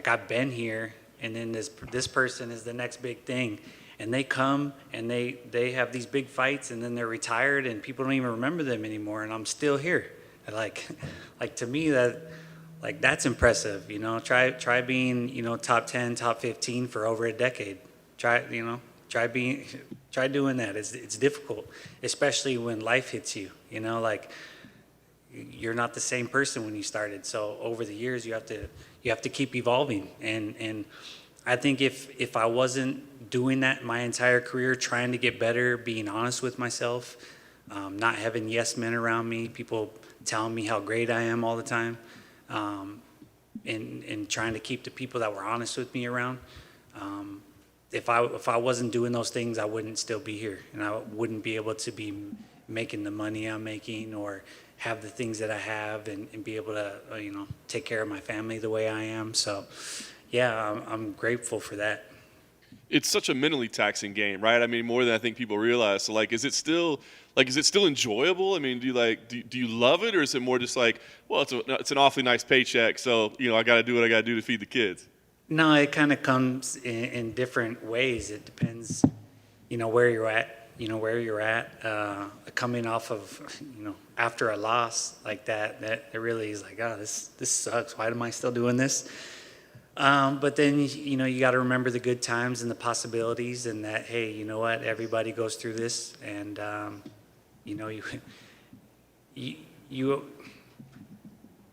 I've been here, and then this person is the next big thing, and they come and they have these big fights, and then they're retired, and people don't even remember them anymore, and I'm still here. Like to me that's impressive, you know. Try being, you know, top 10, top 15 for over a decade. Try doing that. It's difficult, especially when life hits you. You know, like you're not the same person when you started. So over the years, you have to keep evolving. And I think if I wasn't doing that my entire career, trying to get better, being honest with myself, not having yes men around me, people telling me how great I am all the time, and trying to keep the people that were honest with me around. If I wasn't doing those things, I wouldn't still be here, and I wouldn't be able to be making the money I'm making or have the things that I have and be able to, you know, take care of my family the way I am. So, yeah, I'm grateful for that. It's such a mentally taxing game, right? I mean, more than I think people realize. So, like, is it still enjoyable? I mean, do you love it, or is it more just like, well, it's an awfully nice paycheck, so, you know, I got to do what I got to do to feed the kids? No, it kind of comes in different ways. It depends, you know, where you're at. Coming off of, you know, after a loss like that it really is like, oh, this sucks. Why am I still doing this? But then, you know, you got to remember the good times and the possibilities, and that, hey, you know what, everybody goes through this, and you know,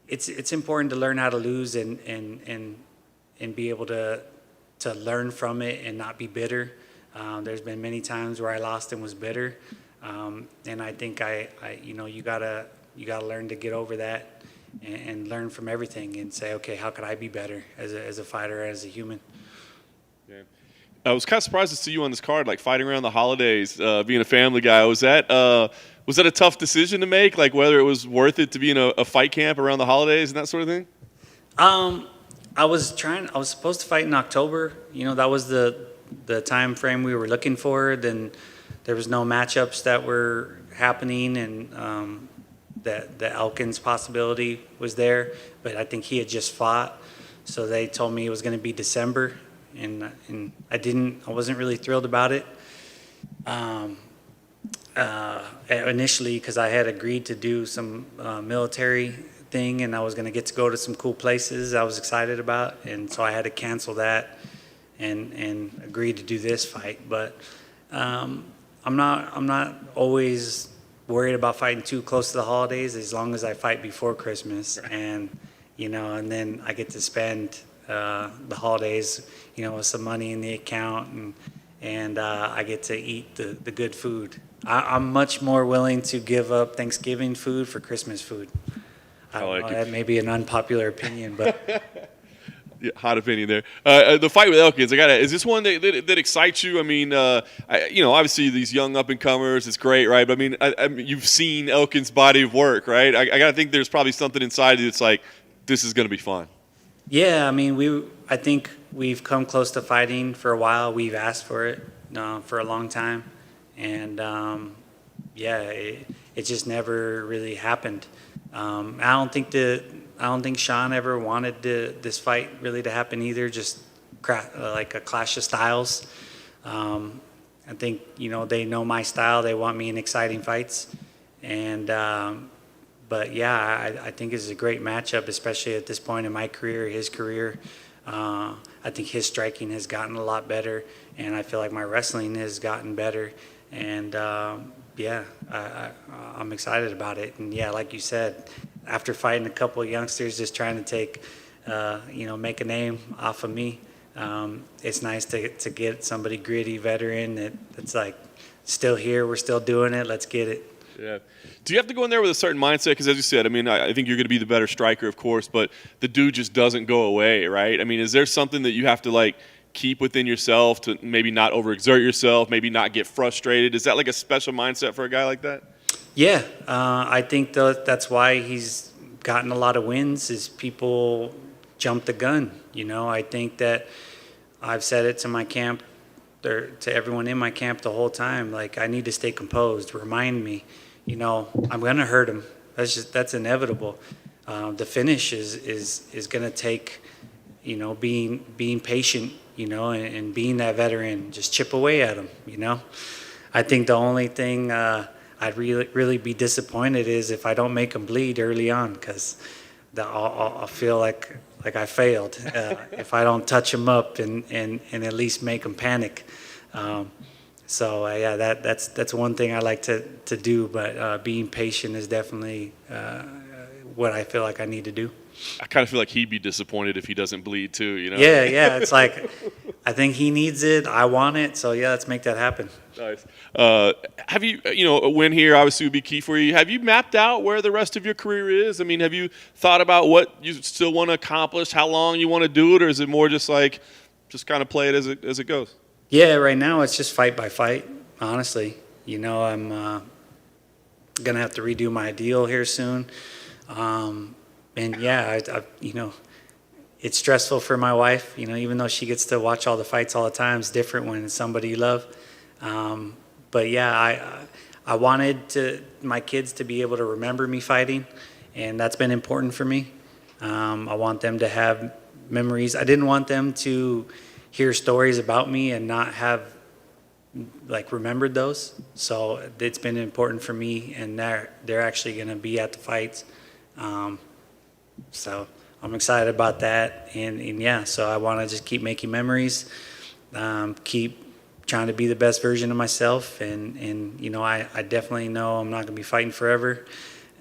it's important to learn how to lose and be able to learn from it and not be bitter. There's been many times where I lost and was bitter, and I think you know, you gotta learn to get over that and learn from everything and say, okay, how could I be better as a fighter, as a human? Yeah. I was kind of surprised to see you on this card, like fighting around the holidays, being a family guy. Was that a tough decision to make, like whether it was worth it to be in a fight camp around the holidays and that sort of thing? I was supposed to fight in October. That was the time frame we were looking for. Then there was no matchups that were happening, and that the Elkins possibility was there. But I think he had just fought, so they told me it was going to be December, and I wasn't really thrilled about it. Initially, because I had agreed to do some military thing, and I was going to get to go to some cool places I was excited about, and so I had to cancel that and agree to do this fight. But I'm not always worried about fighting too close to the holidays, as long as I fight before Christmas, and and then I get to spend the holidays with some money in the account, and I get to eat the good food. I'm much more willing to give up Thanksgiving food for Christmas food. I like it. That may be an unpopular opinion, but yeah, hot opinion there. The fight with Elkins, is this one that excites you? I mean, obviously these young up and comers, it's great, right? But I mean, you've seen Elkins' body of work, right? I gotta think there's probably something inside you that's like, this is gonna be fun. Yeah, I mean, I think we've come close to fighting for a while. We've asked for it for a long time, and it just never really happened. I don't think Sean ever wanted this fight really to happen either. Just like a clash of styles. I think they know my style. They want me in exciting fights, and but yeah, I think it's a great matchup, especially at this point in my career, his career. I think his striking has gotten a lot better, and I feel like my wrestling has gotten better, and I'm excited about it. And yeah, like you said, after fighting a couple of youngsters just trying to take, make a name off of me, it's nice to get somebody gritty, veteran that's like still here, we're still doing it, let's get it. Yeah. Do you have to go in there with a certain mindset? Because as you said, I mean, I think you're going to be the better striker, of course, but the dude just doesn't go away, right? I mean, is there something that you have to keep within yourself to maybe not overexert yourself, maybe not get frustrated? Is that like a special mindset for a guy like that? Yeah, I think that's why he's gotten a lot of wins, is people jump the gun. I think that I've said it to my camp, or to everyone in my camp the whole time, like, I need to stay composed, remind me, I'm going to hurt him. That's inevitable. The finish is going to take, being patient, and being that veteran, just chip away at him, I think the only thing I'd really be disappointed is if I don't make him bleed early on, because I'll feel like I failed if I don't touch him up and at least make him panic. That's one thing I like to do, but being patient is definitely what I feel like I need to do. I kind of feel like he'd be disappointed if he doesn't bleed too, Yeah, it's like, I think he needs it, I want it, so yeah, let's make that happen. Nice. Have you, a win here obviously would be key for you. Have you mapped out where the rest of your career is? I mean, have you thought about what you still want to accomplish, how long you want to do it, or is it more just kind of play it as it goes? Yeah, right now it's just fight by fight, honestly. I'm going to have to redo my deal here soon. And yeah, it's stressful for my wife, even though she gets to watch all the fights all the time. It's different when it's somebody you love. But yeah, I wanted my kids to be able to remember me fighting, and that's been important for me. I want them to have memories. I didn't want them to hear stories about me and not have remembered those. So it's been important for me, and they're actually going to be at the fights. So I'm excited about that, and yeah, so I want to just keep making memories, keep trying to be the best version of myself, and I definitely know I'm not going to be fighting forever.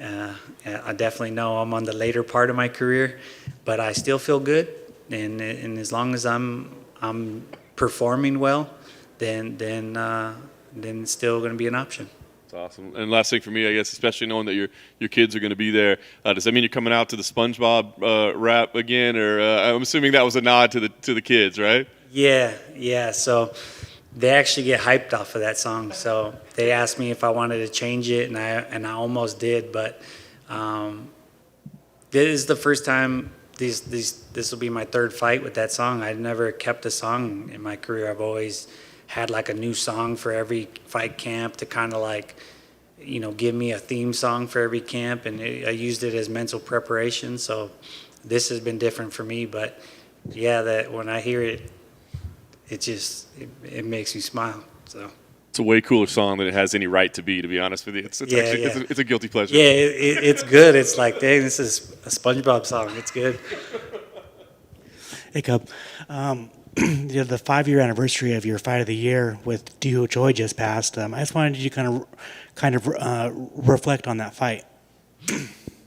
I definitely know I'm on the later part of my career, but I still feel good, and as long as I'm performing well, then it's still going to be an option. That's awesome. And last thing for me, I guess, especially knowing that your kids are going to be there, does that mean you're coming out to the SpongeBob rap again, or I'm assuming that was a nod to the kids, right? Yeah. So they actually get hyped off of that song. So they asked me if I wanted to change it, and I almost did, but this is the first time this will be my third fight with that song. I've never kept a song in my career. I've always had like a new song for every fight camp to kind of like, give me a theme song for every camp, and I used it as mental preparation. So this has been different for me, but yeah, that when I hear it, it makes me smile. So. It's a way cooler song than it has any right to be honest with you. It's a guilty pleasure. Yeah, it's good. It's like, dang, this is a SpongeBob song. It's good. Hey, Cub. The 5-year anniversary of your fight of the year with Doo Ho Choi just passed. I just wanted you to kind of reflect on that fight.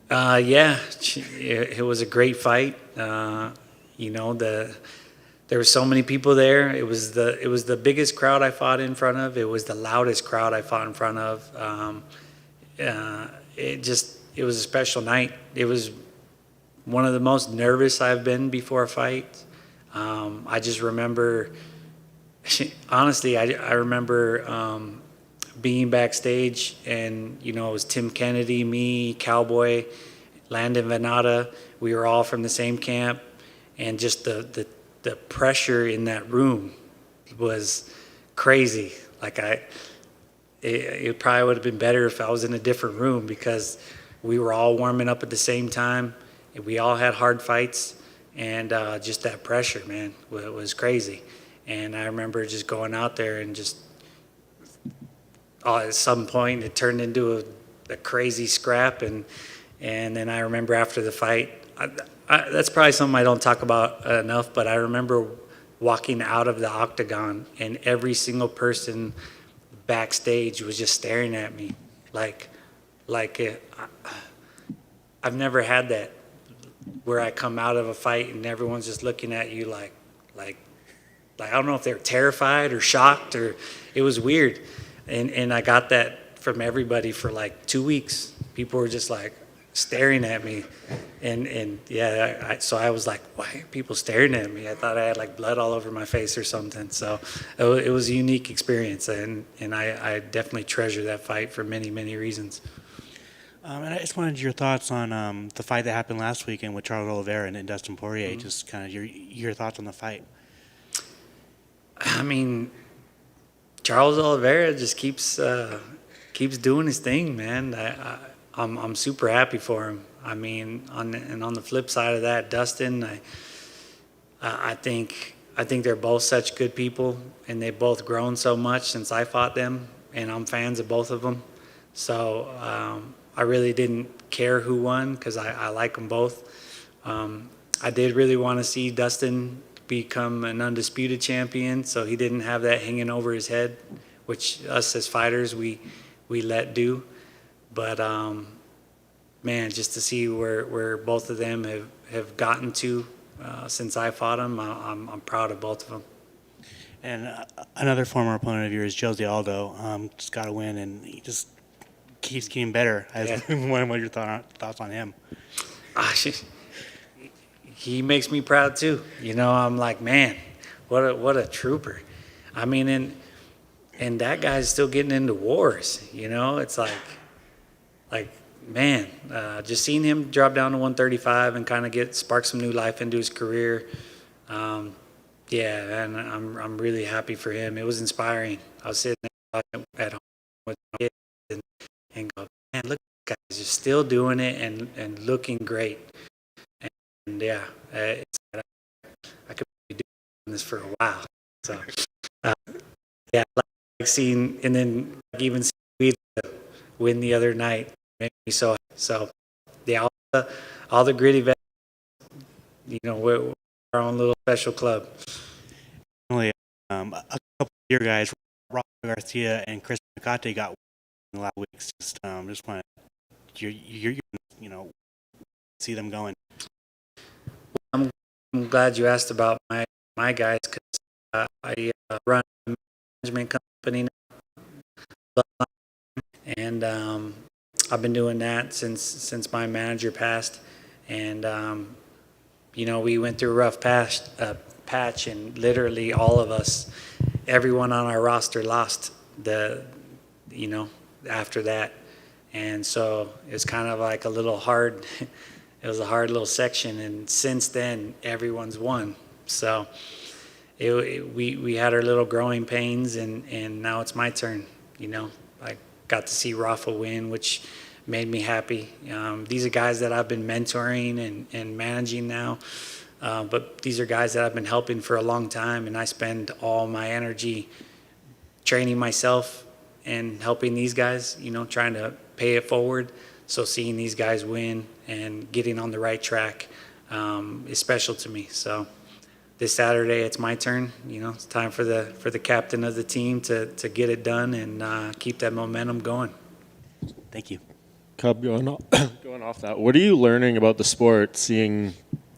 Yeah, it was a great fight. There were so many people there. It was the biggest crowd I fought in front of. It was the loudest crowd I fought in front of. It was a special night. It was one of the most nervous I've been before a fight. I just remember, honestly, I remember being backstage, and it was Tim Kennedy, me, Cowboy, Landon Venata. We were all from the same camp, and just the pressure in that room was crazy. Like it probably would have been better if I was in a different room, because we were all warming up at the same time. We all had hard fights, and just that pressure, man, was crazy. And I remember just going out there and just at some point it turned into a crazy scrap, and then I remember after the fight, that's probably something I don't talk about enough, but I remember walking out of the octagon and every single person backstage was just staring at me like I've never had that, where I come out of a fight and everyone's just looking at you like I don't know if they're terrified or shocked, or it was weird. And I got that from everybody for like 2 weeks. People were just like staring at me, and yeah, so I was like, why are people staring at me? I thought I had like blood all over my face or something. So it was a unique experience, and I definitely treasure that fight for many, many reasons. And I just wanted your thoughts on the fight that happened last weekend with Charles Oliveira and Dustin Poirier. Mm-hmm. Just kind of your thoughts on the fight. I mean, Charles Oliveira just keeps doing his thing, man. I'm super happy for him. I mean, on the flip side of that, Dustin, I think they're both such good people, and they've both grown so much since I fought them, and I'm fans of both of them. So I really didn't care who won, because I like them both. I did really want to see Dustin become an undisputed champion, so he didn't have that hanging over his head, which us as fighters we let do. But man, just to see where both of them have gotten to since I fought them, I'm proud of both of them. And another former opponent of yours, Jose Aldo, just got a win, and he just keeps getting better. What are your thoughts on him? He makes me proud too. I'm like, man, what a trooper. I mean, and that guy's still getting into wars. It's like, man, just seeing him drop down to 135 and kind of spark some new life into his career. Yeah, and I'm really happy for him. It was inspiring. I was sitting there at home with my kids and go, man, look, guys, you're still doing it and looking great. And yeah, I could be doing this for a while. So yeah, like seeing, and then even seeing me win the other night made me so happy. So yeah, all the gritty vets, we're our own little special club. A couple of your guys, Rafa Garcia and Chris McCate, got in the last weeks. Just want you see them going. I'm glad you asked about my guys, because I run a management company now, and I've been doing that since my manager passed, and we went through a rough patch, and literally all of us, everyone on our roster lost after that, and so it's kind of like a little hard it was a hard little section, and since then everyone's won. So we had our little growing pains, and now it's my turn. You know, I got to see Rafa win, which made me happy. These are guys that I've been mentoring and managing now, but these are guys that I've been helping for a long time, and I spend all my energy training myself and helping these guys, you know, trying to pay it forward. So seeing these guys win and getting on the right track is special to me. So this Saturday, it's my turn. You know, it's time for the captain of the team to get it done and keep that momentum going. Thank you. Cub, going off that, what are you learning about the sport, seeing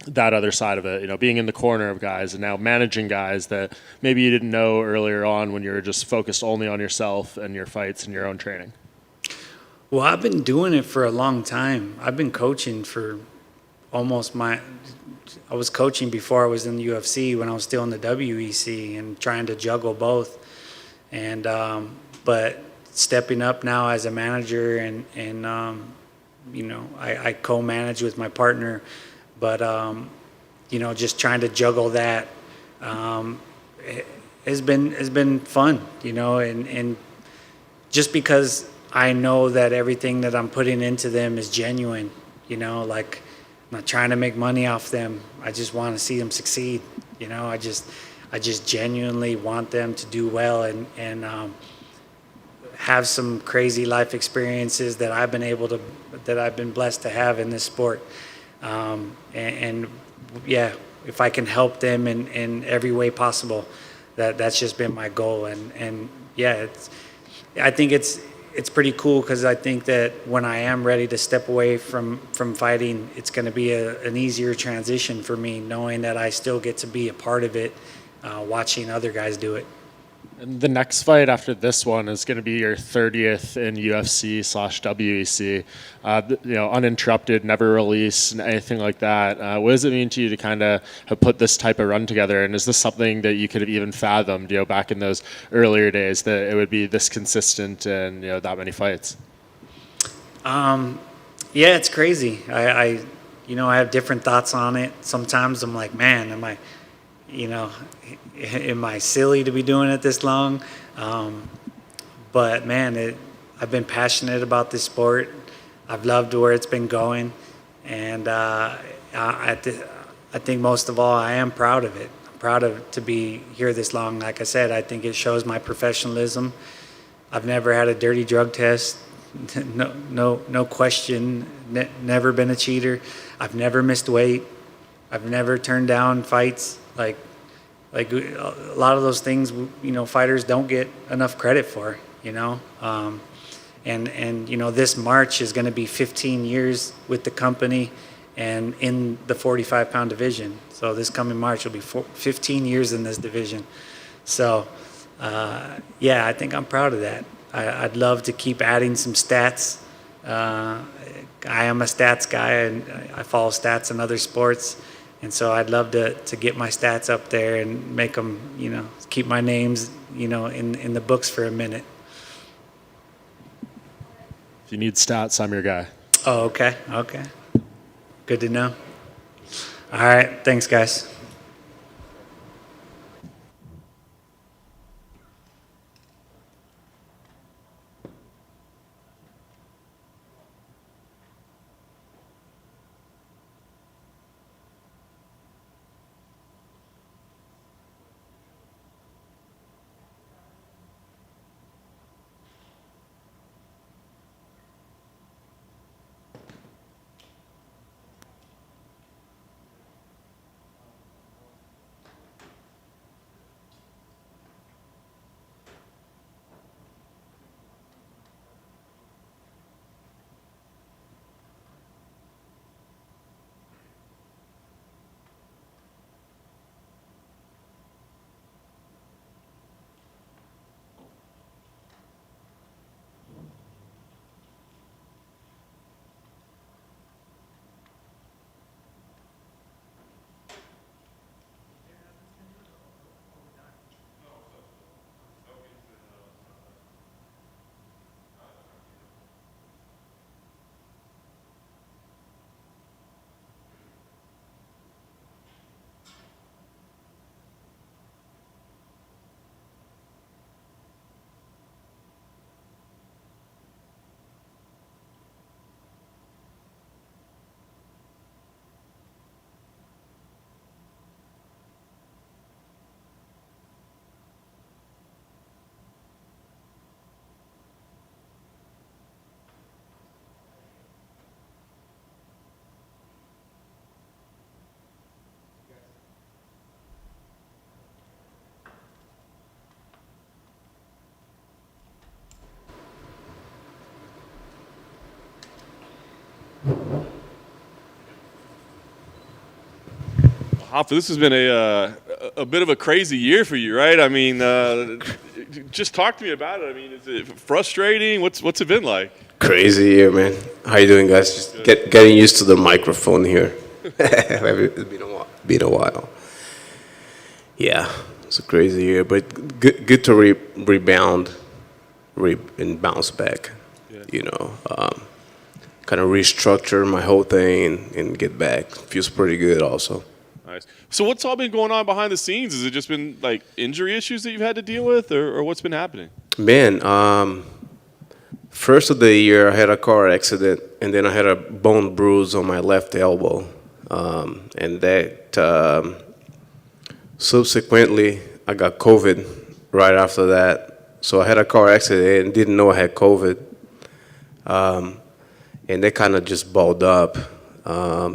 that other side of it, you know, being in the corner of guys and now managing guys that maybe you didn't know earlier on when you were just focused only on yourself and your fights and your own training? Well, I've been doing it for a long time. I've been coaching for I was coaching before I was in the UFC when I was still in the WEC and trying to juggle both. And, but stepping up now as a manager and you know, I co-manage with my partner, but, you know, just trying to juggle that has been fun, you know, and just because I know that everything that I'm putting into them is genuine, you know, like I'm not trying to make money off them. I just want to see them succeed. You know, I just genuinely want them to do well and have some crazy life experiences that I've been blessed to have in this sport. And yeah, if I can help them in every way possible, that's just been my goal. And yeah, I think it's pretty cool because I think that when I am ready to step away from fighting, it's going to be an easier transition for me, knowing that I still get to be a part of it, watching other guys do it. And the next fight after this one is going to be your 30th in UFC/WEC. You know, uninterrupted, never released, anything like that. What does it mean to you to kind of have put this type of run together? And is this something that you could have even fathomed, you know, back in those earlier days, that it would be this consistent and, you know, that many fights? Yeah, it's crazy. I you know, I have different thoughts on it. Sometimes I'm like, man, am I silly to be doing it this long? But man, I've been passionate about this sport. I've loved where it's been going, and I think most of all, I am proud of it. I'm proud to be here this long. Like I said, I think it shows my professionalism. I've never had a dirty drug test. No question. Never been a cheater. I've never missed weight. I've never turned down fights. Like a lot of those things, you know, fighters don't get enough credit for, you know. And you know, this March is going to be 15 years with the company and in the 45-pound division. So this coming March will be 15 years in this division. So, yeah, I think I'm proud of that. I'd love to keep adding some stats. I am a stats guy, and I follow stats in other sports. And so I'd love to get my stats up there and make them, you know, keep my names, you know, in the books for a minute. If you need stats, I'm your guy. Oh, okay. Okay. Good to know. All right. Thanks, guys. Hoffa, this has been a bit of a crazy year for you, right? I mean, just talk to me about it. I mean, is it frustrating? What's it been like? Crazy year, man. How you doing, guys? Just getting used to the microphone here. It's been a while. Yeah, it's a crazy year, but good to rebound and bounce back. Yeah. You know, kind of restructure my whole thing and get back. Feels pretty good, also. Nice. So what's all been going on behind the scenes? Has it just been like injury issues that you've had to deal with, or what's been happening? Man, first of the year, I had a car accident, and then I had a bone bruise on my left elbow. And that subsequently, I got COVID right after that. So I had a car accident and didn't know I had COVID. And that kind of just balled up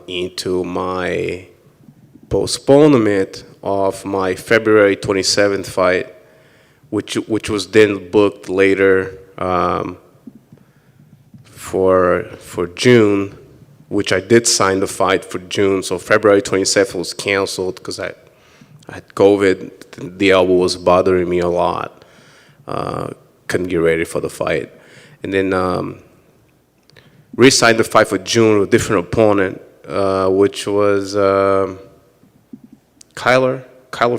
into my postponement of my February 27th fight, which was then booked later for June, which I did sign the fight for June. So February 27th was canceled because I had COVID. The elbow was bothering me a lot. Couldn't get ready for the fight. And then re-signed the fight for June with a different opponent, which was Kyler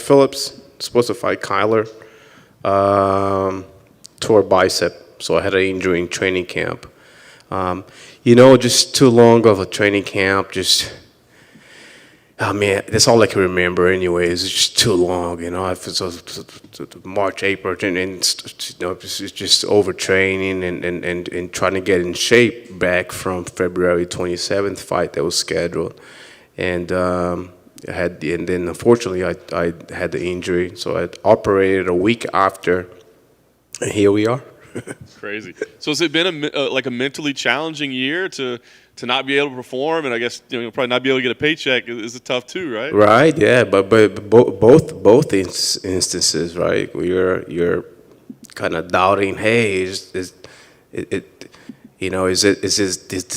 Phillips. Supposed to fight Kyler. Tore bicep, so I had an injury in training camp. You know, just too long of a training camp. Just, oh man, that's all I can remember. Anyways, it's just too long. You know, it's March, April, and you know, it's just overtraining and trying to get in shape back from February 27th fight that was scheduled, and then unfortunately I had the injury, so I operated a week after, and here we are. Crazy. So has it been like a mentally challenging year to not be able to perform, and I guess you'll probably not be able to get a paycheck is it tough too, right? Right. Yeah. But both instances, right? You're kind of doubting. Hey, is it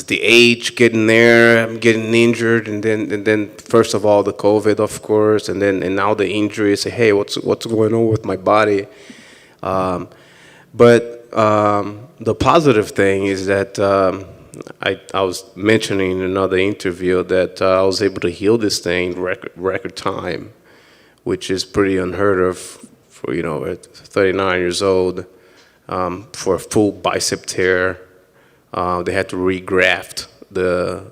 the age getting there? I'm getting injured, and then first of all the COVID, of course, and now the injury. Say, hey, what's going on with my body? But the positive thing is that I was mentioning in another interview that I was able to heal this thing record time, which is pretty unheard of for at 39 years old, for a full bicep tear. They had to regraft the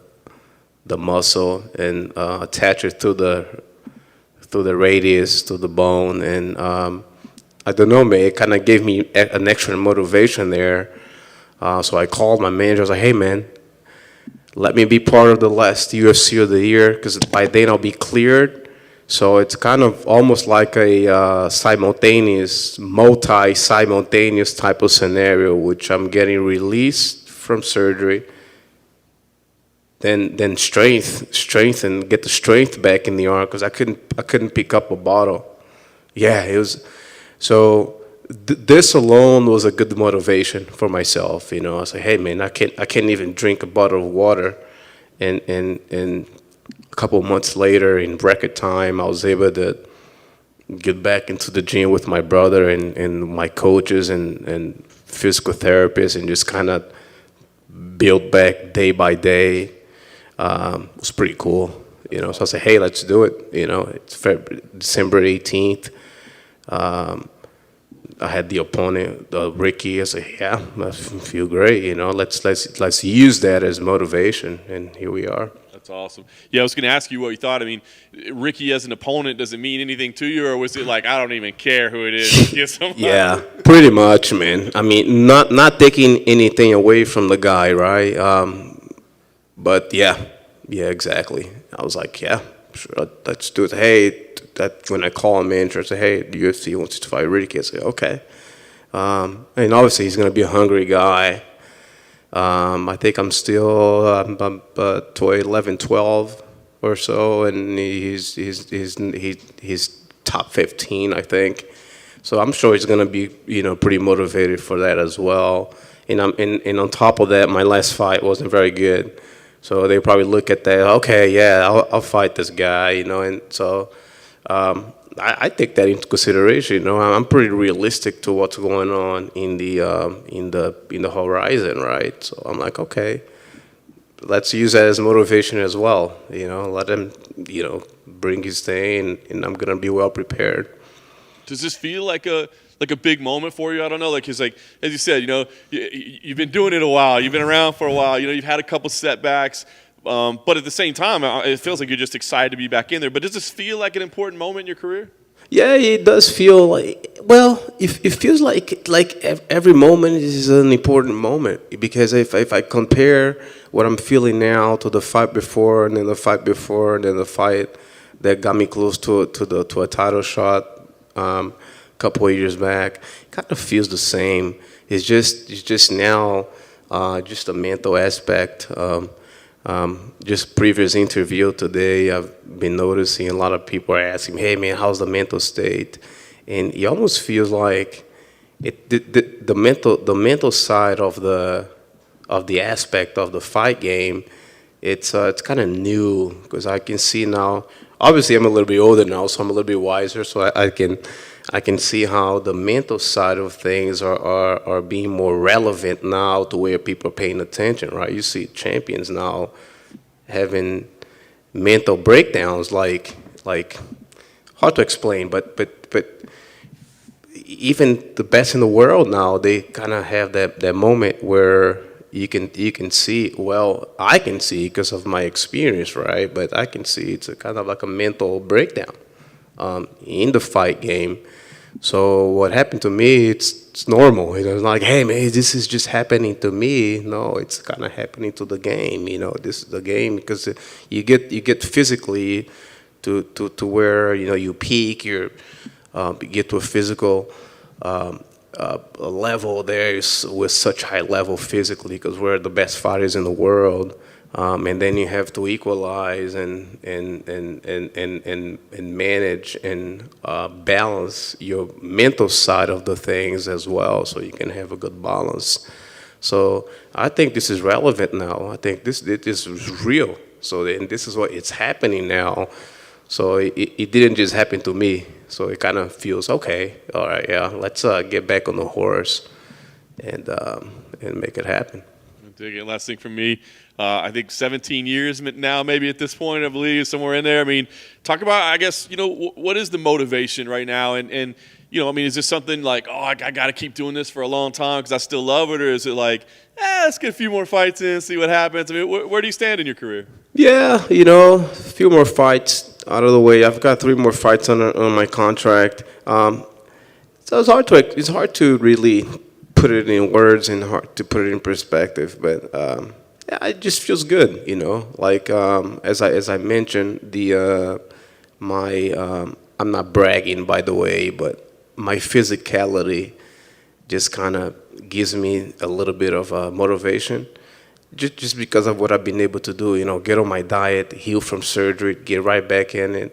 muscle and attach it through the radius to the bone, and I don't know, man, it kind of gave me an extra motivation there. So I called my manager. I was like, hey, man, let me be part of the last UFC of the year, because by then I'll be cleared. So it's kind of almost like a multi-simultaneous type of scenario, which I'm getting released from surgery, then strength and get the strength back in the arm, because I couldn't pick up a bottle. Yeah, it was. So this alone was a good motivation for myself. I was like, hey man, I can't even drink a bottle of water, and a couple of months later, in record time, I was able to get back into the gym with my brother and my coaches and physical therapists, and just kind of build back day by day. It was pretty cool. So I said, hey, let's do it. It's December 18th. I had the opponent, Ricky. I said, yeah, I feel great. Let's use that as motivation, and here we are. That's awesome. Yeah, I was going to ask you what you thought. I mean, Ricky as an opponent, does it mean anything to you, or was it like, I don't even care who it is? Yeah, pretty much, man. I mean, not taking anything away from the guy, right? But yeah, exactly. I was like, yeah, sure, let's do it. Hey, when I call a manager, I say, hey, the UFC wants to fight Ricky. I say, okay. And obviously, he's going to be a hungry guy. I think I'm still 11, 12 or so, and he's top 15, I think. So I'm sure he's going to be pretty motivated for that as well. And on top of that, my last fight wasn't very good. So they probably look at that, okay, yeah, I'll fight this guy, you know, and so I take that into consideration. You know, I'm pretty realistic to what's going on in the horizon, right? So I'm like, okay, let's use that as motivation as well. You know, let him, you know, bring his thing, and I'm gonna be well prepared. Does this feel like a big moment for you? I don't know, like, 'cause like, as you said, you know, you've been doing it a while, you've been around for a while, you know, you've had a couple setbacks, but at the same time, it feels like you're just excited to be back in there. But does this feel like an important moment in your career? Yeah, it does feel like, well, it feels like every moment is an important moment, because if I compare what I'm feeling now to the fight before, and then the fight before, and then the fight that got me close to a title shot a couple of years back, it kind of feels the same. It's just now just a mental aspect. Just previous interview today, I've been noticing a lot of people are asking, "Hey man, how's the mental state?" And it almost feels like the mental side of the aspect of the fight game. It's kind of new, because I can see now. Obviously, I'm a little bit older now, so I'm a little bit wiser. So I can see how the mental side of things are being more relevant now to where people are paying attention, right? You see champions now having mental breakdowns, like hard to explain, but even the best in the world now, they kind of have that moment where you can see, well, I can see because of my experience, right? But I can see it's a kind of like a mental breakdown in the fight game. So what happened to me, it's normal. It's like, hey man, this is just happening to me. No, it's kind of happening to the game. You know, this is the game, because you get physically to where, you know, you peak. You get to a physical a level there with such high level physically, because we're the best fighters in the world. And then you have to equalize and manage and balance your mental side of the things as well, so you can have a good balance. So I think this is relevant now. I think this is real. So and this is what it's happening now. So it didn't just happen to me. So it kind of feels okay. All right, yeah, let's get back on the horse and make it happen. Dig it. Last thing from me, I think 17 years now, maybe at this point, I believe, somewhere in there. I mean, talk about, I guess, you know, what is the motivation right now? And you know, I mean, is this something like, oh, I got to keep doing this for a long time because I still love it? Or is it like, let's get a few more fights in, see what happens? I mean, where do you stand in your career? Yeah, you know, a few more fights out of the way. I've got 3 more fights on my contract. So it's hard to really put it in words and hard to put it in perspective. But yeah, it just feels good, you know. Like as I mentioned, I'm not bragging, by the way, but my physicality just kind of gives me a little bit of motivation. Just because of what I've been able to do, you know, get on my diet, heal from surgery, get right back in and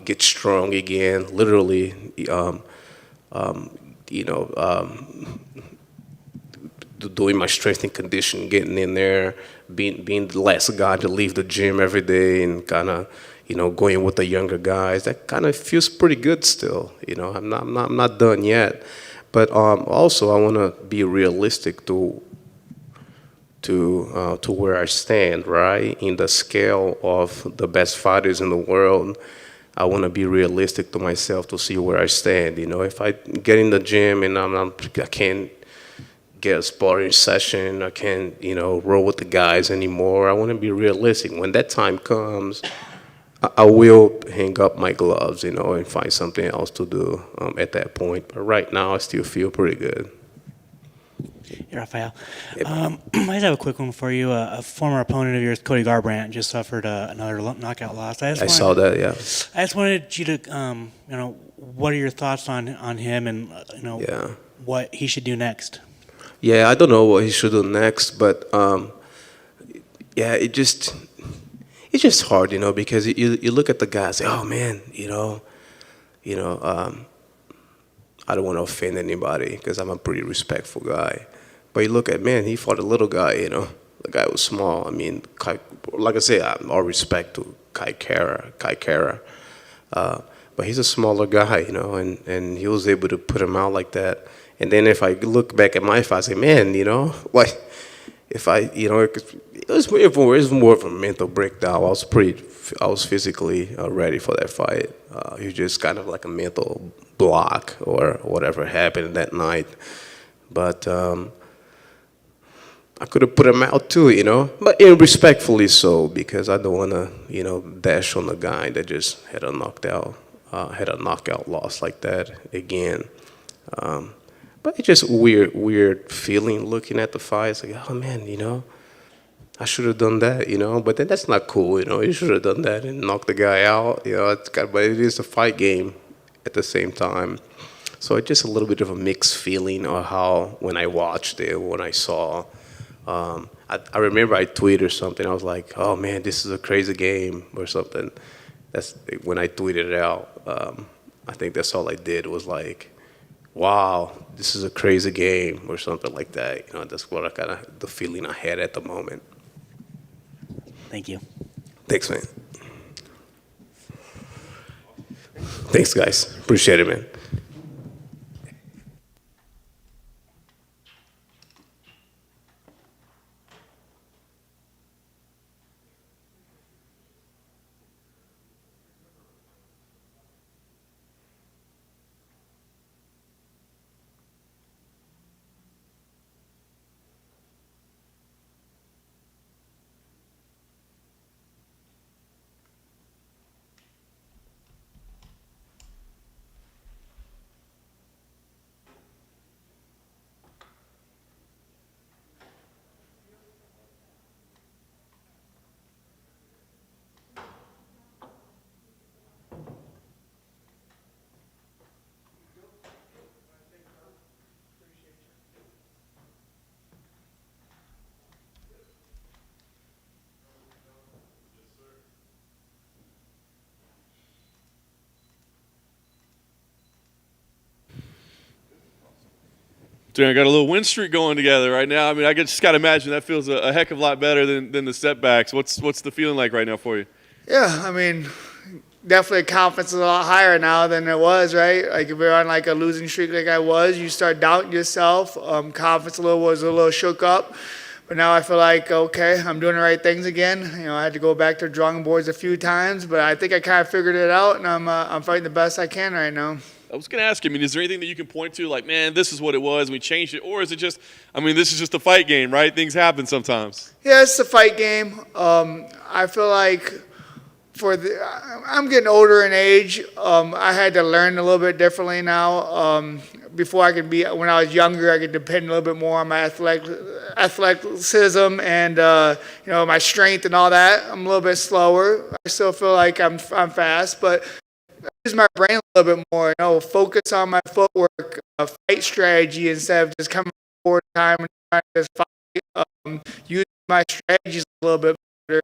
get strong again, literally, doing my strength and conditioning, getting in there, being the last guy to leave the gym every day and kind of, you know, going with the younger guys. That kind of feels pretty good still, you know. I'm not done yet. But also I want to be realistic to where I stand, right? In the scale of the best fighters in the world, I want to be realistic to myself to see where I stand. You know, if I get in the gym and I can't get a sparring session, I can't, you know, roll with the guys anymore. I want to be realistic. When that time comes, I will hang up my gloves, you know, and find something else to do at that point. But right now, I still feel pretty good. Hey, Raphael. I just have a quick one for you. A former opponent of yours, Cody Garbrandt, just suffered another knockout loss. I saw that, yeah. I just wanted you to, you know, what are your thoughts on him and, you know, what he should do next? Yeah, I don't know what he should do next, but yeah, it's just hard, you know, because you look at the guy and say, oh man, you know, I don't want to offend anybody because I'm a pretty respectful guy. But you look at, man, he fought a little guy, you know, The guy was small. I mean, like I said, all respect to Kai Kara. But he's a smaller guy, you know, and he was able to put him out like that. And then if I look back at my fight, I say, man, you know, like, if I, you know, it was more of a mental breakdown. I was physically ready for that fight. It was just kind of like a mental block or whatever happened that night. But I could have put him out too, you know, but respectfully so, because I don't want to, you know, dash on the guy that just had a knockout loss like that again. But it's just weird feeling looking at the fight. It's like, oh man, you know, I should have done that, you know. But then that's not cool, you know. You should have done that and knocked the guy out, you know. But it is a fight game at the same time. So it's just a little bit of a mixed feeling of how when I watched it, when I saw. I remember I tweeted or something. I was like, oh man, this is a crazy game or something. That's when I tweeted it out. I think that's all I did was like, wow, this is a crazy game or something like that. You know, that's what the feeling I had at the moment. Thank you. Thanks, man. Thanks, guys. Appreciate it, man. Dude, I got a little win streak going together right now. I mean, I just got to imagine that feels a heck of a lot better than the setbacks. What's the feeling like right now for you? Yeah, I mean, definitely confidence is a lot higher now than it was, right? Like if you're on like a losing streak like I was, you start doubting yourself. Confidence was a little shook up. But now I feel like, okay, I'm doing the right things again. You know, I had to go back to the drawing boards a few times, but I think I kind of figured it out, and I'm fighting the best I can right now. I was going to ask you, I mean, is there anything that you can point to, like, man, this is what it was, we changed it, or is it just, I mean, this is just a fight game, right? Things happen sometimes. Yeah, it's a fight game. I feel like I'm getting older in age. I had to learn a little bit differently now. Before when I was younger, I could depend a little bit more on my athleticism and you know, my strength and all that. I'm a little bit slower. I still feel like I'm fast, but I use my brain a little bit more. You know, focus on my footwork, fight strategy instead of just coming forward time and trying to just fight. Use my strategies a little bit better.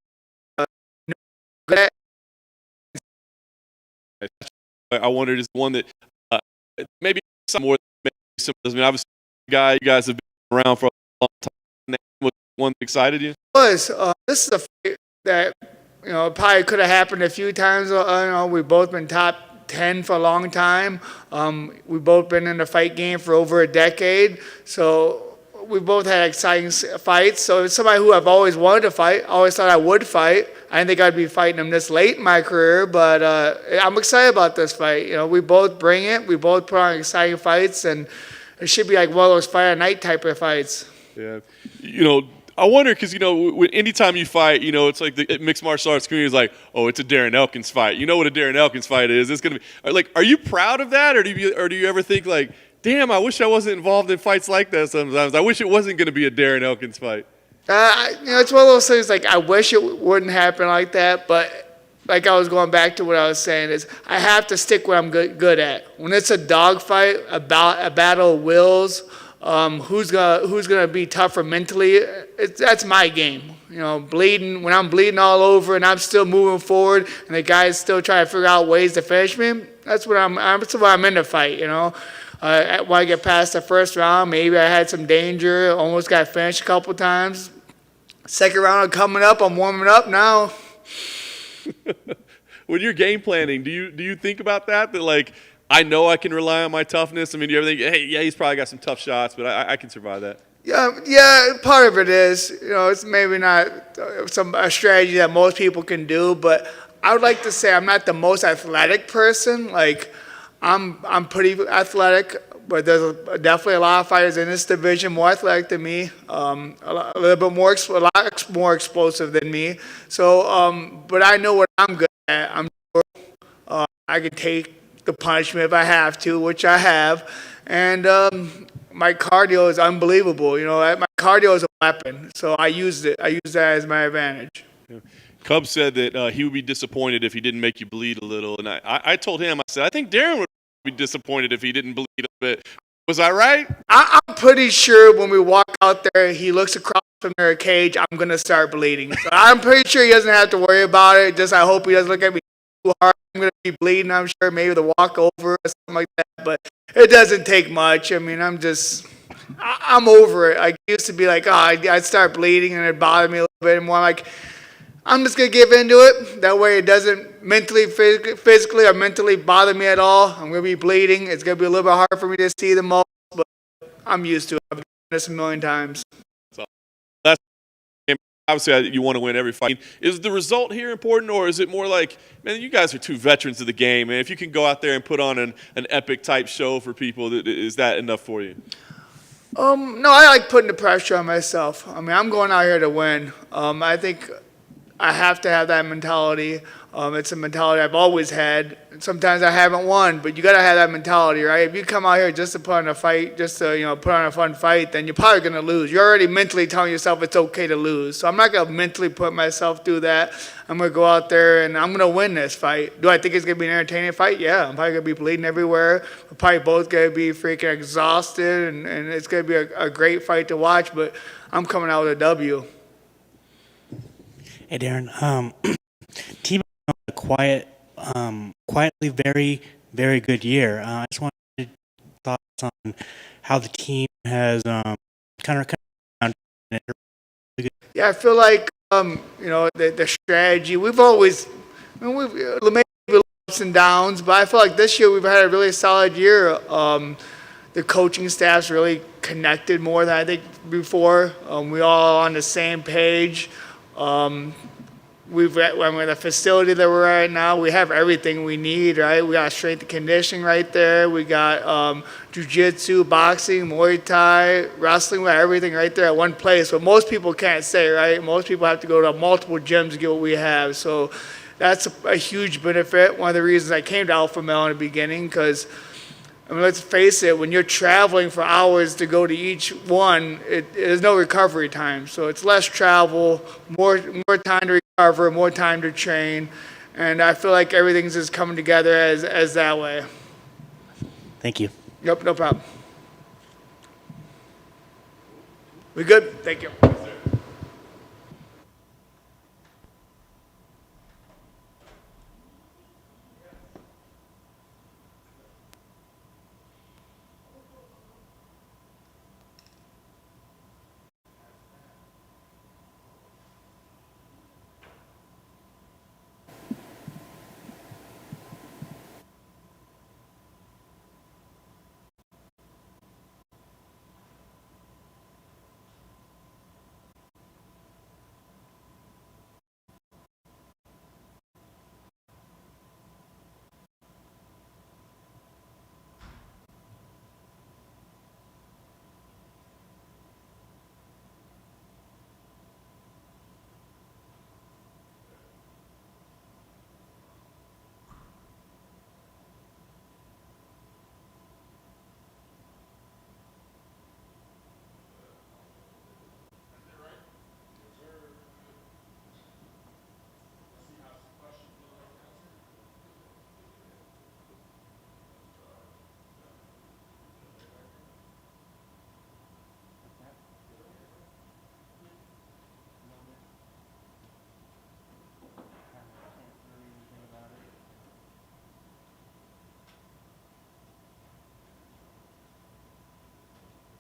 I wondered, is the one that maybe some more, maybe some, I mean, obviously, you guys have been around for a long time. Was one that excited you? This is a fight that, you know, probably could have happened a few times. You know, we've both been top 10 for a long time. We've both been in the fight game for over a decade. So we both had exciting fights. So it's somebody who I've always wanted to fight. I always thought I would fight. I didn't think I'd be fighting him this late in my career, but I'm excited about this fight. You know, we both bring it. We both put on exciting fights, and it should be like one of those Fight Night type of fights. Yeah. You know, I wonder, because, you know, anytime you fight, you know, it's like the mixed martial arts community is like, oh, it's a Darren Elkins fight. You know what a Darren Elkins fight is. It's going to be, like, are you proud of that? Or do you ever think, like, damn, I wish I wasn't involved in fights like that sometimes. I wish it wasn't going to be a Darren Elkins fight. You know, it's one of those things, like, I wish it wouldn't happen like that, but like I was going back to what I was saying is I have to stick what I'm good at. When it's a dog fight, a battle of wills, who's gonna be tougher mentally, that's my game. You know, when I'm bleeding all over and I'm still moving forward and the guy's still trying to figure out ways to finish me, that's what I'm in the fight, you know. When I get past the first round, maybe I had some danger, almost got finished a couple times. Second round coming up. I'm warming up now. When you're game planning, do you think about that? That like, I know I can rely on my toughness. I mean, do you ever think, hey, yeah, he's probably got some tough shots, but I can survive that. Yeah, part of it is, it's maybe not a strategy that most people can do, but I would like to say I'm not the most athletic person. Like, I'm pretty athletic, but there's definitely a lot of fighters in this division more athletic than me, a little bit more, a lot more explosive than me. So, but I know what I'm good at. I'm sure I can take the punishment if I have to, which I have, and my cardio is unbelievable. My cardio is a weapon, so I use it. I use that as my advantage. Yeah. Cub said that he would be disappointed if he didn't make you bleed a little, and I told him, I said, I think Darren would be disappointed if he didn't bleed a bit. Was I right? I'm pretty sure when we walk out there, he looks across from their cage, I'm going to start bleeding. So I'm pretty sure he doesn't have to worry about it. Just I hope he doesn't look at me too hard. I'm going to be bleeding, I'm sure, maybe the walk over or something like that. But it doesn't take much. I mean, I'm over it. I used to be like, I'd start bleeding and it'd bother me a little bit more. I'm like, I'm just going to give into it. That way it doesn't mentally, physically or mentally bother me at all. I'm going to be bleeding. It's going to be a little bit hard for me to see the most, but I'm used to it. I've done this a million times. Obviously, you want to win every fight. Is the result here important, or is it more like, man, you guys are two veterans of the game, and if you can go out there and put on an epic-type show for people, is that enough for you? No, I like putting the pressure on myself. I mean, I'm going out here to win. I think I have to have that mentality. It's a mentality I've always had. Sometimes I haven't won, but you got to have that mentality, right? If you come out here just to put on a fight, just to put on a fun fight, then you're probably going to lose. You're already mentally telling yourself it's okay to lose. So I'm not going to mentally put myself through that. I'm going to go out there and I'm going to win this fight. Do I think it's going to be an entertaining fight? Yeah, I'm probably going to be bleeding everywhere. We're probably both going to be freaking exhausted, and it's going to be a great fight to watch, but I'm coming out with a W. Hey, Darren. Team a quietly very, very good year. I just wanted thoughts on how the team has kind of. Yeah, I feel like the strategy. We've always, we've maybe ups and downs, but I feel like this year we've had a really solid year. The coaching staff's really connected more than I think before. We all on the same page. With the facility that we're at now, we have everything we need, right? We got strength and conditioning right there. We got jiu-jitsu, boxing, Muay Thai, wrestling. We got everything right there at one place. But most people can't say, right? Most people have to go to multiple gyms to get what we have. So that's a huge benefit. One of the reasons I came to Alpha Male in the beginning, because let's face it, when you're traveling for hours to go to each one, there's no recovery time. So it's less travel, more time to recover, more time to train. And I feel like everything's just coming together as that way. Thank you. Yep, no problem. We good? Thank you.